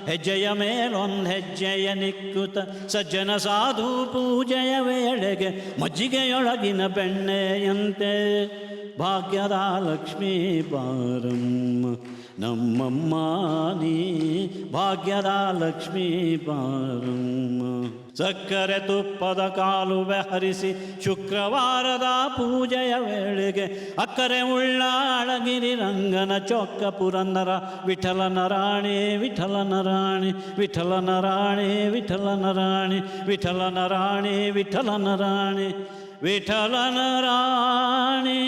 ಹೆಜ್ಜೆಯ ಮೇಲೊಂದು ಹೆಜ್ಜೆಯ ನಿಕ್ಕುತ್ತ ಸಜ್ಜನ ಸಾಧು ಪೂಜೆಯ ವೇಳೆಗೆ ಮಜ್ಜಿಗೆಯೊಳಗಿನ ಬೆಣ್ಣೆಯಂತೆ ಭಾಗ್ಯದ ಲಕ್ಷ್ಮೀ ಬಾರಮ್ಮ ನಮ್ಮಮ್ಮ ನೀ ಭಾಗ್ಯದ ಲಕ್ಷ್ಮೀ ಬಾರಮ್ಮ. ಸಕ್ಕರೆ ತುಪ್ಪದ ಕಾಲುವೆ ಹರಿಸಿ ಶುಕ್ರವಾರದ ಪೂಜೆಯ ವೇಳೆಗೆ ಅಕ್ಕರೆ ಉಳ್ಳಾಳಗಿರಿ ರಂಗನ ಚೊಕ್ಕ ಪುರಂದರ ವಿಠಲನ ರಾಣಿ ವಿಠಲನ ರಾಣಿ ವಿಠಲನ ರಾಣಿ ವಿಠಲನ ರಾಣಿ ವಿಠಲನ ರಾಣಿ ವಿಠಲನ ರಾಣಿ ವಿಠಲನ ರಾಣಿ.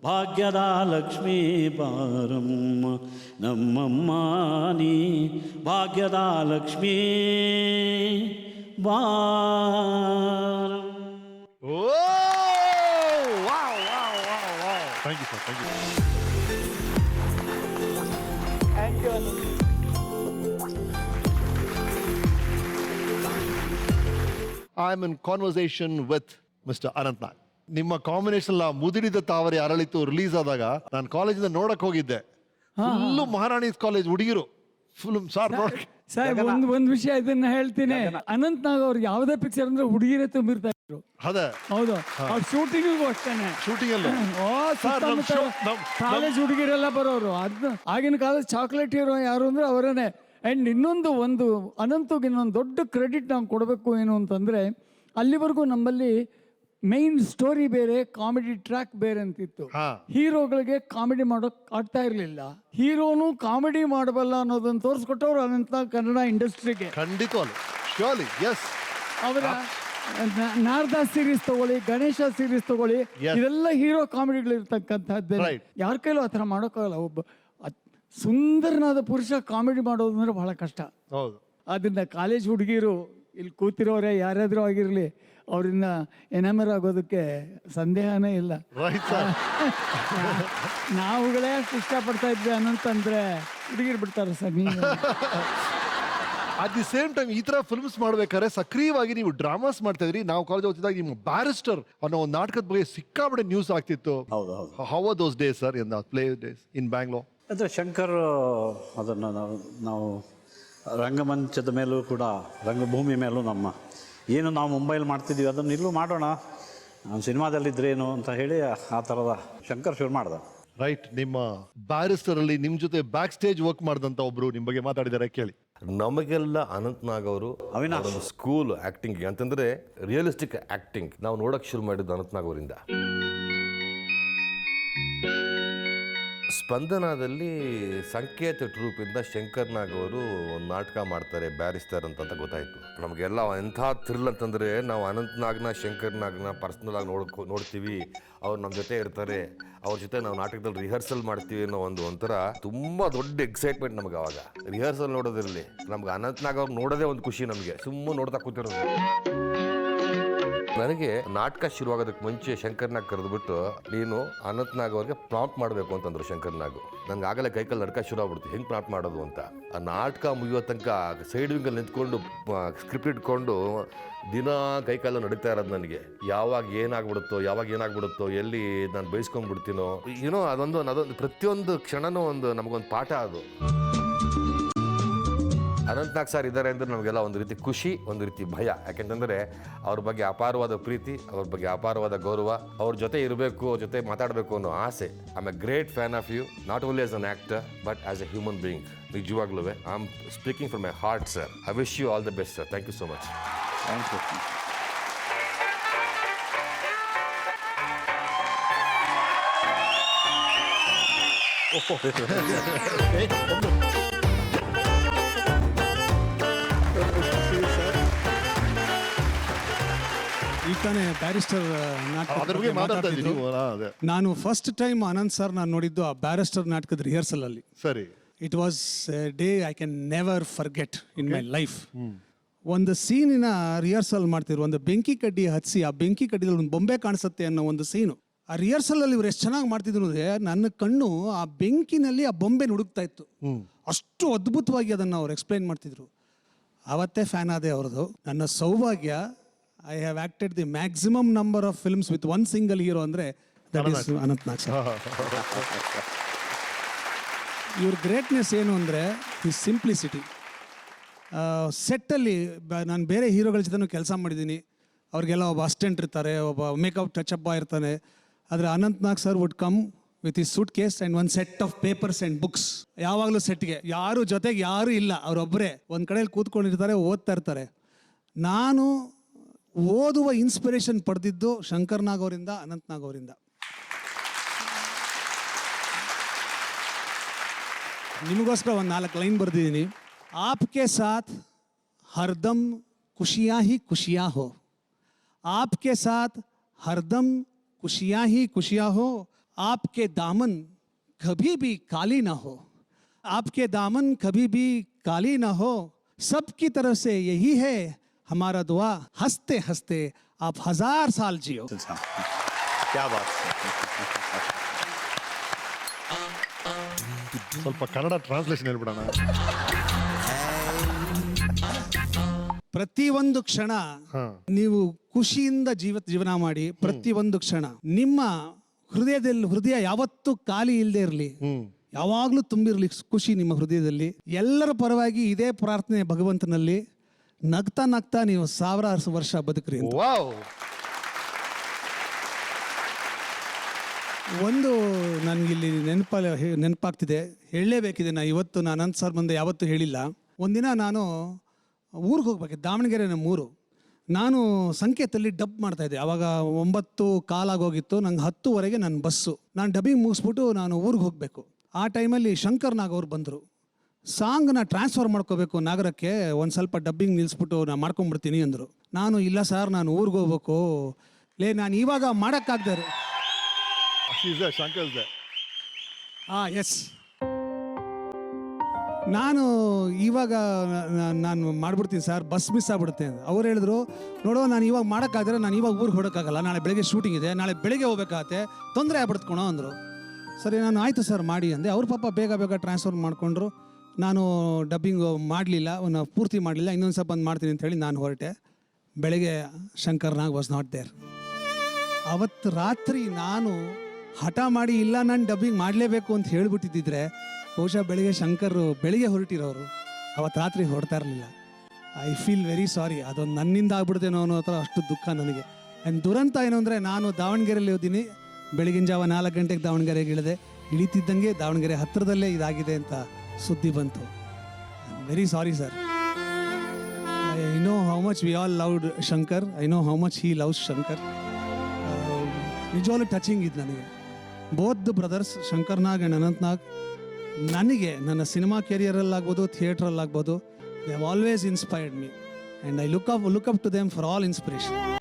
ಭಾಗ್ಯದ ಲಕ್ಷ್ಮೀ ಬಾರಮ್ಮ ನಮ್ಮಮ್ಮ ನೀ ಭಾಗ್ಯದ ಲಕ್ಷ್ಮೀ ಬಾರಮ್ಮ. Thank you, sir. Thank you. Thank you, Anand. I'm in conversation with Mr. Anant Nag. ನಿಮ್ಮ ಕಾಂಬಿನೇಷನ್ ಮುದಿರಿದ ತಾವರೆ ಅರಳಿತು ರಿಲೀಸ್ ಆದಾಗ ನಾನು ಕಾಲೇಜಿಂದ ನೋಡಕ್ ಹೋಗಿದ್ದೆ. ಫುಲ್ಲು ಮಹಾರಾಣೀಸ್ ಕಾಲೇಜ್ ಹುಡುಗಿರು ಫುಲ್ ಸಾರ್ ನೋಡಕ್. ಸರ್ ಒಂದು ವಿಷಯ ಇದನ್ನ ಹೇಳ್ತೀನಿ. ಅನಂತ್ ನಾಗ್ ಅವ್ರು ಯಾವುದೇ ಪಿಕ್ಚರ್ ಅಂದ್ರೆ ಹುಡುಗಿರೇ ತುಂಬಿರ್ತಾ ಇದ್ರು. ಹೌದು. ಅವ್ರ ಶೂಟಿಂಗಿಗೂ ಅಷ್ಟೇನೆ. ಶೂಟಿಂಗ್ ಅಲ್ಲೂ ಕಾಲೇಜ್ ಹುಡುಗಿರೆಲ್ಲ ಬರೋರು. ಅದ್ ಆಗಿನ ಕಾಲದ ಚಾಕ್ಲೇಟ್ ಹೀರೋ ಯಾರು ಅಂದ್ರೆ ಅವರೇನೆ. ಅಂಡ್ ಇನ್ನೊಂದು ಅನಂತಗೆ ಇನ್ನೊಂದು ದೊಡ್ಡ ಕ್ರೆಡಿಟ್ ನಾವು ಕೊಡಬೇಕು ಏನು ಅಂತಂದ್ರೆ, ಅಲ್ಲಿವರೆಗೂ ನಮ್ಮಲ್ಲಿ ಮೈನ್ ಸ್ಟೋರಿ ಬೇರೆ ಕಾಮಿಡಿ ಟ್ರ್ಯಾಕ್ ಬೇರೆ ಅಂತಿತ್ತು. ಹೀರೋಗಳಿಗೆ ಕಾಮಿಡಿ ಮಾಡೋಕ್ ಆಗ್ತಾ ಇರ್ಲಿಲ್ಲ. ಹೀರೋನು ಕಾಮಿಡಿ ಮಾಡಬಲ್ಲ ಅನ್ನೋದನ್ನ ತೋರಿಸ್ಕೊಟ್ಟವ್ರು ಅನಂತ ಕನ್ನಡ ಇಂಡಸ್ಟ್ರಿಗೆ. ಅವರ ನಾರದಾ ಸೀರೀಸ್ ತಗೊಳ್ಳಿ, ಗಣೇಶ ಸೀರೀಸ್ ತಗೊಳ್ಳಿ, ಇದೆಲ್ಲ ಹೀರೋ ಕಾಮಿಡಿಗಳು ಇರ್ತಕ್ಕಂಥದ್ದು. ಯಾರ ಕೈಲೂ ಆ ಥರ ಮಾಡೋಕ್ಕಾಗಲ್ಲ. ಒಬ್ಬ ಸುಂದರನಾದ ಪುರುಷ ಕಾಮಿಡಿ ಮಾಡೋದು ಅಂದ್ರೆ ಬಹಳ ಕಷ್ಟ. ಅದನ್ನ ಕಾಲೇಜ್ ಹುಡುಗಿರು ಇಲ್ಲಿ ಕೂತಿರೋರೆ ಯಾರಾದ್ರೂ ಆಗಿರ್ಲಿ ಅವರಿಂದ ಎನಾಮರ್ ಆಗೋದಕ್ಕೆ ಸಂದೇಹನೇ ಇಲ್ಲ. ನಾವುಗಳೇ ಅಷ್ಟು ಇಷ್ಟಪಡ್ತಾ ಇದ್ವಿ ಅನ್ನಂತಂದ್ರೆ ಹುಡುಗಿರು ಬಿಡ್ತಾರೆ ಸರ್. ನೀವು ಅಟ್ ದಿ ಸೇಮ್ ಟೈಮ್ ಈ ತರ ಫಿಲ್ಮ್ಸ್ ಮಾಡ್ಬೇಕಾದ್ರೆ ಸಕ್ರಿಯವಾಗಿ ನೀವು ಡ್ರಾಮಾಸ್ ಮಾಡ್ತಾ ಇದ್ರಿ. ನಾವು ಕಾಲೇಜ್ ಓದಿದಾಗ ನಿಮ್ಮ ಬ್ಯಾರಿಸ್ಟರ್ ಅನ್ನೋ ಒಂದು ನಾಟಕದ ಬಗ್ಗೆ ಸಿಕ್ಕಾಪಟ್ಟೆ ನ್ಯೂಸ್ ಆಗ್ತಿತ್ತು. How are those days sir in play days in Bangalore? ಅಂದರೆ ಶಂಕರ್ ಅದನ್ನು ನಾವು ರಂಗಮಂಚದ ಮೇಲೂ ಕೂಡ ರಂಗಭೂಮಿ ಮೇಲೂ ನಮ್ಮ ಏನು ನಾವು ಮುಂಬೈಲಿ ಮಾಡ್ತಿದ್ದೀವಿ ಅದನ್ನು ಇಲ್ಲೂ ಮಾಡೋಣ, ನಾನು ಸಿನಿಮಾದಲ್ಲಿದ್ರೇನು ಅಂತ ಹೇಳಿ ಆ ಥರದ ಶಂಕರ್ ಶುರು ಮಾಡ್ದ. ರೈಟ್. ನಿಮ್ಮ ಬ್ಯಾರಿಸ್ಟರ್ ಅಲ್ಲಿ ನಿಮ್ಮ ಜೊತೆ ಬ್ಯಾಕ್ ಸ್ಟೇಜ್ ವರ್ಕ್ ಮಾಡಿದಂಥ ಒಬ್ರು ನಿಮ್ಮ ಬಗ್ಗೆ ಮಾತಾಡಿದ್ದಾರೆ, ಕೇಳಿ. ನಮಗೆಲ್ಲ ಅನಂತ್ ನಾಗ್ ಅವರು ಸ್ಕೂಲ್ ಆಕ್ಟಿಂಗ್ ಅಂತಂದ್ರೆ ರಿಯಲಿಸ್ಟಿಕ್ ಆಕ್ಟಿಂಗ್ ನಾವು ನೋಡಕ್ ಶುರು ಮಾಡಿದ್ದು ಅನಂತ್ ನಾಗ್ ಅವರಿಂದ. ಸ್ಪಂದನದಲ್ಲಿ ಸಂಕೇತ ಟ್ರೂಪಿಂದ ಶಂಕರ್ ನಾಗ್ ಅವರು ಒಂದು ನಾಟಕ ಮಾಡ್ತಾರೆ ಬ್ಯಾರಿಸ್ಟರ್ ಅಂತ ಗೊತ್ತಾಯಿತು. ನಮಗೆಲ್ಲ ಎಂಥ ಥ್ರಿಲ್ ಅಂತಂದರೆ, ನಾವು ಅನಂತ್ ನಾಗ್ನ ಶಂಕರ್ ನಾಗ್ನ ಪರ್ಸ್ನಲ್ ಆಗಿ ನೋಡ್ತೀವಿ, ಅವ್ರು ನಮ್ಮ ಜೊತೆ ಇರ್ತಾರೆ, ಅವ್ರ ಜೊತೆ ನಾವು ನಾಟಕದಲ್ಲಿ ರಿಹರ್ಸಲ್ ಮಾಡ್ತೀವಿ ಅನ್ನೋ ಒಂಥರ ತುಂಬ ದೊಡ್ಡ ಎಕ್ಸೈಟ್ಮೆಂಟ್ ನಮಗೆ. ಅವಾಗ ರಿಹರ್ಸಲ್ ನೋಡೋದಿರಲಿ, ನಮ್ಗೆ ಅನಂತ್ ನಾಗ್ ಅವ್ರು ನೋಡೋದೇ ಒಂದು ಖುಷಿ, ನಮಗೆ ಸುಮ್ಮನೆ ನೋಡ್ತಾ ಕೂತಿರೋದು. ನನಗೆ ನಾಟಕ ಶುರುವಾಗೋದಕ್ಕೆ ಮುಂಚೆ ಶಂಕರ್ ನಾಗ್ ಕರೆದುಬಿಟ್ಟು, ನೀನು ಅನಂತ್ ನಾಗ್ ಅವ್ರಿಗೆ ಪ್ರಾಂಪ್ಟ್ ಮಾಡಬೇಕು ಅಂತಂದ್ರು ಶಂಕರ್ ನಾಗ್. ನಂಗೆ ಆಗಲೇ ಕೈಕಲ್ಲಿ ನಡ್ಕ ಶುರು ಆಗ್ಬಿಡ್ತು, ಹೆಂಗೆ ಪ್ರಾಂಪ್ಟ್ ಮಾಡೋದು ಅಂತ. ಆ ನಾಟಕ ಮುಗಿಯೋ ತನಕ ಸೈಡ್ ವಿಂಗಲ್ಲಿ ನಿಂತ್ಕೊಂಡು ಸ್ಕ್ರಿಪ್ಟ್ ಇಟ್ಕೊಂಡು ದಿನ ಕೈಕಾಲ ನಡೀತಾ ಇರೋದು ನನಗೆ. ಯಾವಾಗ ಏನಾಗ್ಬಿಡುತ್ತೋ ಎಲ್ಲಿ ನಾನು ಬಯಸ್ಕೊಂಡ್ಬಿಡ್ತೀನೋ ಏನೋ, ಅದೊಂದು ಪ್ರತಿಯೊಂದು ಕ್ಷಣನೂ ನಮಗೊಂದು ಪಾಠ ಅದು. ಅನಂತ್ ನಾಗ್ ಸರ್ ಇದ್ದಾರೆ ಅಂದರೆ ನಮಗೆಲ್ಲ ಒಂದು ರೀತಿ ಖುಷಿ, ಒಂದು ರೀತಿ ಭಯ. ಯಾಕೆಂತಂದರೆ ಅವ್ರ ಬಗ್ಗೆ ಅಪಾರವಾದ ಪ್ರೀತಿ, ಅವ್ರ ಬಗ್ಗೆ ಅಪಾರವಾದ ಗೌರವ, ಅವ್ರ ಜೊತೆ ಇರಬೇಕು, ಅವ್ರ ಜೊತೆ ಮಾತಾಡಬೇಕು ಅನ್ನೋ ಆಸೆ. I am a great fan of you, not only as an actor but as a human being. ನಿಜವಾಗ್ಲೂ I am speaking from my heart sir. I wish you all the best sir. Thank you so much. Thank you. ಈಗ ತಾನೇ barrister ನಾನು first time Ananth sir ನಾನು ನೋಡಿದ್ದು ಆ barrister ನಾಟಕದ rehearsal ಅಲ್ಲಿ. ಸರಿ. It was day I can never forget in my life. ಒಂದು ಸೀನಿನ ರಿಹರ್ಸಲ್ ಮಾಡ್ತಿದ್ರು, ಒಂದು ಬೆಂಕಿ ಕಡ್ಡಿ ಹಚ್ಚಿ ಆ ಬೆಂಕಿ ಕಡ್ಡಿದಲ್ಲಿ ಒಂದು ಬೊಂಬೆ ಕಾಣಿಸುತ್ತೆ ಅನ್ನೋ ಒಂದು ಸೀನು. ಆ ರಿಹರ್ಸಲ್ ಅಲ್ಲಿ ಇವ್ರು ಎಷ್ಟು ಚೆನ್ನಾಗಿ ಮಾಡ್ತಿದ್ರು ಅಂದರೆ, ನನ್ನ ಕಣ್ಣು ಆ ಬೆಂಕಿನಲ್ಲಿ ಆ ಬೊಂಬೆ ಹುಡುಕ್ತಾ ಇತ್ತು. ಅಷ್ಟು ಅದ್ಭುತವಾಗಿ ಅದನ್ನು ಅವ್ರು ಎಕ್ಸ್ಪ್ಲೈನ್ ಮಾಡ್ತಿದ್ರು. ಅವತ್ತೇ ಫ್ಯಾನ್ ಆದೆ ಅವ್ರದ್ದು. ನನ್ನ ಸೌಭಾಗ್ಯ, I have acted the maximum number of films with one single hero ಅಂದರೆ that is Anant Nag sir. ಇವ್ರ ಗ್ರೇಟ್ನೆಸ್ ಏನು ಅಂದರೆ ಈ ಸಿಂಪ್ಲಿಸಿಟಿ. ಸೆಟ್ಟಲ್ಲಿ ನಾನು ಬೇರೆ ಹೀರೋಗಳ ಜೊತೆನೂ ಕೆಲಸ ಮಾಡಿದ್ದೀನಿ. ಅವ್ರಿಗೆಲ್ಲ ಒಬ್ಬ ಅಸಿಸ್ಟೆಂಟ್ ಇರ್ತಾರೆ, ಒಬ್ಬ ಮೇಕಪ್ ಟಚಪ್ ಬಾಯ್ ಇರ್ತಾನೆ. ಆದರೆ Anant Nag sir would come with ಈ suitcase and one set of papers and books. ಯಾವಾಗಲೂ ಸೆಟ್ಗೆ ಯಾರು ಜೊತೆಗೆ ಯಾರೂ ಇಲ್ಲ, ಅವರೊಬ್ಬರೇ ಒಂದು ಕಡೆಯಲ್ಲಿ ಕೂತ್ಕೊಂಡಿರ್ತಾರೆ, ಓದ್ತಾ ಇರ್ತಾರೆ. ನಾನು ಓದುವ ಇನ್ಸ್ಪಿರೇಷನ್ ಪಡೆದಿದ್ದು ಶಂಕರ್ ನಾಗ್ ಅವರಿಂದ, ಅನಂತ್ ನಾಗ್ ಅವರಿಂದ. ನಿಮಗೋಸ್ಕರ ಒಂದು 4 ಲೈನ್ ಬರೆದಿದ್ದೀನಿ. आपके साथ हरदम खुशियाँ ही खुशियाँ हो, आपके साथ हरदम खुशियाँ ही खुशियाँ हो, आपके दामन कभी भी काली ना हो, आपके दामन कभी भी काली ना हो, सबकी तरफ से यही है हमारा दुआ, हंसते हंसते आप 1000 साल जियो. क्या बात. ಸ್ವಲ್ಪ ಕನ್ನಡ ಟ್ರಾನ್ಸ್ಲೇಷನ್ ಹೇಳ್ಬಿಡೋಣ. ಪ್ರತಿಯೊಂದು ಕ್ಷಣ ನೀವು ಖುಷಿಯಿಂದ ಜೀವನ ಮಾಡಿ. ಪ್ರತಿಯೊಂದು ಕ್ಷಣ ನಿಮ್ಮ ಹೃದಯ ಯಾವತ್ತೂ ಖಾಲಿ ಇಲ್ಲದೆ ಇರಲಿ, ಯಾವಾಗಲೂ ತುಂಬಿರಲಿ ಖುಷಿ ನಿಮ್ಮ ಹೃದಯದಲ್ಲಿ. ಎಲ್ಲರ ಪರವಾಗಿ ಇದೇ ಪ್ರಾರ್ಥನೆ ಭಗವಂತನಲ್ಲಿ. ನಗ್ತಾ ನಗ್ತಾ ನೀವು 1000 ವರ್ಷ ಬದುಕ್ರಿ. ಒಂದು ನನಗಿಲ್ಲಿ ನೆನಪಾಗ್ತಿದೆ, ಹೇಳಲೇಬೇಕಿದೆ. ಇವತ್ತು ನಾನು ಅನಂತ್ ಸರ್ ಮುಂದೆ ಯಾವತ್ತೂ ಹೇಳಿಲ್ಲ. ಒಂದಿನ ನಾನು ಊರಿಗೆ ಹೋಗ್ಬೇಕಿತ್ತು, ದಾವಣಗೆರೆ ನಮ್ಮ ಊರು. ನಾನು ಸಂಕೇತಲ್ಲಿ ಡಬ್ ಮಾಡ್ತಾಯಿದ್ದೆ. ಆವಾಗ 9:15 ಆಗೋಗಿತ್ತು. ನಂಗೆ 10:00 ನನ್ನ ಬಸ್ಸು. ನಾನು ಡಬ್ಬಿಂಗ್ ಮುಗಿಸ್ಬಿಟ್ಟು ನಾನು ಊರಿಗೆ ಹೋಗಬೇಕು. ಆ ಟೈಮಲ್ಲಿ ಶಂಕರ್ ನಾಗ್ ಅವ್ರು ಬಂದರು. ಸಾಂಗ್ನ ಟ್ರಾನ್ಸ್ಫರ್ ಮಾಡ್ಕೋಬೇಕು ನಾಗರಕ್ಕೆ, ಒಂದು ಸ್ವಲ್ಪ ಡಬ್ಬಿಂಗ್ ನಿಲ್ಲಿಸ್ಬಿಟ್ಟು ನಾನು ಮಾಡ್ಕೊಂಡ್ಬಿಡ್ತೀನಿ ಅಂದರು. ನಾನು ಇಲ್ಲ ಸರ್, ನಾನು ಊರಿಗೆ ಹೋಗ್ಬೇಕು, ನಾನು ಇವಾಗ ಮಾಡೋಕ್ಕಾಗ್ದಾರೆ. ಎಸ್, ನಾನು ಇವಾಗ ನಾನು ಮಾಡ್ಬಿಡ್ತೀನಿ ಸರ್, ಬಸ್ ಮಿಸ್ ಆಗ್ಬಿಡುತ್ತೆ ಅಂತ. ಅವ್ರು ಹೇಳಿದ್ರು, ನೋಡೋ ನಾನು ಇವಾಗ ಮಾಡೋಕ್ಕಾದ್ರೆ ನಾನು ಇವಾಗ ಊರಿಗೆ ಹೊಡೋಕ್ಕಾಗಲ್ಲ, ನಾಳೆ ಬೆಳಗ್ಗೆ ಶೂಟಿಂಗ್ ಇದೆ, ನಾಳೆ ಬೆಳಗ್ಗೆ ಹೋಗ್ಬೇಕಾಗತ್ತೆ, ತೊಂದರೆ ಆಗ್ಬಿಡ್ತ್ಕೊಣೋ ಅಂದರು. ಸರಿ, ನಾನು ಆಯಿತು ಸರ್ ಮಾಡಿ ಅಂದೆ. ಅವ್ರ ಪಾಪ ಬೇಗ ಟ್ರಾನ್ಸ್ಫರ್ ಮಾಡಿಕೊಂಡ್ರು. ನಾನು ಡಬ್ಬಿಂಗ್ ಮಾಡಲಿಲ್ಲ, ಪೂರ್ತಿ ಮಾಡಲಿಲ್ಲ. ಇನ್ನೊಂದು ಸ್ವಲ್ಪ ಬಂದು ಮಾಡ್ತೀನಿ ಅಂತ ಹೇಳಿ ನಾನು ಹೊರಟೆ. ಬೆಳಗ್ಗೆ ಶಂಕರ್ ನಾಗ್ ವಾಸ್ ನಾಟ್ ದೇರ್. ಅವತ್ತು ರಾತ್ರಿ ನಾನು ಹಠ ಮಾಡಿ ಇಲ್ಲ ನಾನು ಡಬ್ಬಿಂಗ್ ಮಾಡಲೇಬೇಕು ಅಂತ ಹೇಳಿಬಿಟ್ಟಿದ್ದಿದ್ರೆ ಬಹುಶಃ ಬೆಳಗ್ಗೆ ಶಂಕರ್ ಬೆಳಿಗ್ಗೆ ಹೊರಟಿರೋರು, ಅವತ್ತು ರಾತ್ರಿ ಹೊರಡ್ತಾ ಇರಲಿಲ್ಲ. I feel very sorry. ಅದೊಂದು ನನ್ನಿಂದ ಆಗ್ಬಿಡ್ತೇನೋ ಅನ್ನೋ ಥರ ಅಷ್ಟು ದುಃಖ ನನಗೆ. ಆ್ಯಂಡ್ ದುರಂತ ಏನು ಅಂದರೆ, ನಾನು ದಾವಣಗೆರೆಯಲ್ಲಿ ಓದಿನಿ. ಬೆಳಗಿನ ಜಾವ 4 ಗಂಟೆಗೆ ದಾವಣಗೆರೆಗೆ ಇಳಿದೆ. ಇಳಿತಿದ್ದಂಗೆ ದಾವಣಗೆರೆ ಹತ್ತಿರದಲ್ಲೇ ಇದಾಗಿದೆ ಅಂತ ಸುದ್ದಿ ಬಂತು. Very sorry sir. I know how much we all loved Shankar. I know how much he loves Shankar. ನಿಜವಾಗ್ಲೂ ಟಚಿಂಗ್ ಇತ್ತು ನನಗೆ. Both the brothers Shankar Nag and Anant Nag ನನಗೆ ನನ್ನ ಸಿನಿಮಾ ಕೆರಿಯರಲ್ಲಾಗ್ಬೋದು ಥಿಯೇಟ್ರಲ್ಲಾಗ್ಬೋದು they have always inspired me and I look up to them for all inspiration.